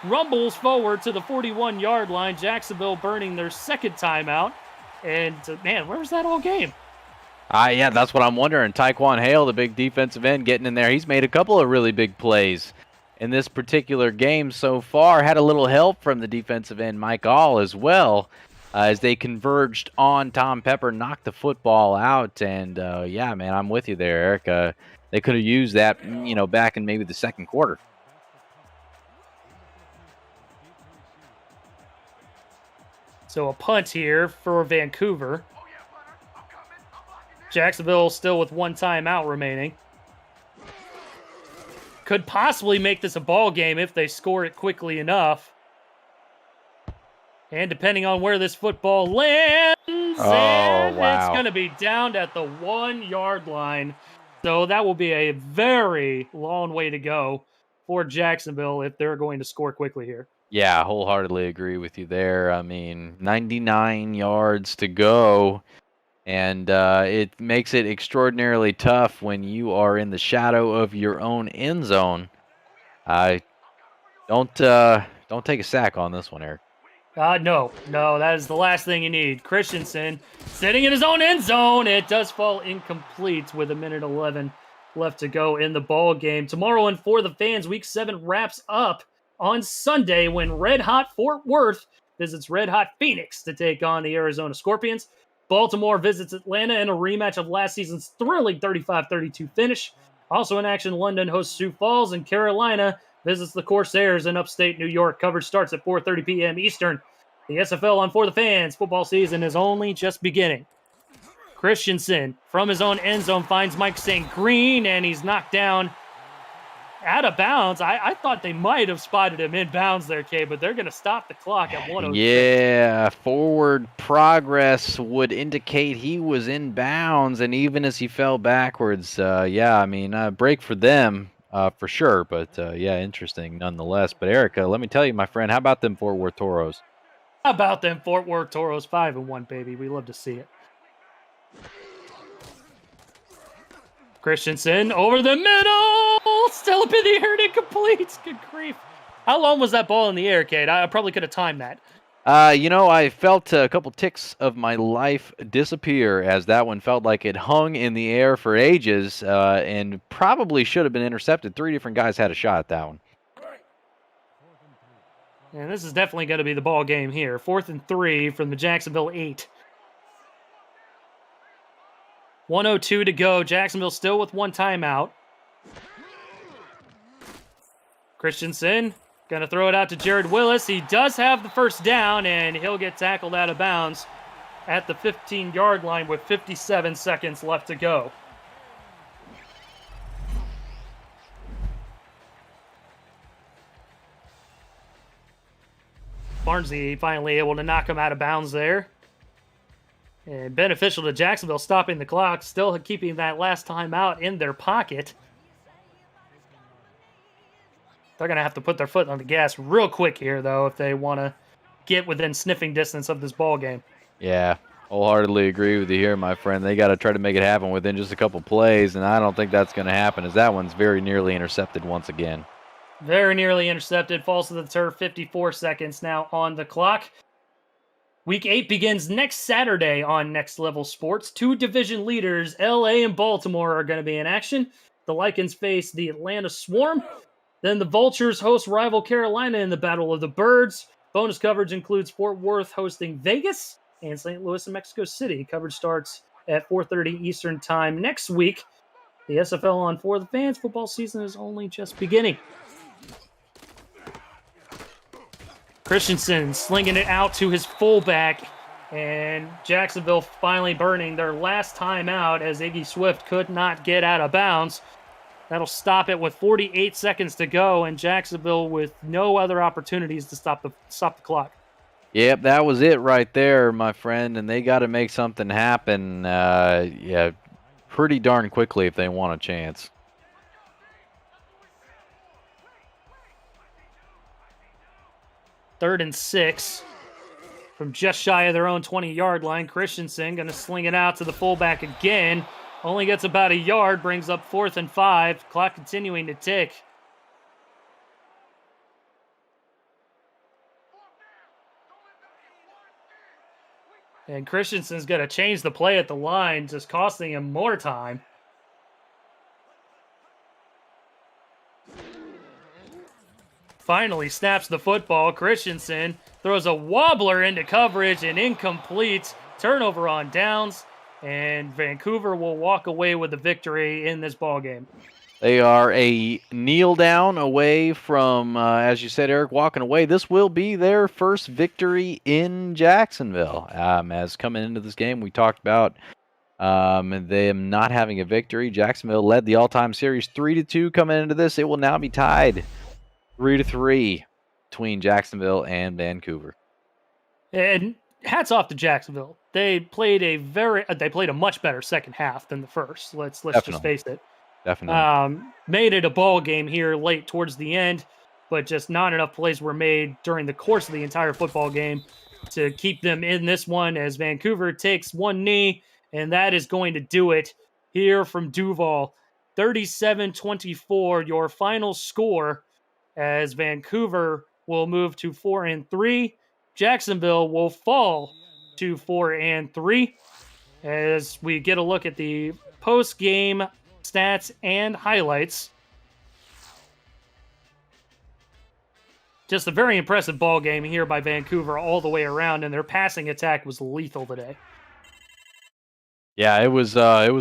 Rumbles forward to the 41-yard line. Jacksonville burning their second timeout. And, man, where was that all game? Yeah, that's what I'm wondering. Taekwon Hale, the big defensive end, getting in there. He's made a couple of really big plays in this particular game so far. Had a little help from the defensive end, Mike All, as well, as they converged on Tom Pepper, knocked the football out. And, yeah, man, I'm with you there, Eric. They could have used that, back in maybe the second quarter. So a punt here for Vancouver. Jacksonville still with 1 timeout remaining. Could possibly make this a ball game if they score it quickly enough. And depending on where this football lands, it's going to be down at the 1-yard line. So that will be a very long way to go for Jacksonville if they're going to score quickly here. Yeah, wholeheartedly agree with you there. I mean, 99 yards to go, and it makes it extraordinarily tough when you are in the shadow of your own end zone. Don't take a sack on this one, Eric. No, that is the last thing you need. Christensen sitting in his own end zone. It does fall incomplete with 1:11 left to go in the ball game. Tomorrow and for the fans, Week 7 wraps up on Sunday when Red Hot Fort Worth visits Red Hot Phoenix to take on the Arizona Scorpions. Baltimore visits Atlanta in a rematch of last season's thrilling 35-32 finish. Also in action, London hosts Sioux Falls, and Carolina visits the Corsairs in upstate New York. Coverage starts at 4:30 p.m. Eastern. The SFL on For the Fans football season is only just beginning. Christensen from his own end zone finds Mike St. Green, and he's knocked down out of bounds. I thought they might have spotted him in bounds there, Kay, but they're going to stop the clock at 1:06. Yeah, forward progress would indicate he was in bounds, and even as he fell backwards, break for them for sure, but yeah, interesting nonetheless. But Erica, let me tell you, my friend, how about them Fort Worth Toros? How about them Fort Worth Toros? 5-1, baby. We love to see it. Christensen over the middle, still up in the air and incomplete. Good grief. How long was that ball in the air, Kate? I probably could have timed that. I felt a couple ticks of my life disappear as that one felt like it hung in the air for ages and probably should have been intercepted. 3 different guys had a shot at that one. And this is definitely going to be the ball game here. 4th and 3 from the Jacksonville 8. 1:02 to go. Jacksonville still with 1 timeout. Christensen going to throw it out to Jared Willis. He does have the first down, and he'll get tackled out of bounds at the 15-yard line with 57 seconds left to go. Barnsley finally able to knock him out of bounds there. And beneficial to Jacksonville, stopping the clock, still keeping that last time out in their pocket. They're going to have to put their foot on the gas real quick here, though, if they want to get within sniffing distance of this ball game. Yeah, wholeheartedly agree with you here, my friend. They got to try to make it happen within just a couple plays, and I don't think that's going to happen, as that one's very nearly intercepted once again. Very nearly intercepted. Falls to the turf. 54 seconds now on the clock. Week 8 begins next Saturday on Next Level Sports. 2 division leaders, LA and Baltimore, are going to be in action. The Lycans face the Atlanta Swarm. Then the Vultures host rival Carolina in the Battle of the Birds. Bonus coverage includes Fort Worth hosting Vegas and St. Louis and Mexico City. Coverage starts at 4:30 Eastern Time next week. The SFL on For the Fans football season is only just beginning. Christensen slinging it out to his fullback, and Jacksonville finally burning their last time out as Iggy Swift could not get out of bounds. That'll stop it with 48 seconds to go, and Jacksonville with no other opportunities to stop the clock. Yep, that was it right there, my friend, and they got to make something happen, pretty darn quickly if they want a chance. Third and 6 from just shy of their own 20-yard line. Christensen going to sling it out to the fullback again. Only gets about a yard, brings up 4th and 5. Clock continuing to tick. And Christensen's going to change the play at the line, just costing him more time. Finally snaps the football. Christensen throws a wobbler into coverage and incomplete. Turnover on downs, and Vancouver will walk away with the victory in this ballgame. They are a kneel down away from, as you said, Eric, walking away. This will be their first victory in Jacksonville. As coming into this game, we talked about them not having a victory. Jacksonville led the all-time series 3-2 coming into this. It will now be tied 3-3 between Jacksonville and Vancouver. And hats off to Jacksonville. They played a much better second half than the first. Let's just face it. Definitely. Made it a ball game here late towards the end, but just not enough plays were made during the course of the entire football game to keep them in this one, as Vancouver takes one knee, and that is going to do it here from Duval. 37-24, your final score, as Vancouver will move to 4-3. Jacksonville will fall to 4-3. As we get a look at the post-game stats and highlights. Just a very impressive ball game here by Vancouver all the way around, and their passing attack was lethal today. Yeah, it was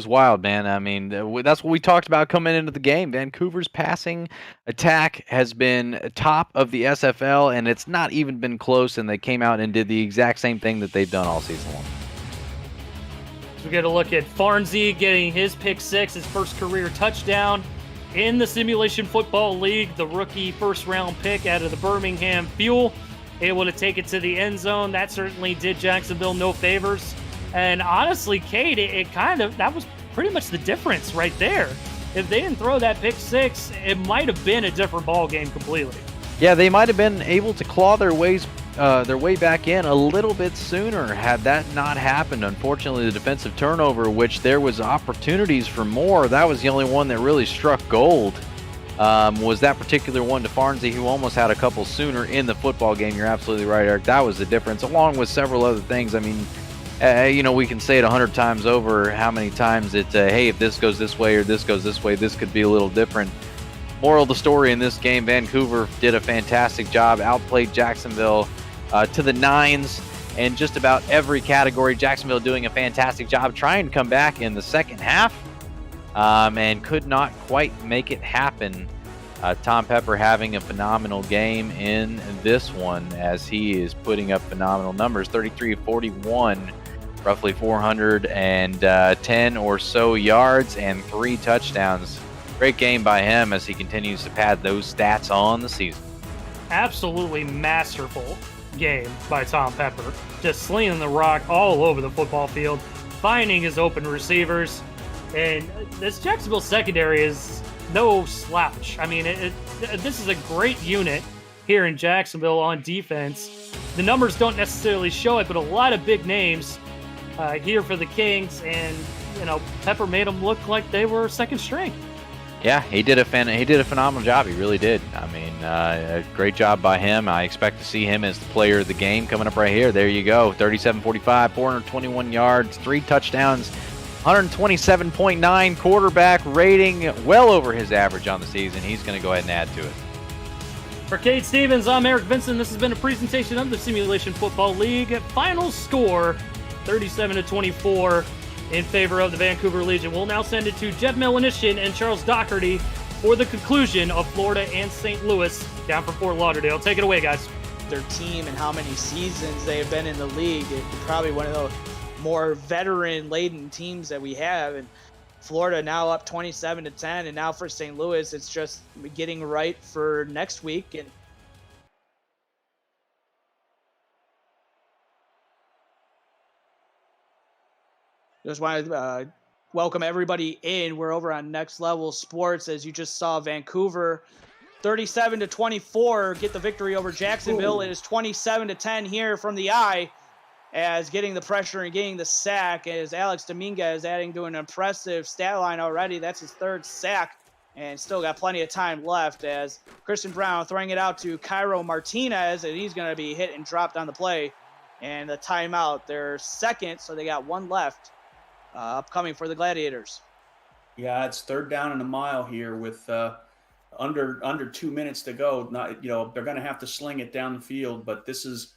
wild, man. I mean, that's what we talked about coming into the game. Vancouver's passing attack has been top of the SFL, and it's not even been close, and they came out and did the exact same thing that they've done all season long. So we get a look at Farnsey getting his pick 6, his first career touchdown. in the Simulation Football League, the rookie first-round pick out of the Birmingham Fuel, able to take it to the end zone. That certainly did Jacksonville no favors. And honestly, Cade, that was pretty much the difference right there. If they didn't throw that pick six, it might have been a different ball game completely. Yeah, they might have been able to claw their way back in a little bit sooner had that not happened. Unfortunately, the defensive turnover, which there was opportunities for more, that was the only one that really struck gold. Was that particular one to Farnsey, who almost had a couple sooner in the football game. You're absolutely right, Eric. That was the difference, along with several other things. I mean, we can say it 100 times over how many times hey, if this goes this way or this goes this way, this could be a little different. Moral of the story in this game, Vancouver did a fantastic job, outplayed Jacksonville to the nines in just about every category. Jacksonville doing a fantastic job trying to come back in the second half and could not quite make it happen. Tom Pepper having a phenomenal game in this one as he is putting up phenomenal numbers, 33-41, roughly 410 or so yards and 3 touchdowns. Great game by him as he continues to pad those stats on the season. Absolutely masterful game by Tom Pepper. Just slinging the rock all over the football field, finding his open receivers. And this Jacksonville secondary is no slouch. I mean, this is a great unit here in Jacksonville on defense. The numbers don't necessarily show it, but a lot of big names here for the Kings. And, Pepper made them look like they were second string. Yeah, he did a phenomenal job. He really did. I mean, a great job by him. I expect to see him as the player of the game coming up right here. There you go. 37-45, 421 yards, 3 touchdowns, 127.9 quarterback rating, well over his average on the season. He's going to go ahead and add to it. For Cade Stevens, I'm Eric Vincent. This has been a presentation of the Simulation Football League. Final score, 37-24. In favor of the Vancouver Legion. We'll now send it to Jeff Melanishin and Charles Doherty for the conclusion of Florida and St. Louis down for Fort Lauderdale. Take it away, guys. Their team and how many seasons they have been in the league. It's probably one of the more veteran-laden teams that we have. And Florida now up 27-10, and now for St. Louis, it's just getting right for next week. And just want to welcome everybody in. We're over on Next Level Sports. As you just saw, Vancouver 37-24 get the victory over Jacksonville. Ooh. It is 27-10 here from the eye, as getting the pressure and getting the sack, as Alex Dominguez adding to an impressive stat line already. That's his 3rd sack, and still got plenty of time left, as Christian Brown throwing it out to Cairo Martinez, and he's going to be hit and dropped on the play. And the timeout, they're second, so they got 1 left. Upcoming for the Gladiators. Yeah, it's 3rd down and a mile here with under 2 minutes to go. Not, they're going to have to sling it down the field, but this is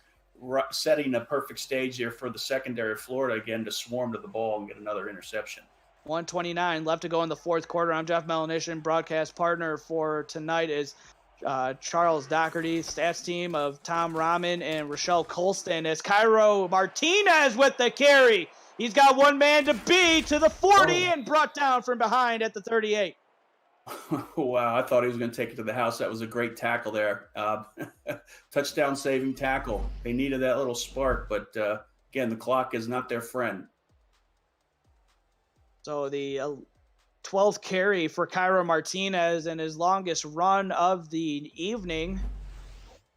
setting a perfect stage here for the secondary of Florida again to swarm to the ball and get another interception. 1:29 left to go in the 4th quarter. I'm Jeff Melanishin. Broadcast partner for tonight is Charles Doherty, stats team of Tom Rahman and Rochelle Colston, as Cairo Martinez with the carry. He's got one man to beat to the 40 and brought down from behind at the 38. Wow, I thought he was going to take it to the house. That was a great tackle there. Touchdown saving tackle. They needed that little spark, but again, the clock is not their friend. So the 12th carry for Cairo Martinez and his longest run of the evening.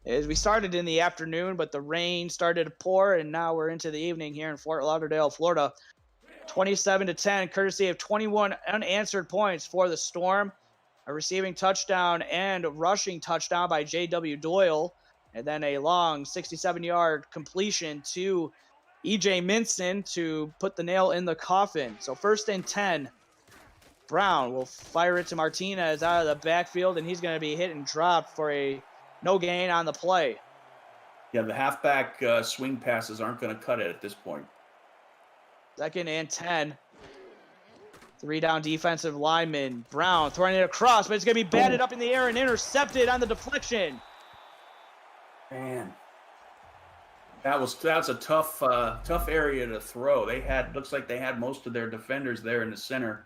As we started in the afternoon, but the rain started to pour, and now we're into the evening here in Fort Lauderdale, Florida. 27-10, courtesy of 21 unanswered points for the Storm. A receiving touchdown and rushing touchdown by J.W. Doyle, and then a long 67-yard completion to E.J. Minson to put the nail in the coffin. So 1st and 10. Brown will fire it to Martinez out of the backfield, and he's going to be hit and dropped for a no gain on the play. Yeah, the halfback swing passes aren't going to cut it at this point. 2nd and 10. 3 down defensive lineman. Brown throwing it across, but it's going to be batted up in the air and intercepted on the deflection. Man, that's a tough area to throw. Looks like they had most of their defenders there in the center.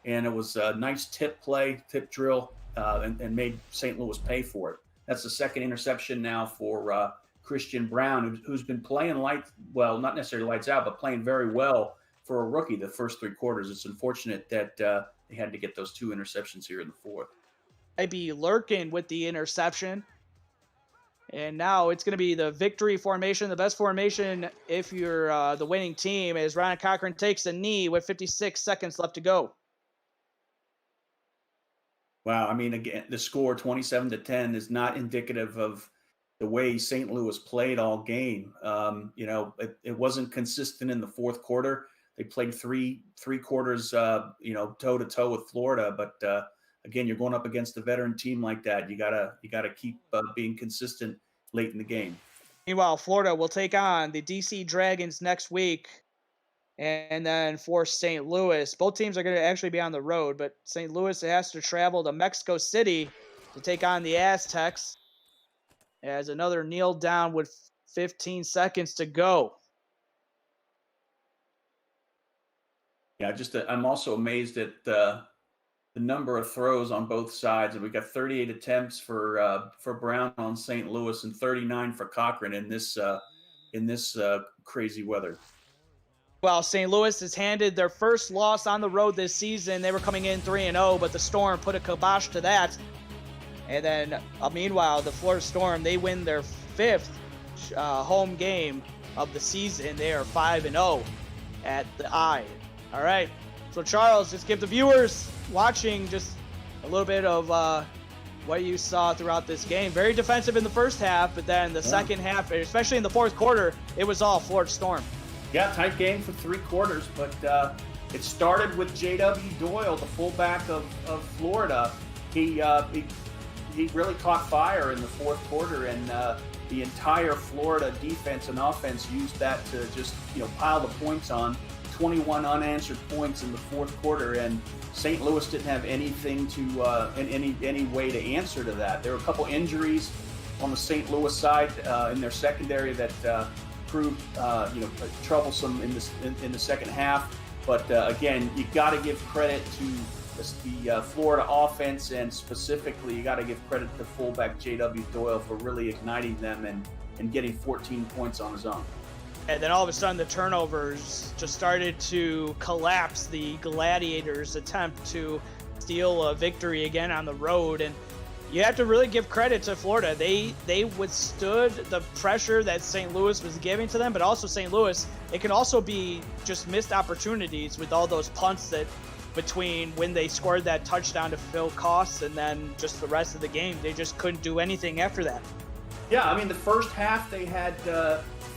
and it was a nice tip drill, and made St. Louis pay for it. That's the second interception now for Christian Brown, who's been playing not necessarily lights out, but playing very well for a rookie the first 3 quarters. It's unfortunate that they had to get those 2 interceptions here in the fourth. I'd be lurking with the interception. And now it's going to be the victory formation, the best formation if you're the winning team, as Ryan Cochran takes a knee with 56 seconds left to go. Wow, I mean, again, the score 27-10 is not indicative of the way St. Louis played all game. It wasn't consistent in the fourth quarter. They played three quarters, toe to toe with Florida. But again, you're going up against a veteran team like that. You gotta keep being consistent late in the game. Meanwhile, Florida will take on the DC Dragons next week, and then for St. Louis, both teams are going to actually be on the road. But St. Louis has to travel to Mexico City to take on the Aztecs. As another kneel down with 15 seconds to go. Yeah, I'm also amazed at the number of throws on both sides, and we got 38 attempts for Brown on St. Louis and 39 for Cochran in this crazy weather. Well, St. Louis has handed their first loss on the road this season. They were coming in 3-0, but the Storm put a kibosh to that. And then, meanwhile, the Florida Storm, they win their 5th home game of the season. They are 5-0 at the eye. All right. So, Charles, just give the viewers watching just a little bit of what you saw throughout this game. Very defensive in the first half, but then the second half, especially in the fourth quarter, it was all Florida Storm. Yeah, tight game for 3 quarters, but it started with J.W. Doyle, the fullback of Florida. He really caught fire in the fourth quarter, and the entire Florida defense and offense used that to just pile the points on. 21 unanswered points in the fourth quarter, and St. Louis didn't have anything to any way to answer to that. There were a couple injuries on the St. Louis side in their secondary that proved troublesome in the second half. But again, you got to give credit to the Florida offense, and specifically you got to give credit to fullback J.W. Doyle for really igniting them and getting 14 points on his own. And then all of a sudden the turnovers just started to collapse the Gladiators' attempt to steal a victory again on the road. And you have to really give credit to Florida. They withstood the pressure that St. Louis was giving to them, but also St. Louis, it can also be just missed opportunities with all those punts that between when they scored that touchdown to Phil Koss and then just the rest of the game. They just couldn't do anything after that. Yeah, I mean, the first half they had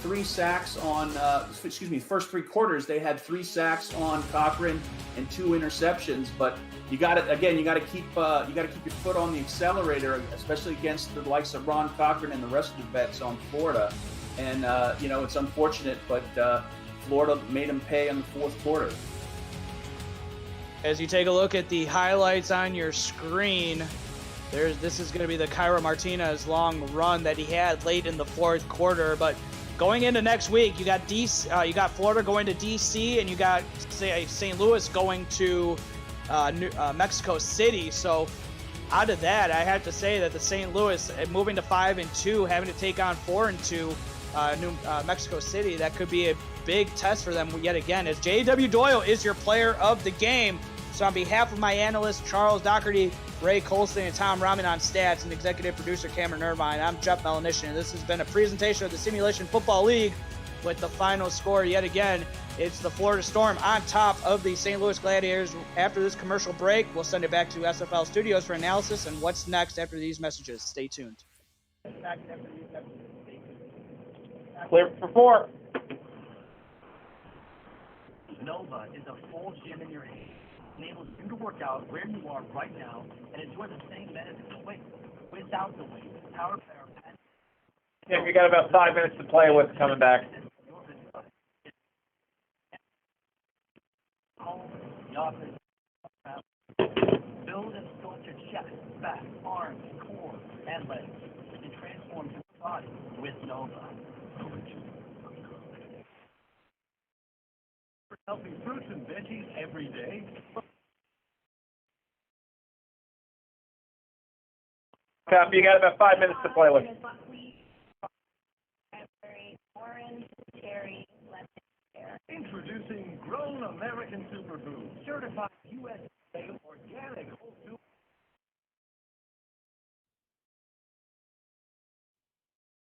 3 sacks on, first 3 quarters they had 3 sacks on Cochran and 2 interceptions. But you got to keep your foot on the accelerator, especially against the likes of Ron Cochran and the rest of the vets on Florida. And it's unfortunate, but Florida made them pay in the fourth quarter. As you take a look at the highlights on your screen, this is going to be the Cairo Martinez long run that he had late in the fourth quarter. But going into next week, you got Florida going to DC, and you got St. Louis going to Mexico City. So out of that, I have to say that the St. Louis moving to 5-2, having to take on 4-2 Mexico City, that could be a big test for them yet again, as J.W. Doyle is your player of the game. So on behalf of my analysts, Charles Doherty, Ray Colston, and Tom Rahman on stats, and executive producer Cameron Irvine, I'm Jeff Melanishin, and this has been a presentation of the Simulation Football League with the final score yet again. It's the Florida Storm on top of the St. Louis Gladiators. After this commercial break, we'll send it back to SFL Studios for analysis and what's next after these messages. Stay tuned. Clear for 4. Nova is a full gym in your hand. Enables you to work out where you are right now and enjoy the same benefits without the weight. Power pad. Yeah, we got about 5 minutes to play with coming back. Home, the office. Build and sculpt your chest, back, arms, core, and legs. And transform your body with Nova. Healthy fruits and veggies every day. Copy. You got about 5 minutes to play with. Introducing Grown American Superfood, certified USA organic whole food.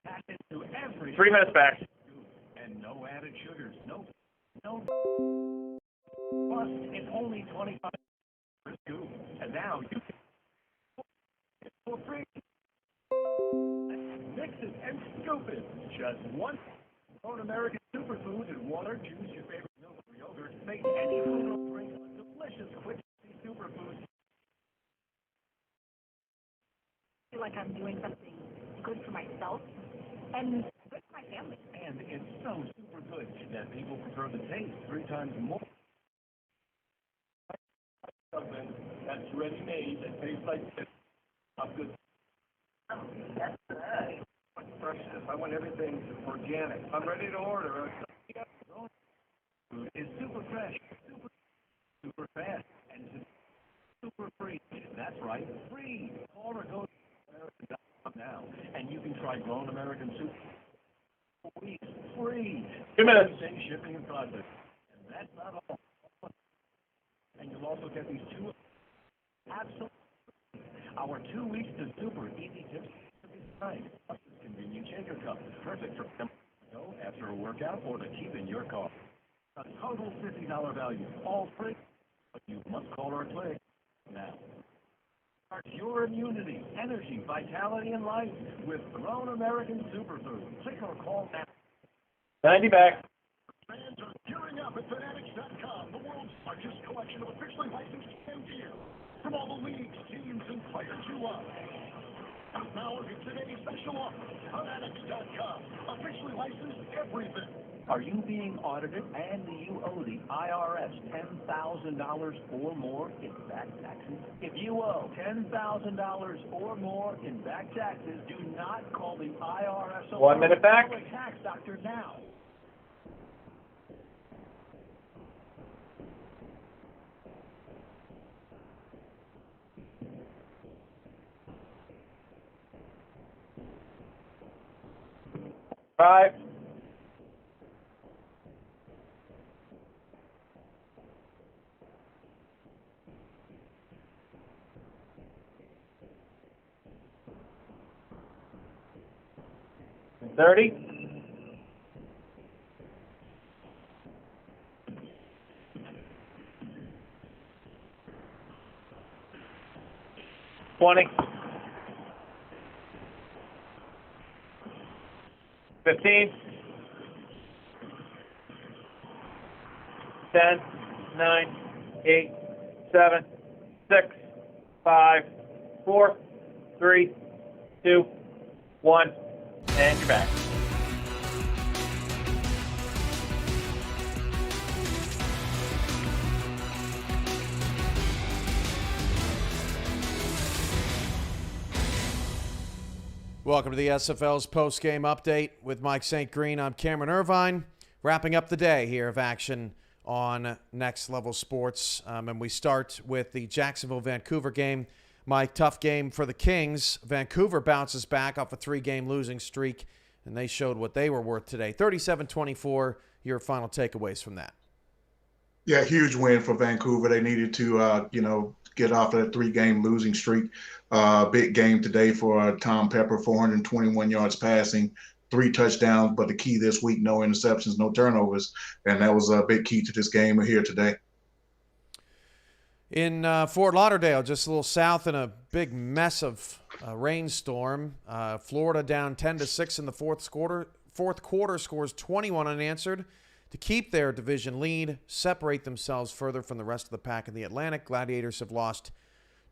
Packed into every 3 minutes back. and no added sugars, no. Plus, it's only 25 per scoop, and now you can for free. Mix it and scoop it. Just one. Grown American Superfood and water, juice, your favorite milk or yogurt. Make any food or drink a delicious, quick, superfood. I feel like I'm doing something good for myself and good for my family. And it's so super good that people prefer the taste 3 times more. Something that's ready-made that tastes like this. Not good. That's good. Freshness. I want everything organic. I'm ready to order. Food is super fresh, super fast, and it's super free. That's right, free. Call or go to American.com now, and you can try Grown American Soup. Free. 2 minutes. Same shipping and processing. And that's not all. And you'll also get these 2 absolutely. Our 2 weeks to super easy tips. Plus this convenient shaker cup, perfect for after a workout or to keep in your car. A total $50 value, all free. But you must call or click now. Start your immunity, energy, vitality, and life with Grown American Superfood. Click or call now. 90 back. Fans are gearing up at Fanatics.com, the world's largest collection of officially licensed fan gear from all the leagues, teams, and players you love. Now is today's special offer. Fanatics.com, officially licensed everything. Are you being audited and do you owe the IRS $10,000 or more in back taxes? If you owe $10,000 or more in back taxes, do not call the IRS. 1 minute back. Call a tax doctor now. Five. And 30. 20. 15. 10, 9, 8, 7, 6, 5, 4, 3, 2, 1, and you're back. Welcome to the SFL's post-game update with Mike St. Green. I'm Cameron Irvine, wrapping up the day here of action on Next Level Sports. And we start with the Jacksonville-Vancouver game. Mike, tough game for the Kings. Vancouver bounces back off a 3-game losing streak, and they showed what they were worth today. 37-24, your final takeaways from that. Yeah, huge win for Vancouver. They needed to, get off of that 3-game losing streak. Big game today for Tom Pepper, 421 yards passing, 3 touchdowns. But the key this week, no interceptions, no turnovers. And that was a big key to this game here today. In Fort Lauderdale, just a little south in a big mess of rainstorm. Florida down 10-6 in the fourth quarter. Fourth quarter scores 21 unanswered to keep their division lead, separate themselves further from the rest of the pack in the Atlantic. Gladiators have lost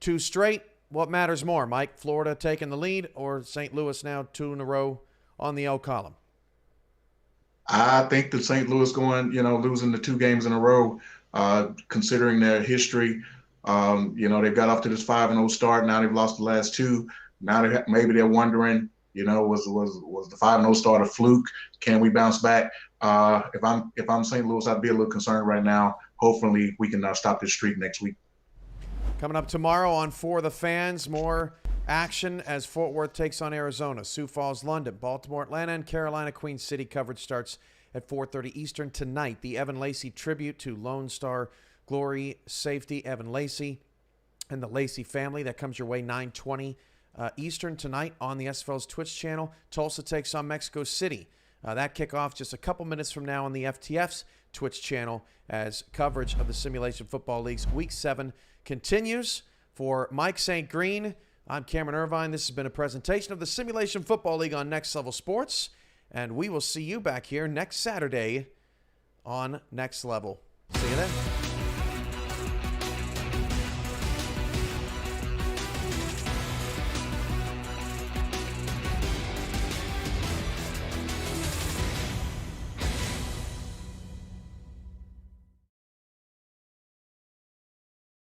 2 straight. What matters more, Mike? Florida taking the lead or St. Louis now 2 in a row on the L column? I think that St. Louis going, losing the 2 games in a row, considering their history. They've got off to this 5-0 start. Now they've lost the last 2. Now maybe they're wondering, was the 5-0 start a fluke? Can we bounce back? If I'm St. Louis, I'd be a little concerned right now. Hopefully we can stop this streak next week. Coming up tomorrow on For the Fans, more action as Fort Worth takes on Arizona. Sioux Falls, London, Baltimore, Atlanta, and Carolina, Queen City. Coverage starts at 4:30 Eastern tonight. The Evan Lacey tribute to Lone Star Glory safety Evan Lacey and the Lacey family. That comes your way 9:20 Eastern tonight on the SFL's Twitch channel. Tulsa takes on Mexico City. That kickoff just a couple minutes from now on the FTF's Twitch channel as coverage of the Simulation Football League's Week 7 continues. For Mike St. Green, I'm Cameron Irvine. This has been a presentation of the Simulation Football League on Next Level Sports, and we will see you back here next Saturday on Next Level. See you then.